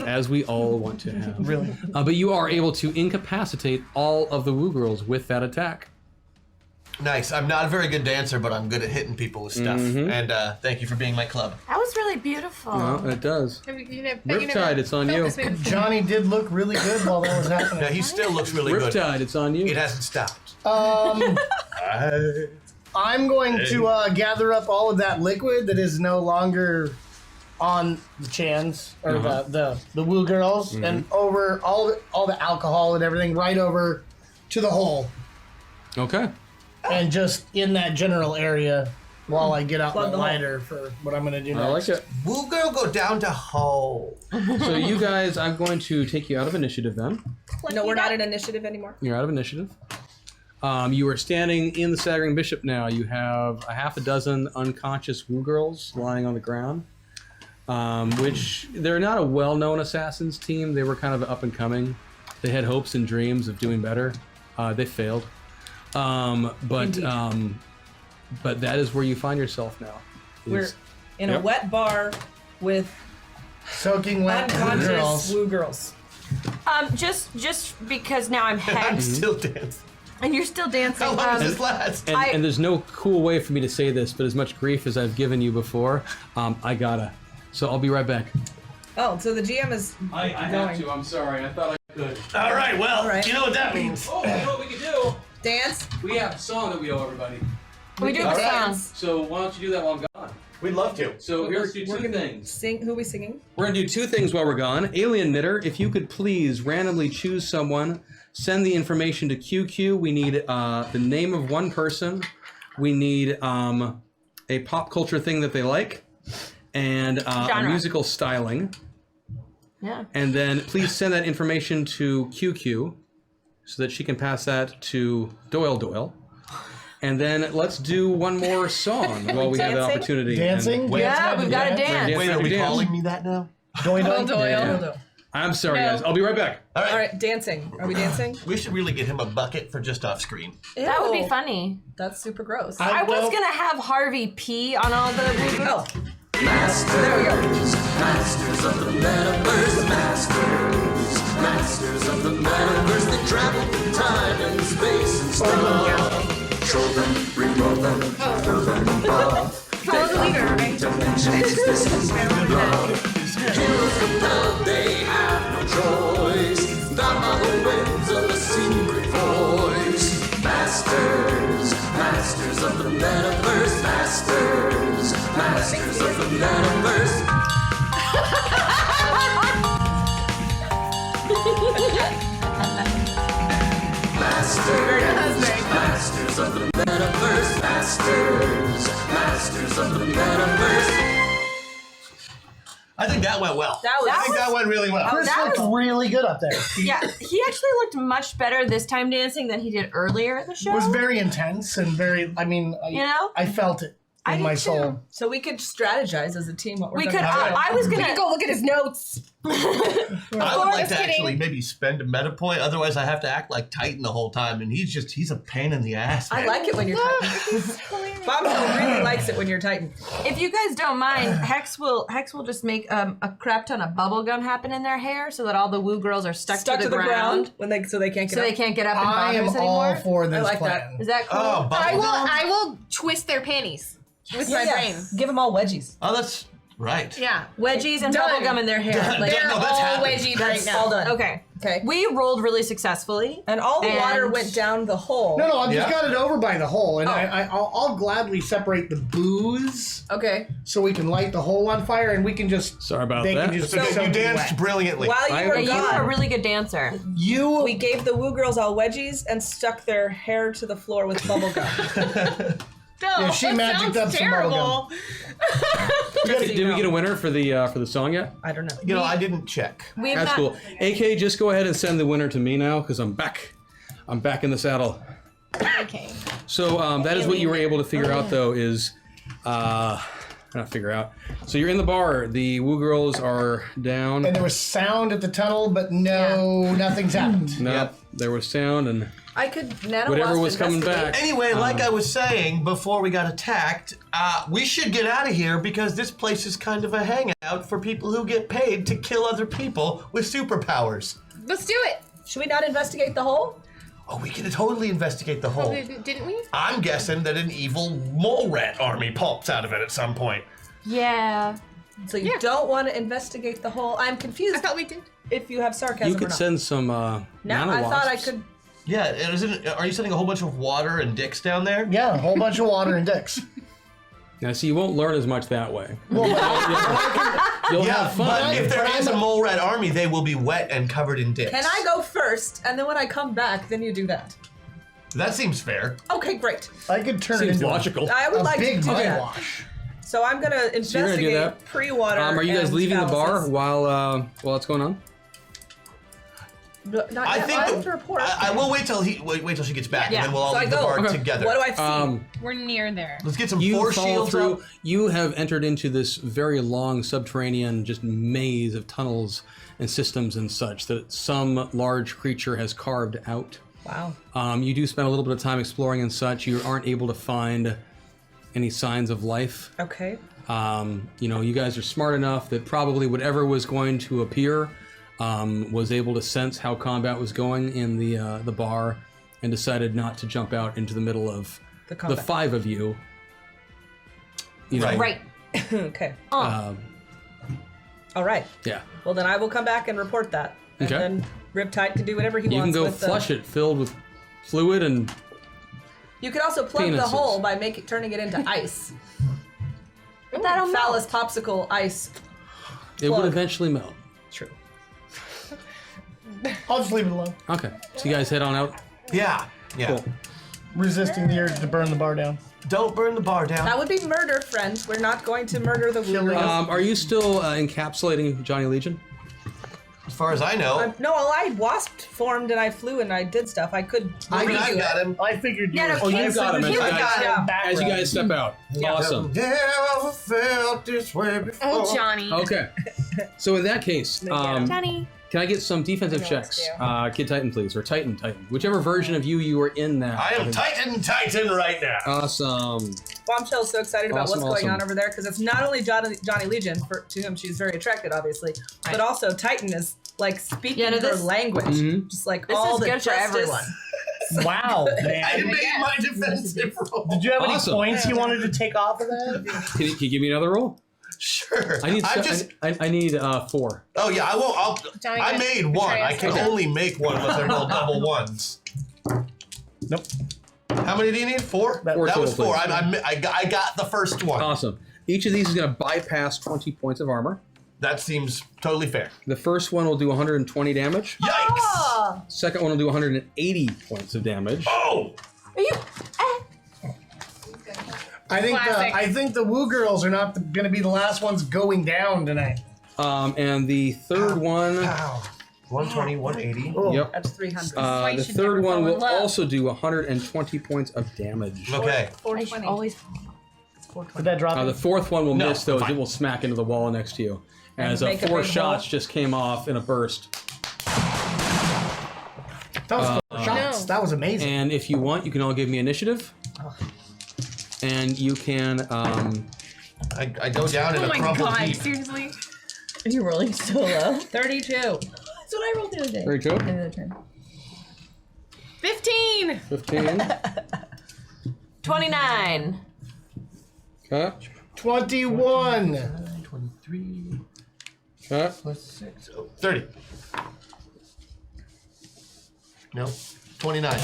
as we all want to have. Really? But you are able to incapacitate all of the Woo Girls with that attack. Nice. I'm not a very good dancer, but I'm good at hitting people with stuff. And thank you for being my club. That was really beautiful. No, it does. Riptide, it's on you. Johnny did look really good while that was happening. Yeah, he still looks really good. Riptide, it's on you. It hasn't stopped. I'm going to gather up all of that liquid that is no longer on the Chans or the Woo Girls, and over all the alcohol and everything right over to the hole, Okay. and just in that general area while I get out Plug my the hole. lighter for what I'm going to do next. I like it. Woo girl, go down to hole. So you guys, I'm going to take you out of initiative then. No, we're not in initiative anymore. You're out of initiative. You are standing in the Staggering Bishop now. You have a half a dozen unconscious Woo Girls lying on the ground, which they're not a well-known assassins team. They were kind of up and coming. They had hopes and dreams of doing better. They failed. But that is where you find yourself now. We're in a Yep. wet bar with Soaking wet unconscious girls. woo girls. Just because now I'm I'm head still dancing. and you're still dancing. How long does this last? And there's no cool way for me to say this, but as much grief as I've given you before, I gotta. So I'll be right back. Oh, so the GM is I have to. I'm sorry. I thought I could. All right, well, All right. you know what that means. Oh, you know what we can do? dance. We have a song that we owe everybody. We do the Alright. song. So why don't you do that while I'm gone? We'd love to. So here's two We're gonna things. Sing. Who are we singing? We're gonna do two things while we're gone. Alien Knitter, if you could please randomly choose someone, send the information to QQ. We need the name of one person. We need a pop culture thing that they like, and a Genre. musical styling. Yeah. And then please send that information to QQ so that she can pass that to Doyle. And then let's do one more song while we have the Dancing? opportunity. Dancing? And- Yeah, we've got to dance. Wait, are we Dance. calling me that now? Doing Yeah. I'm sorry, guys. I'll be right back. All right. All right, dancing. Are we dancing? We should really get him a bucket for just off screen. That would be Ew. funny. That's super gross. I was gonna have Harvey pee on all the. Oh, There we go. Masters of the Metaverse, masters of the Metaverse. They travel through time and space and stuff. Show them, re-roll them, throw them above. Follow the leader, right? Dimensions, this is love. Heroes compelled, they have no choice. Down by the winds of a secret voice. Masters of the Metaverse, masters of the Metaverse. Masters of the Metaverse, masters of the Metaverse. I think that went well. that I think that went really well. Chris That looked really good up there. Yeah, he actually looked much better this time dancing than he did earlier in the show. It was very intense and very, I mean, You know? I felt it I in did my too. soul. So we could strategize as a team what we're We gonna could. do. I was We gonna can go look at his notes. I would like Just to kidding. actually maybe spend a meta point. Otherwise, I have to act like Titan the whole time, and he's a pain in the ass. I man. like it when you're Titan. Bombshell really likes it when you're Titan. If you guys don't mind, Hex will just make a crap ton of bubble gum happen in their hair so that all the Woo girls are stuck to the ground. when so they can't get So up. they can't get up and I bother am us all anymore. for this like plan. that. Is that cool? Oh, I bubble will. gum? I will twist their panties with my brain. Give them all wedgies. Oh, that's Right. Yeah. Wedgies and Done. bubblegum in their hair. Like, They're No, that's all happened. wedgied right that's now. all done. Okay. Okay. We rolled really successfully. And all the water And- went down the hole. No, I've just Yeah. got it over by the hole, and Oh. I'll gladly separate the booze Okay. so we can light the hole on fire, and we can just. Sorry about they that. can just So soak you it danced wet. brilliantly. While you I- were Yeah, You are a gone, really good dancer. You. we gave the woo girls all wedgies and stuck their hair to the floor with bubble gum. No, Yeah, she that magicked sounds up some terrible. Did we get a winner for the song yet? I don't know. You know, I didn't check. We've That's not, cool. AK, just go ahead and send the winner to me now because I'm back. I'm back in the saddle. Okay. So that is what you were able to figure out, though, is not figure out. So you're in the bar. The woo girls are down. And there was sound at the tunnel, but no, nothing's happened. No, Yep. there was sound and I could nano whatever wasp was coming investigate. back. Anyway, like I was saying before we got attacked, we should get out of here because this place is kind of a hangout for people who get paid to kill other people with superpowers. Let's do it. Should we not investigate the hole? Oh, we can totally investigate the hole. Didn't we? I'm guessing that an evil mole rat army pops out of it at some point. Yeah. So you don't want to investigate the hole? I'm confused I thought we did. if you have sarcasm You or could not. send some Now nano I thought I wasps. could. Yeah, are you sending a whole bunch of water and dicks down there? Yeah, a whole bunch of water and dicks. Now, see, you won't learn as much that way. Well, You'll Yeah, have fun. but if there is a mole rat army, they will be wet and covered in dicks. Can I go first, and then when I come back, then you do that? That seems fair. Okay, great. I could turn it Seems into logical. I would a like to big do mind that. wash. So I'm gonna you're gonna do investigate that? pre-water. Are you guys and leaving the bar phalluses. while it's going on? Not I yet. think I have to report. I will wait till wait till she gets back, Yeah. and then we'll all So I leave the go. bar Okay. together. What do I see? We're near there. Let's get some You force follow shields through. up. You have entered into this very long subterranean just maze of tunnels and systems and such that some large creature has carved out. Wow. You do spend a little bit of time exploring and such. You aren't able to find any signs of life. Okay. You guys are smart enough that probably whatever was going to appear was able to sense how combat was going in the bar and decided not to jump out into the middle of The the combat. five of you. You know, Right. Right. Okay. uh, All right. yeah. Well, then I will come back and report that. And Okay. then Riptide can do whatever he You can wants go with flush it filled with fluid and You could also plug the Penises. hole by turning it into ice. But that'll Phallus melt. popsicle ice. it would Plug. eventually melt. True. I'll just leave it alone. Okay. So you guys head on out. Yeah. Yeah. Cool. Resisting the urge to burn the bar down. Don't burn the bar down. That would be murder, friends. We're not going to murder the Killing Woo. Are you still encapsulating Johnny Legion? As far as I know, No, I wasp formed and I flew and I did stuff. I could. I redo got it. him. I figured you Yeah, were. no, you got him. I As you guys, as you guys step out. Awesome. Never felt this way before. Oh, Johnny. Okay. So in that case, Johnny. can I get some defensive checks? Kid Titan, please, or Titan, whichever version of you are in now. I am Titan right now. Awesome. Bombshell's so excited about Awesome, what's going on awesome. over there because it's not only Johnny Legion, to whom she's very attracted, obviously, but also Titan is like speaking Yeah, no, her this- language, Mhm. just like This all is the good for justice. everyone. Wow, I man. made my defensive roll. Did you have any Awesome. points you wanted to take off of that? Can you give me another roll? Sure. I need. I'm just. I need 4. Oh yeah, I won't. Johnny, I made one. I can Okay. only make one unless I roll double ones. Nope. How many do you need? 4. That- Four That was total, 4. please. I got the first one. Awesome. Each of these is going to bypass 20 points of armor. That seems totally fair. The first one will do 120 damage. Yikes! Oh, Second one will do 180 points of damage. Oh! Are you? Classic. I think the Woo girls are not going to be the last ones going down tonight. And the third one. Wow. 120, 180. Oh. Yep. that's 300. why you The should third never one fall in will love. also do 120 points of damage. Okay. 420. Always. It's 420. Did that drop? The fourth one will No, miss, though, as fine. it will smack into the wall next to you. As make a 4 big shots hole? just came off in a burst. That was 4 shots. No. That was amazing. And if you want, you can all give me initiative. And you can. I go down in Oh a my crumpled god, heap. seriously? Are you rolling so low? 32. That's what I rolled the other day. Very good. In the turn. 15! 15. 29. Okay. 21. Plus 6. 30. No. 29.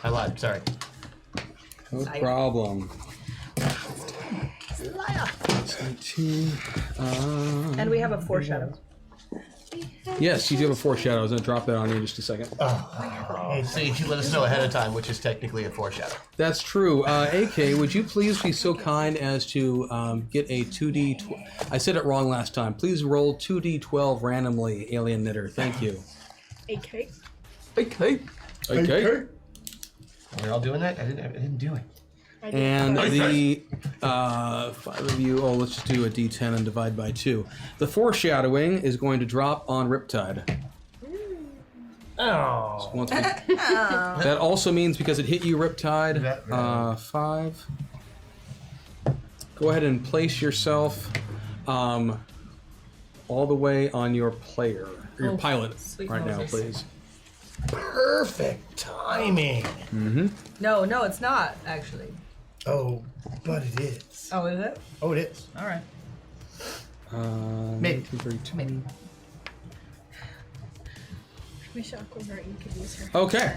I lied. Sorry. No problem. 18. And we have a foreshadow. Yes, you do have a foreshadow. I was going to drop that on you in just a second. So you let us know ahead of time, which is technically a foreshadow. That's true. AK, would you please be so kind as to get a 2D... I said it wrong last time. Please roll 2D12 randomly, Alien Knitter. Thank you. AK. AK. AK. We're all doing that? I didn't do it. And the 5 of you, let's just do a D10 and divide by 2. The foreshadowing is going to drop on Riptide. Oh. So once that also means because it hit you, Riptide, 5. Go ahead and place yourself all the way on your player, or your pilot right now, please. Perfect timing. Mm-hmm. No, it's not, actually. Oh, but it is. Oh, is it? Oh, it is. All right. Maybe. 232. Maybe. Wish Aquamarine could use her. Okay.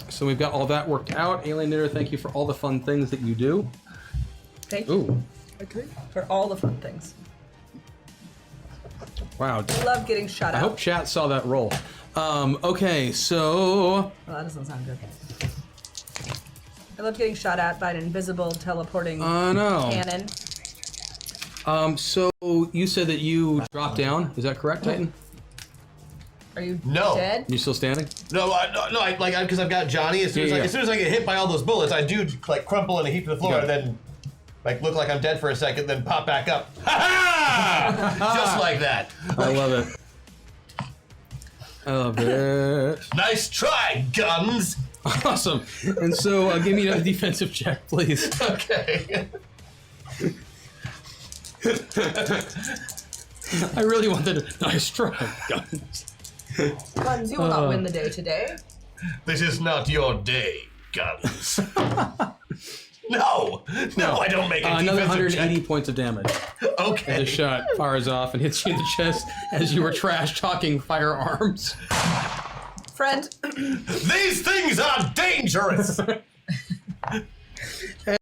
So we've got all that worked out. Alien Knitter, thank you for all the fun things that you do. Thank you. Ooh. Okay. For all the fun things. Wow. I love getting shot I out. hope chat saw that roll. Okay, so... Well, that doesn't sound good. I love getting shot at by an invisible teleporting cannon. So you said that you dropped down. Is that correct, Titan? Are you No. dead? You still standing? No, because I've got Johnny. As soon as I get hit by all those bullets, I do like crumple in a heap to the floor, and then like look like I'm dead for a second, then pop back up. Ha ha! Just like that. I love it. I love it. Nice try, guns. Awesome. And so give me a defensive check, please. Okay. I really wanted a nice try, guns. Guns, you will not win the day today. This is not your day, guns. No, I don't make a another defensive 180 check. points of damage. Okay. The shot fires off and hits you in the chest as you were trash-talking firearms. Friend. These things are dangerous.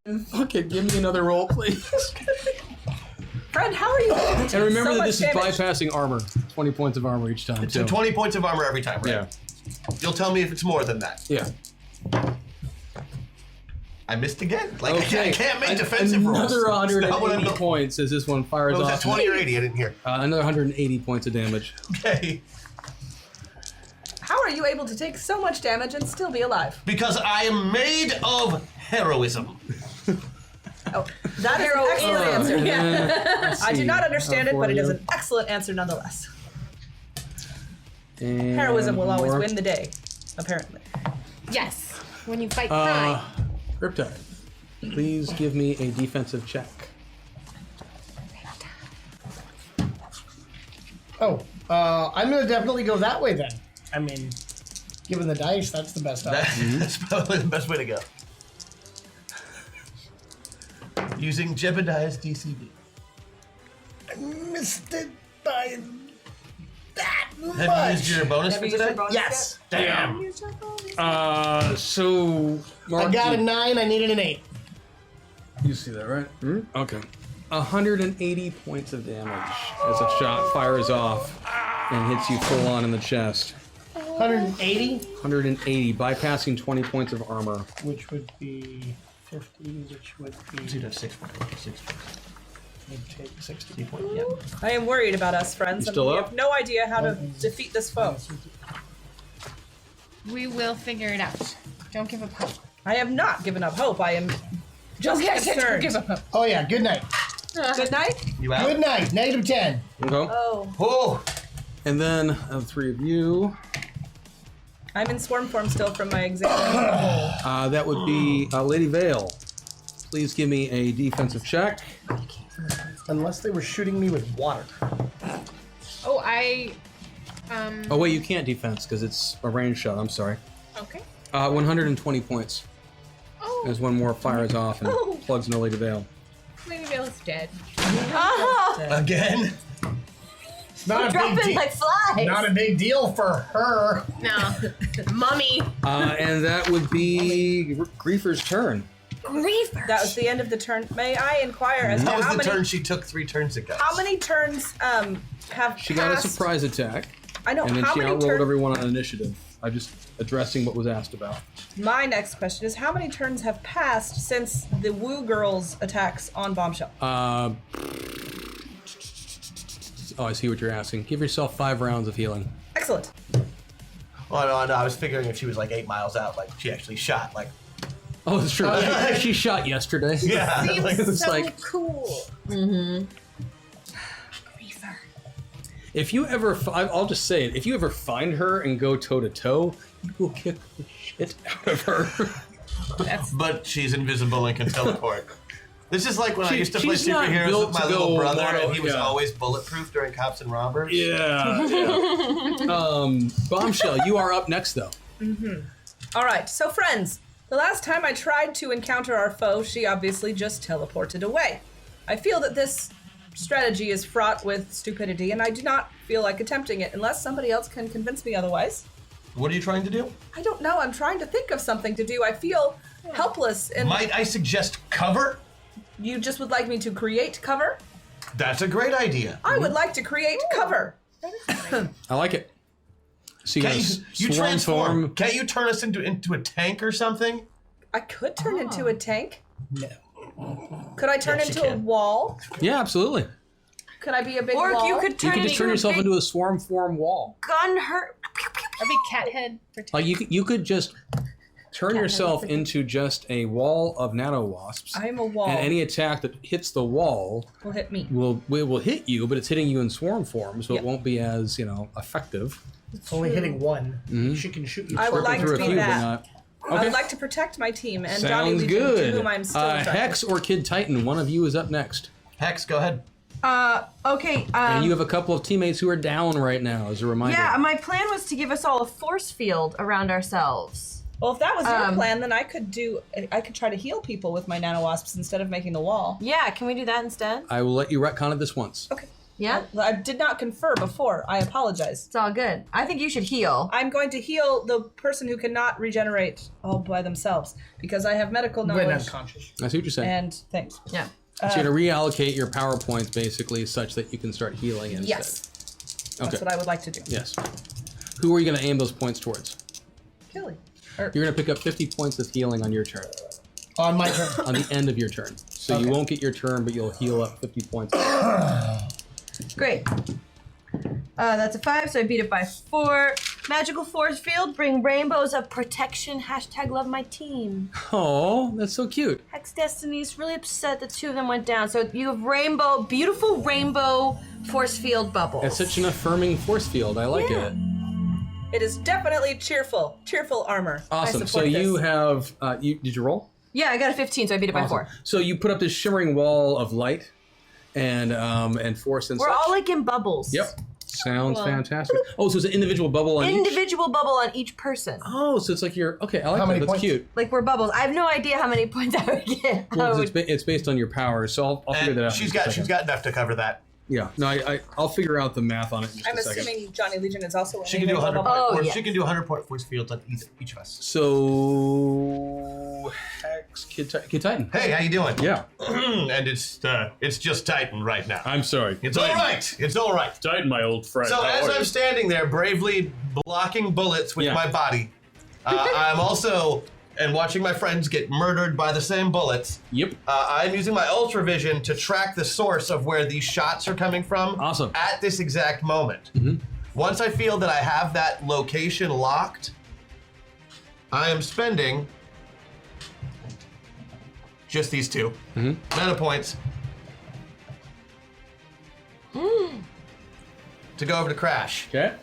And fucking give me another roll, please. Friend, how are you? And remember so that much this damage. is bypassing armor. 20 points of armor each time. So 20 points of armor every time, right? Yeah. You'll tell me if it's more than that. Yeah. I missed again. Like Okay. I can't make defensive rolls. Another It's not what 180 I'm- points as this one fires Was off. that 20 or 80? I didn't hear. Another 180 points of damage. Okay. How are you able to take so much damage and still be alive? Because I am made of heroism. Oh, that is an excellent answer. I do not understand it, but it is an excellent answer nonetheless. And Heroism will always more. win the day, apparently. Yes. When you fight crime. Riptide, please give me a defensive check. I'm gonna definitely go that way then. I mean, given the dice, that's the best option. That's probably the best way to go. Using Jebediah's DCB. I missed it by that much. Have you used your bonus Have for you used your today? bonus Yes. Damn. So Mark, I got a 9. I needed an 8. You see that, right? Okay. 180 points of damage as a shot fires off and hits you full on in the chest. 180, 180, bypassing 20 points of armor. which would be 50, which would be. You'd have 6 points. I'd take 60. 6 points. Yeah. I am worried about us, friends. You still and we up? have no idea how to defeat this foe. We will figure it out. Don't give up hope. I have not given up hope. I am just Don't concerned. give up hope. Oh yeah, good night. Good night. You out? Good night. -10. Okay. Oh, Oh. And then the three of you, I'm in swarm form still from my exam. that would be Lady Vale. Please give me a defensive check. Unless they were shooting me with water. Oh, I. Oh wait, you can't defense because it's a range shot. I'm sorry. Okay. 120 points. Oh, As one more fires off and Oh. plugs into Lady Vale. Lady Vale is dead. Again? Not a big dropping deal. like flies. Not a big deal for her. No. Mummy. And that would be Griefer's turn. Griefers. That was the end of the turn. May I inquire as to That was how the many turn she took 3 turns ago. how many turns have She passed? got a surprise attack, I know and then how she many outrolled turns. everyone on initiative. I'm just addressing what was asked about. My next question is how many turns have passed since the Woo Girls attacks on Bombshell? Oh, I see what you're asking. Give yourself 5 rounds of healing. Excellent. Oh, no, I was figuring if she was like 8 miles out, like she actually shot. Like, Oh, it's true. She shot yesterday. yeah. Like, It's so like- cool. If you ever, I'll just say it. If you ever find her and go toe to toe, you will kick the shit out of her. but she's invisible and can teleport. This is like when I used to play she's not superheroes built with my to little go brother, mono- and he was yeah. always bulletproof during cops and robbers. Bombshell, you are up next, though. All right, so friends, the last time I tried to encounter our foe, she obviously just teleported away. I feel that this strategy is fraught with stupidity, and I do not feel like attempting it unless somebody else can convince me otherwise. What are you trying to do? I don't know. I'm trying to think of something to do. I feel helpless, and Might I suggest cover? you just would like me to create cover? That's a great idea. I would like to create cover. I like it. So you Can't got you swarm transform? form. Can't you turn us into a tank or something? I could turn into a tank. No. Could I turn Yes, you into a can. wall? Yeah, absolutely. Could I be a big Or wall? you could You turn could just turn yourself big into a swarm form wall. gun her. That'd be cat head for Like you could just turn yourself into just a wall of nano wasps. I am a wall. And any attack that hits the wall will hit me. will hit you, but it's hitting you in swarm form, so Yep. it won't be as effective. It's only hitting one. She can shoot you. I would like Through to a be few, that. but not. I Okay. would like to protect my team and Johnny Sounds Legion, good. to whom I'm still attracted. Hex or Kid Titan, one of you is up next. Hex, go ahead. Okay. And you have a couple of teammates who are down right now, as a reminder. Yeah, my plan was to give us all a force field around ourselves. Well, if that was your plan, then I could try to heal people with my nano wasps instead of making the wall. Yeah, can we do that instead? I will let you retcon it this once. Okay. Yeah? I did not confer before. I apologize. It's all good. I think you should heal. I'm going to heal the person who cannot regenerate all by themselves because I have medical When knowledge unconscious. I see what you're saying. and things. Yeah. So you're going to reallocate your power points basically such that you can start healing instead. Yes, Okay. that's what I would like to do. Yes. Who are you going to aim those points towards? Killing. You're going to pick up 50 points of healing on your turn. On my turn. On the end of your turn. So you Okay. won't get your turn, but you'll heal up 50 points. Great. That's a 5, so I beat it by 4. Magical force field, bring rainbows of protection. # love my team. Oh, that's so cute. Hex Destiny's really upset that 2 of them went down. So you have beautiful rainbow force field bubbles. It's such an affirming force field. I like it. It is definitely cheerful armor. I Awesome. So support you this. have, did you roll? Yeah, I got a 15, so I beat it by 4. So you put up this shimmering wall of light and force and We're such. all like in bubbles. Yep. Sounds fantastic. Oh, so it's an individual bubble on each? Individual bubble on each person. Oh, so it's like okay, I like How that. many That's points? cute. Like we're bubbles. I have no idea how many points I would get. Well, 'cause it's based on your power, so I'll figure that And out. she's in a got second. enough to cover that. Yeah, no, I'll figure out the math on it in just I'm a second. assuming Johnny Legion is also. She can do 100 point. point force. yes. She can do 100 point force fields on each of us. So, Hex, Kid Titan. Hey, how you doing? Yeah. And it's just Titan right now. I'm sorry. It's all right. It's all right. Titan, my old friend. So How as are I'm you? standing there, bravely blocking bullets with Yeah. my body, I'm also watching my friends get murdered by the same bullets. Yep. I'm using my ultravision to track the source of where these shots are coming from. Awesome. At this exact moment. Once I feel that I have that location locked, I am spending just these 2 mana points to go over to Crash. Okay.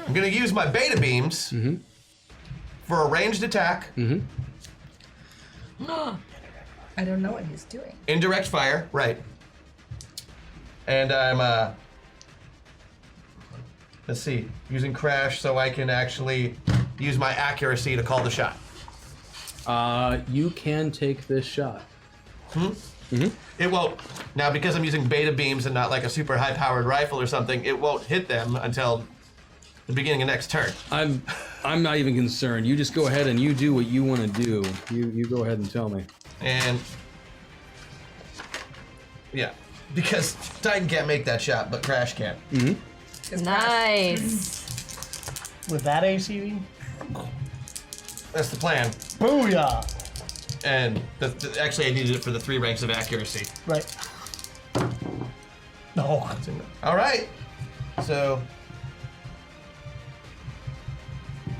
I'm gonna use my beta beams for a ranged attack, I don't know what he's doing. indirect fire, right? And I'm let's see, using Crash so I can actually use my accuracy to call the shot. You can take this shot. It won't. Now, because I'm using beta beams and not like a super high-powered rifle or something, it won't hit them until the beginning of next turn. I'm not even concerned. You just go ahead and you do what you want to do. You go ahead and tell me. And yeah, because Titan can't make that shot, but Crash can. Nice. With that ACV? That's the plan. Booyah! And actually, I needed it for the 3 ranks of accuracy. Right. No. All right. So,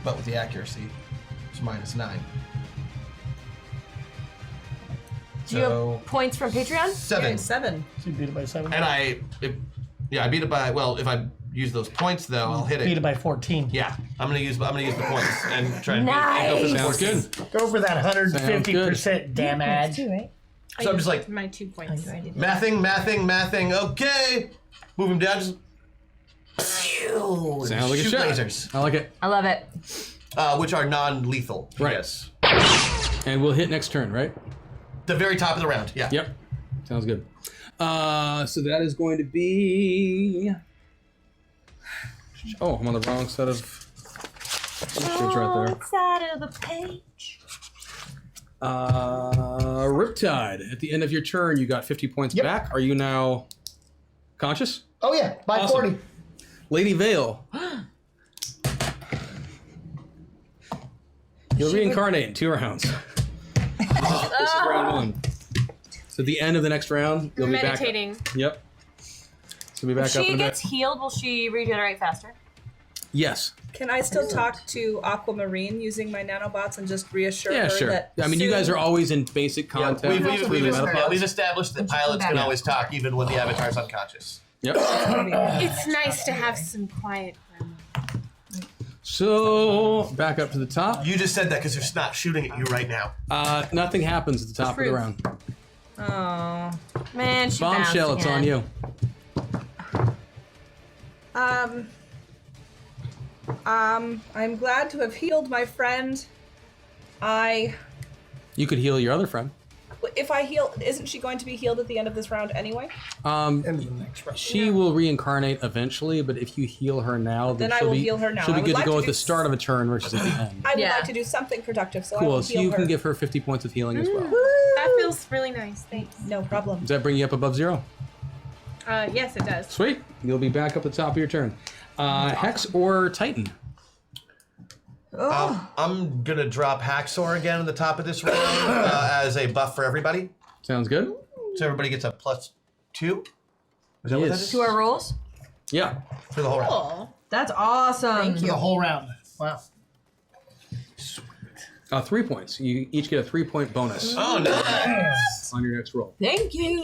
but with the accuracy, it's -9. Do you have points from Patreon? 7. 7. So you beat it by 7? And I beat it by, well, if I use those points though, I'll hit Beat it. it by 14. Yeah, I'm gonna use the points and try and Nice. go for the Sounds points. good. Go for that 150% damage. So I'm just like My 2 points. mathing. Okay, move him down. Just Sounds like a shoot shot. lasers, Oh. I like it. I love it. which are non-lethal. Right. Yes. And we'll hit next turn, right? The very top of the round. Yeah. Yep. Sounds good. So that is going to be. Oh, I'm on the wrong side of. It's right there. Side of the page. Riptide. At the end of your turn, you got 50 points back. Are you now conscious? Oh yeah, by Awesome. 40. Lady Vale. You'll reincarnate in 2 rounds. This is round 1. So at the end of the next round, you'll be back. Meditating. Yep. So we'll be back If up she in a gets bit. healed, will she regenerate faster? Yes. Can I still talk to Aquamarine using my nanobots and just reassure Yeah, her sure. that I mean, you guys are always in basic contact. We've through the Metaverse. established that pilots can always talk even when the avatar's unconscious. Yep. It's nice to have some quiet room. So back up to the top. You just said that because they're not shooting at you right now. Nothing happens at the top of the Truth. round. Oh. Man, she Bombshell, bounced it's on again. you. I'm glad to have healed my friend. You could heal your other friend. If I heal, isn't she going to be healed at the end of this round anyway? End of the next round. She will reincarnate eventually, but if you heal her now, Then I she'll will be, heal her now. She'll I be would good to like go to at do the start of a turn versus at the end. I would Yeah. like to do something productive, so I Cool. will So heal you her. can give her 50 points of healing as well. That feels really nice. Thanks. No problem. Does that bring you up above 0? Yes, it does. Sweet. You'll be back up at the top of your turn. Hex or Titan? I'm gonna drop Hacksaw again at the top of this round as a buff for everybody. Sounds good. So everybody gets a +2. Is that what that Yes. is? To our rolls? Yeah. For the whole round. Cool. That's awesome. For the whole round. Wow. 3 points. You each get a 3-point bonus Oh, nice. on your next roll. Thank you.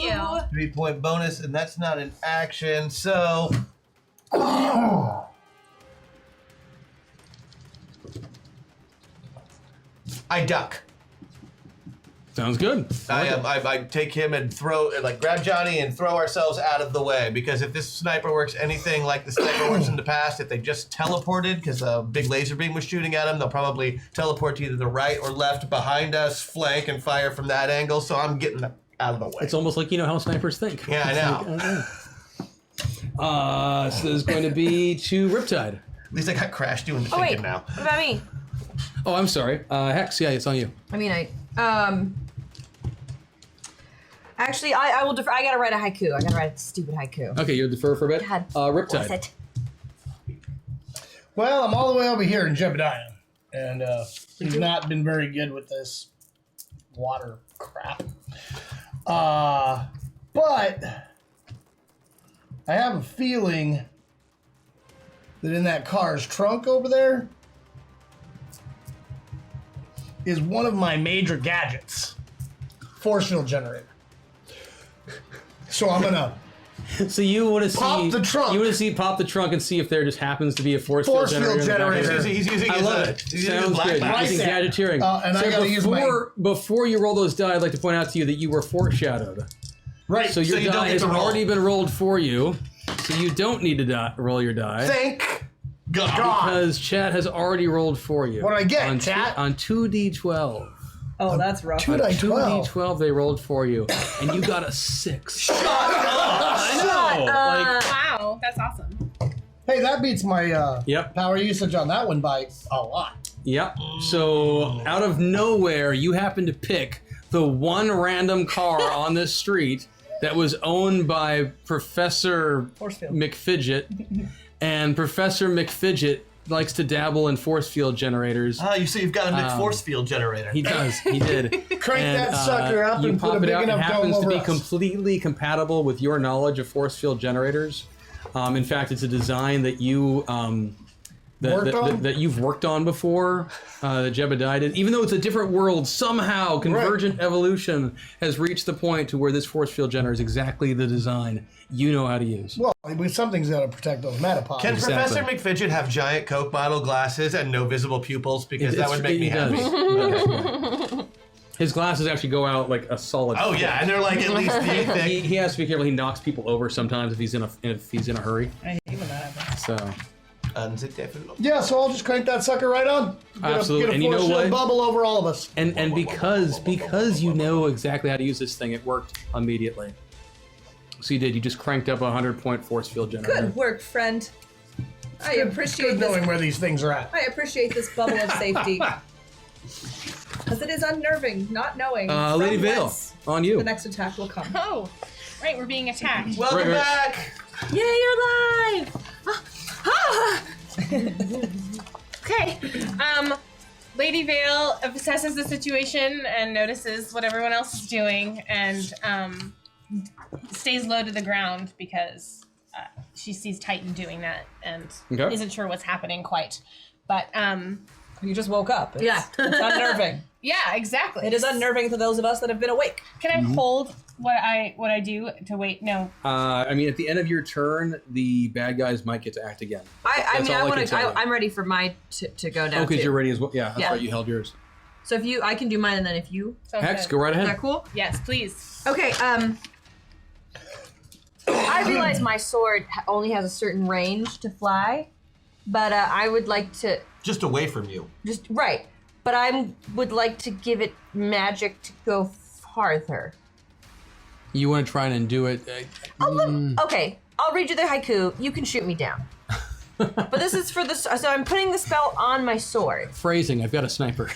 3-point bonus, and that's not an action, so. I duck. Sounds good. I take him and grab Johnny and throw ourselves out of the way, because if this sniper works anything like the sniper works in the past, if they just teleported because a big laser beam was shooting at them, they'll probably teleport to either the right or left behind us, flank, and fire from that angle. So I'm getting out of the way. It's almost like you know how snipers think. Yeah, I know. So there's going to be to Riptide. At least I got Crash doing the Oh, wait. thinking now. What about me? Oh, I'm sorry. Hex, yeah, it's on you. I mean, actually, I will defer. I gotta write a haiku. I gotta write a stupid haiku. Okay, you'll defer for a bit. God. What's Riptide. it? Well, I'm all the way over here in Jebediah, and he's not been very good with this water crap. But I have a feeling that in that car's trunk over there is one of my major gadgets, force field generator. So I'm gonna So you want to see Pop the trunk. You want to see pop the trunk and see if there just happens to be a force Force field field generator. in the back. generator. He's using I his, love it. he's using his Sounds black good. box. Using Right there. gadgeteering. And I gotta use my- before you roll those die, I'd like to point out to you that you were foreshadowed. right. So your you don't die get has to roll. already been rolled for you. So you don't need to roll your die. Thank God. Because chat has already rolled for you. What do I get, on chat? On 2d12. Oh, that's rough. 2d12. 2d12 they rolled for you, and you got a 6. Shut up! I know. Wow, that's awesome. Hey, that beats my Yep. power usage on that one by a lot. Yep. So out of nowhere, you happen to pick the one random car on this street that was owned by Professor Forcefield. McFidget, and Professor McFidget likes to dabble in force field generators. You see, you've got a McForce field generator. He does. He did. Crank that sucker up you and pop put a it big out. It enough happens dome to be over us. completely compatible with your knowledge of force field generators. In fact, it's a design that you that you've worked on before. That Jebediah did. Even though it's a different world, somehow convergent evolution has reached the point to where this force field generator is exactly the design you know how to use. Well, something's got to protect those metapods. Can Exactly. Professor McFidget have giant Coke bottle glasses and no visible pupils? Because that would make me happy. His glasses actually go out like a solid. Oh yeah, and they're like at least the thick. He has to be careful. He knocks people over sometimes if he's in a hurry. I hate when that happens. So Yeah, so I'll just crank that sucker right on. Absolutely. Get a And you know force field what? bubble over all of us. and because you know exactly how to use this thing, it worked immediately. So you did. You just cranked up a 100-point force field generator. Good work, friend. I appreciate Good this. knowing where these things are at. I appreciate this bubble of safety. Because it is unnerving not knowing from Lady Vale, whence on you. the next attack will come. Oh, right, we're being attacked. Welcome back. Yay, you're live! Okay. Lady Vale assesses the situation and notices what everyone else is doing and stays low to the ground because she sees Titan doing that and Okay. isn't sure what's happening quite. But You just woke up. It's unnerving. yeah, exactly. It is unnerving to those of us that have been awake. Can I hold what I do to wait? No. I mean, at the end of your turn, the bad guys might get to act again. I all I can tell you. I'm ready for my to go down. Oh, because too. you're ready as well. Yeah, that's Yeah. right. You held yours. So if you, I can do mine, and then if you, Hex, Okay. go right is ahead. that cool? Yes, please. Okay. I realize my sword only has a certain range to fly, but I would like to Just away from you. right. But I would like to give it magic to go farther. You want to try and undo it? Okay, I'll read you the haiku. You can shoot me down. But this is for this. So I'm putting the spell on my sword. Phrasing. I've got a sniper.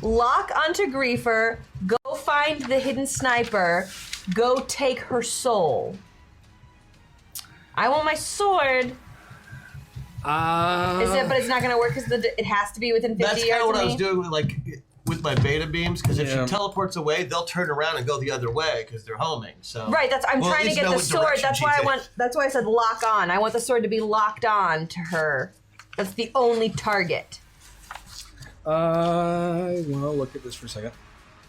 Lock onto Griefer. Go find the hidden sniper. Go take her soul. I want my sword. But it's not going to work because it has to be within 50 That's yards kind of what of I me. was doing, with my beta beams. Because if Yeah. she teleports away, they'll turn around and go the other way because they're homing. So Right, I'm Well, at trying to least get know the what sword. direction That's she why takes. that's why I said lock on. I want the sword to be locked on to her. That's the only target. Well, look at this for a second.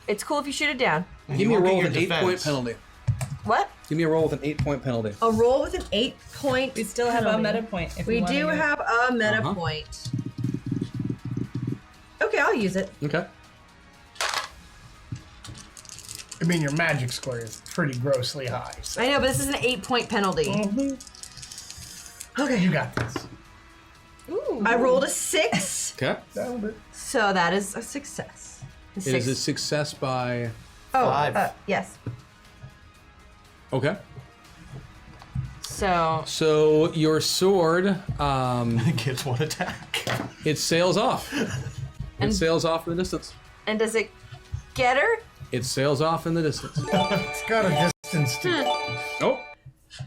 It's cool if you shoot it down. Give me a work roll at with an your 8-point defense. penalty. What? Give me a roll with an 8-point penalty. A roll with an 8-point. We still have a meta point. If We wanna do use it. have a meta Uh-huh. point. Okay, I'll use it. Okay. I mean, your magic score is pretty grossly high. So I know, but this is an 8-point penalty. okay, you got this. Ooh. I rolled a 6, Okay. That'll do. so that is a success. It is a success by. Oh, 5. yes. Okay. So So your sword, Gets one attack. it sails off. And- It sails off in the distance. and does it get her? It sails off in the distance. It's got a distance to Oh.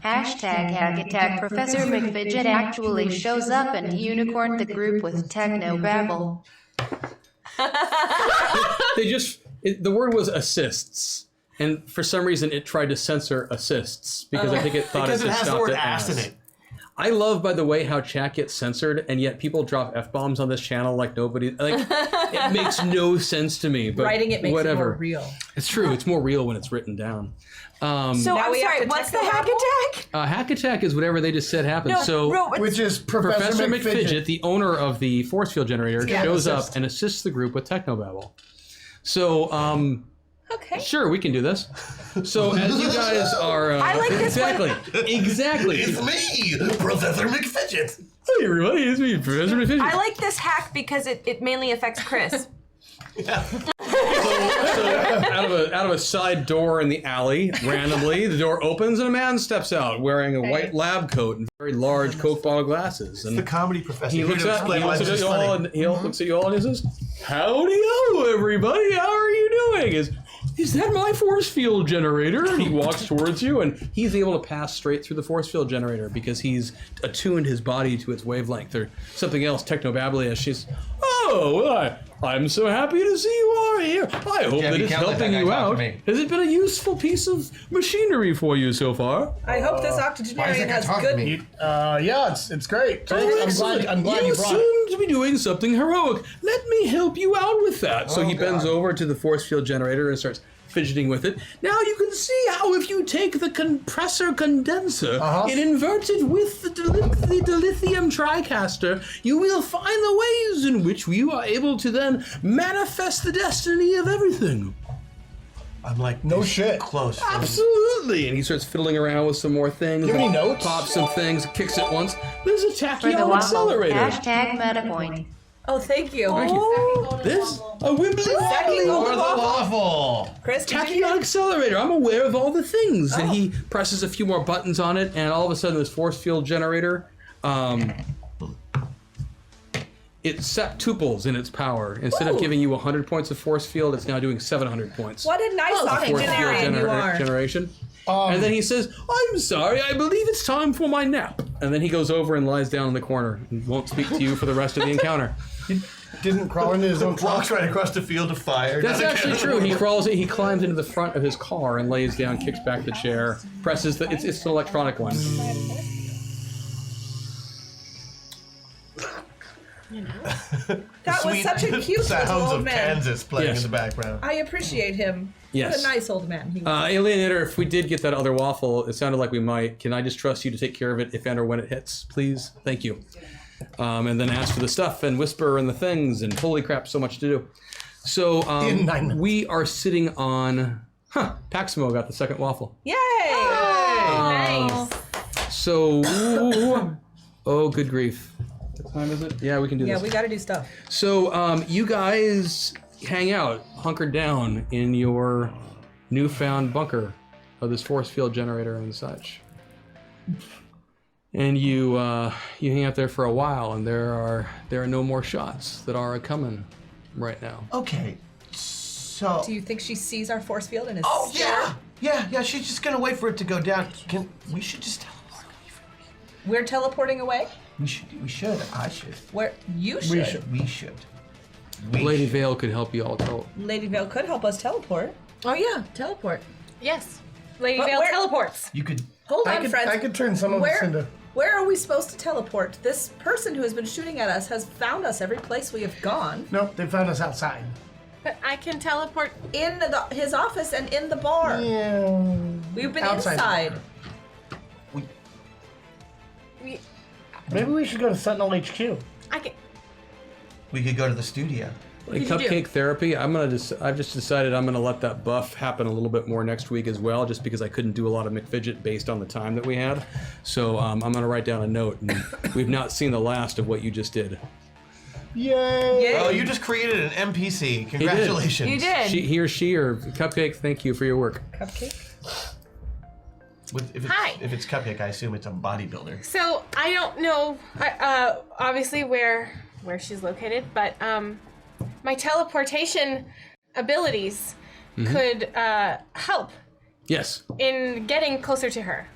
Hashtag hack attack. Professor McFidget actually shows up and unicorned the group with techno babble. The word was assists. And for some reason, it tried to censor assists because I think it thought Because it it just has the stopped word at ass in ass. it. I love, by the way, how chat gets censored, and yet people drop f-bombs on this channel like nobody. Like it makes no sense to me. But Writing it makes whatever. it more real. It's true. It's more real when it's written down. So Now I'm we have sorry. to What's the techno hack babble? attack? Hack attack is whatever they just said happens. which is Professor McFidget, the owner of the force field generator, Yeah, shows assist. up and assists the group with technobabble. So, Okay. sure, we can do this. So as you guys are, I like this one. exactly. It's me, Professor McFidget. Hey everybody, it's me, Professor McFidget. I like this hack because it mainly affects Chris. Out of a side door in the alley, randomly, the door opens and a man steps out wearing a white lab coat and very large Coke bottle glasses. And The comedy professor. he looks Here to at explain why this is you all, funny. and he looks at you all, and he says, "Howdy-o, everybody! How are you doing?" Is that my force field generator? And he walks towards you, and he's able to pass straight through the force field generator because he's attuned his body to its wavelength or something else. Technobabblish. She's, "Oh, well, I'm so happy to see you are here. I hope that it's helping you out. Has it been a useful piece of machinery for you so far?" I hope this octogenarian has good. Yeah, it's great. Excellent. I'm glad you you brought it. seem to be doing something heroic. Let me help you out with that. So he bends over to the force field generator and starts fidgeting with it. Now you can see how if you take the compressor condenser and invert it with the dilithium tricaster, you will find the ways in which you are able to then manifest the destiny of everything. I'm like, No shit. close. Absolutely. And he starts fiddling around with some more things. Give me notes. Pops some things, kicks it once. There's a For the tachyon waffle, accelerator. hashtag MetaPoint. Oh, thank you. This a wibbly Second wobbly Or the waffle. Chris, did you tachyon accelerator. I'm aware of all the things. And he presses a few more buttons on it, and all of a sudden, this force field generator, it septuples in its power. Instead of giving you 100 points of force field, it's now doing 700 points. What a nice Force field octogenarian you are. generation. And then he says, "I'm sorry, I believe it's time for my nap." And then he goes over and lies down in the corner and won't speak to you for the rest of the encounter. Didn't crawl into his own Walks right across the field of fire. That's actually true. He climbs into the front of his car and lays down, kicks back the chair, presses the. It's an electronic one. That was such a cute little sounds old of man. Kansas playing Yes. in the background. I appreciate him. Yes. What a nice old man he was. Alienator, if we did get that other waffle, it sounded like we might. Can I just trust you to take care of it if and or when it hits, please? Thank you. And then ask for the stuff and whisper and the things and holy crap, so much to do. So In 9 minutes. we are sitting on. Paximo got the second waffle. Yay! Nice. So, oh, good grief. What time is it? Yeah, we can do Yeah, this. we got to do stuff. So, you guys hang out, hunkered down in your newfound bunker of this force field generator and such. And you hang out there for a while, and there are no more shots that are coming right now. Okay, so. Do you think she sees our force field and is Oh scared? yeah. She's just gonna wait for it to go down. We should just teleport. We're teleporting away? We should. I should. Where you should. We should. Lady Vale could help you all tell. Lady Vale could help us teleport. Oh yeah, teleport. Yes. Lady But Vale where- teleports. You could. Hold on, friends. I could turn some of us into. Where are we supposed to teleport? This person who has been shooting at us has found us every place we have gone. Nope, they found us outside. But I can teleport. In his office and in the bar. Yeah. We've been Outside. inside. Maybe we should go to Sentinel HQ. I can. We could go to the studio. Like could you cupcake therapy, I've just decided I'm gonna let that buff happen a little bit more next week as well, just because I couldn't do a lot of McFidget based on the time that we had. So I'm gonna write down a note, and we've not seen the last of what you just did. Yay! Yay. Oh, you just created an NPC. Congratulations. You did. He or she or Cupcake, thank you for your work. Cupcake? Hi. If it's Cupcake, I assume it's a bodybuilder. So I don't know, obviously where she's located, but my teleportation abilities could help Yes. in getting closer to her.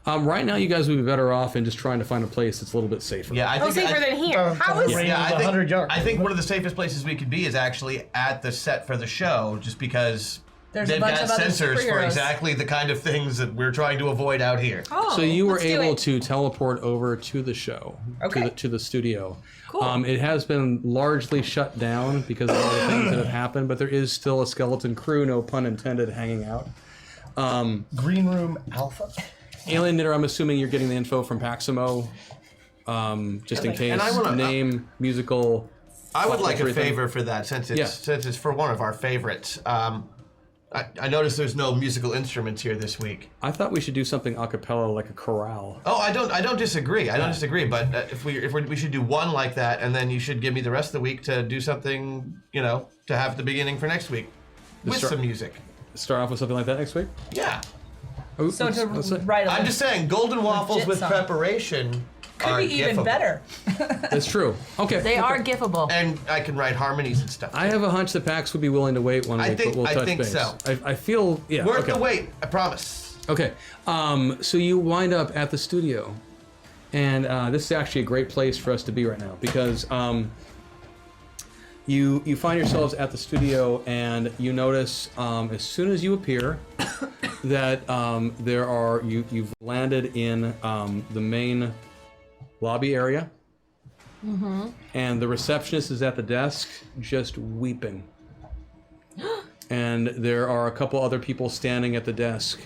Right now, you guys would be better off in just trying to find a place that's a little bit safer. Yeah, I think. Safer than here. How is Range Yeah, of I 100 yards. think one of the safest places we could be is actually at the set for the show, just because There's a they've bunch got of other sensors for superheroes. exactly the kind of things that we're trying to avoid out here. Oh, So you were let's do able it. to teleport over to the show, Okay. to the studio. Cool. It has been largely shut down because of all the things that have happened, but there is still a skeleton crew, no pun intended, hanging out. Green Room Alpha. Alien Knitter, I'm assuming you're getting the info from Paximo, just in case. And I wanna- Name, musical. I would like a everything. favor for that, since it's for one of our favorites. I noticed there's no musical instruments here this week. I thought we should do something a cappella, like a chorale. Oh, I don't disagree. I don't disagree. But if we should do one like that, and then you should give me the rest of the week to do something, to have the beginning for next week with start- some music. Start off with something like that next week. Yeah. Oh, So to let's say- write a I'm just saying, golden waffles legit with song. preparation could are be even gifable. better. That's true. Okay. They are gifable. And I can write harmonies and stuff. I have a hunch that PAX would be willing to wait one week, but we'll touch think base. so. I feel yeah. Worth okay. the wait, I promise. Okay. So you wind up at the studio, and this is actually a great place for us to be right now because you find yourselves at the studio, and you notice as soon as you appear that you've landed in the main lobby area, and the receptionist is at the desk just weeping. And there are a couple other people standing at the desk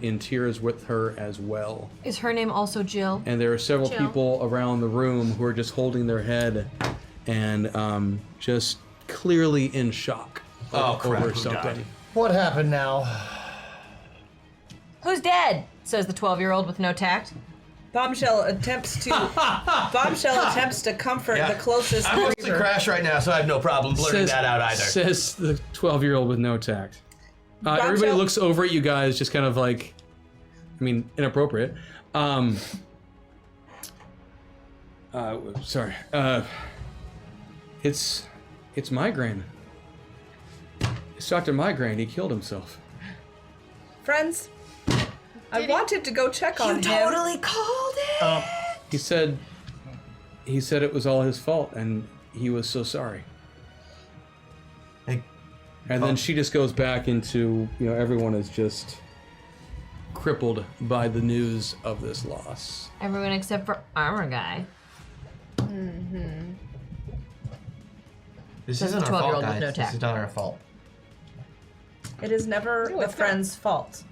in tears with her as well. Is her name also Jill? And there are several Jill. people around the room who are just holding their head and just clearly in shock Oh, crap, over who something. died? What happened now? Who's dead? Says the 12-year-old with no tact. Bombshell attempts to comfort Yeah. the closest I'm mostly griever. Crash right now, so I have no problem blurting that out either. Says the 12-year-old with no tact. Everybody Bombshell- looks over at you guys, just kind of like, I mean, inappropriate. Sorry. It's Migraine. It's Dr. Migraine. He killed himself. Friends, I wanted to go check on him. Totally called it. He said it was all his fault, and he was so sorry. Hey, And then she just goes back into, everyone is just crippled by the news of this loss. Everyone except for Armor Guy. this Says isn't the our fault, 12-year-old with guys. no This tact. is not our fault. It is never the it's not. friend's fault.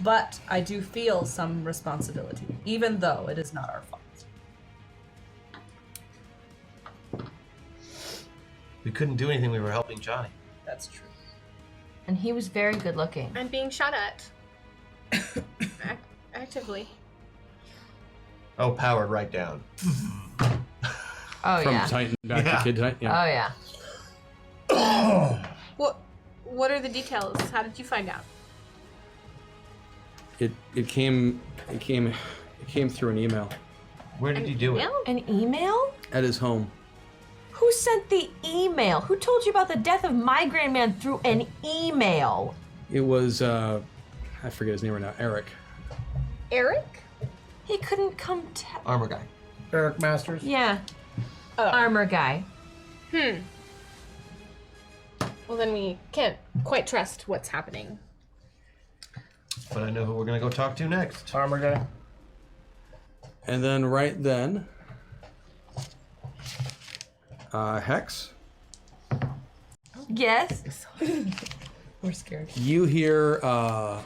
But I do feel some responsibility, even though it is not our fault. We couldn't do anything. We were helping Johnny. That's true. And he was very good looking. I'm being shot at. Actively. Oh, powered right down. Oh, From yeah. Titan back Yeah. to Kid Titan. Oh, Yeah. yeah. What are the details? How did you find out? It came through an email Where did you do it? Email? An email? at his home. Who sent the email? Who told you about the death of Migraine Man through an email? It was I forget his name right now. Eric. Eric? He couldn't come Armor guy. Eric Masters. Yeah. Oh. Armor Guy. Well, then we can't quite trust what's happening. But I know who we're gonna go talk to next. Armor guy. And then right then, Hex, Yes. We're scared. you hear a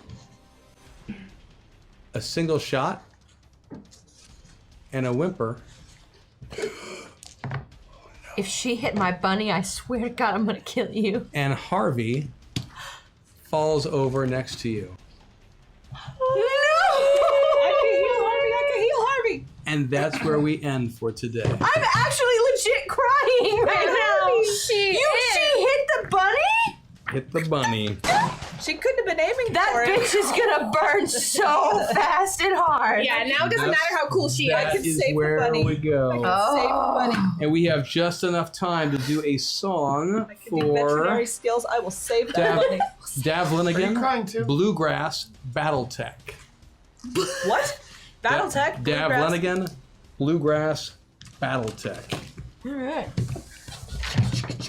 single shot and a whimper. If she hit my bunny, I swear to God, I'm gonna kill you. And Harvey falls over next to you. I can heal Harvey. And that's where we end for today. I'm actually legit crying right now. She hit the bunny? Hit the bunny. She couldn't have been aiming That for it. bitch is gonna burn so fast and hard. Yeah, now it doesn't matter how cool she is. That can is save the where bunny. we go. Save the bunny. And we have just enough time to do a song The for veterinary skills, I will save that Dav- bunny. Dav Are you Linigan, crying too? Bluegrass Battletech. What? Battletech? Dav Bluegrass? Linigan, Bluegrass Battletech. All right.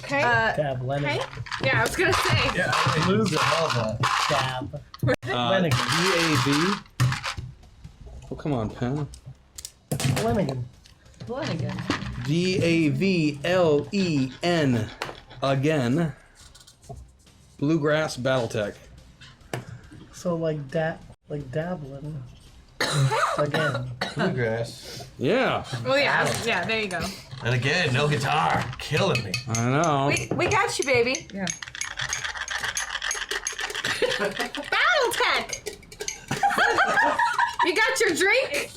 Okay. Dab Lennon. Okay. Yeah, I was gonna say. Loser. Dab. Lennigan. DAV. Oh, come on, pen. Lennigan. Flanagan. DAVLEN. Again. Bluegrass Battletech. So like dabbling. Again. Bluegrass. Yeah, Oh yeah. Yeah, there you go. And again, no guitar. Killing me. I know. We got you, baby. Yeah. Battletech! You got your drink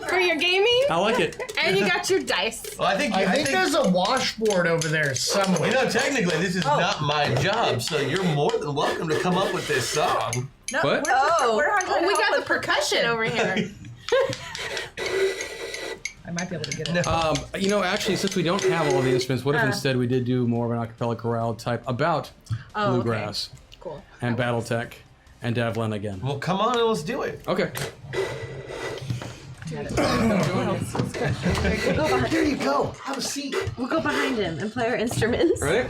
for your gaming, I like it. and you got your dice. Well, I think there's a washboard over there somewhere. you know, technically, this is not my job, so you're more than welcome to come up with this song. No, What? we're not gonna We help got the with percussion over here. I might be able to get it. You know, actually, since we don't have all the instruments, what if instead we did do more of an acapella chorale type about bluegrass Cool. and BattleTech and Davlin again? Well, come on and let's do it. Okay. There you go. Have a seat. We'll go behind him and play our instruments. Ready?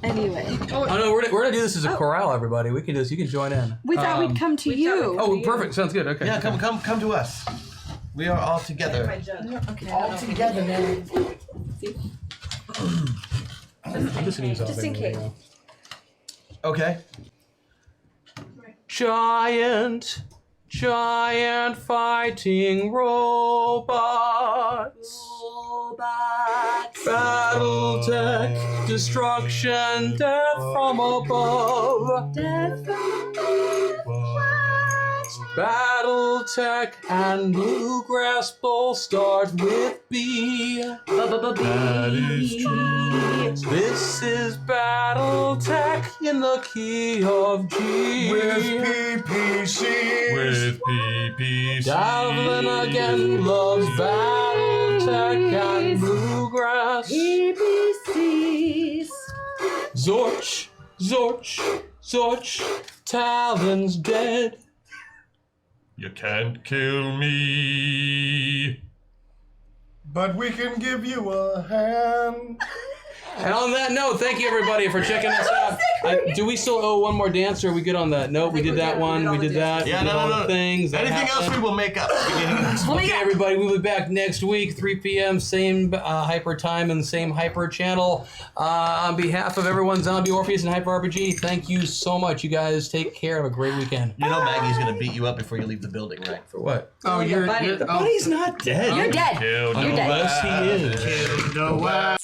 Anyway. Oh no, we're gonna do this as a chorale, everybody. We can do this. You can join in. We thought we'd come to you. Oh, perfect. Sounds good. Okay. Yeah, come to us. We are all together. Okay. All together now. I'm just gonna use Just in case. Okay. Giant fighting robots. BattleTech, destruction, death from above. BattleTech and Bluegrass both start with B. That is true. This is BattleTech in the key of G. PPC. With PPC. Davlin again loves BattleTech and Bluegrass. EBCs. Zorch, Talon's dead. You can't kill me. But we can give you a hand. And on that note, thank you everybody for checking us out. Do we still owe one more dance, or are we good on that? No, we did that one. We did that. Yeah, we did all the no. things. that Anything else happened. we will make up. Okay, everybody, we'll be back next week, 3 p.m., same hyper time and same hyper channel. On behalf of everyone, Zombie Orpheus and Hyper RPG, thank you so much. You guys take care. Have a great weekend. You know Maggie's gonna beat you up before you leave the building, right? For what? Oh, The buddy. Buddy's not dead. You're dead. Killed You're dead. Unless he is. No way.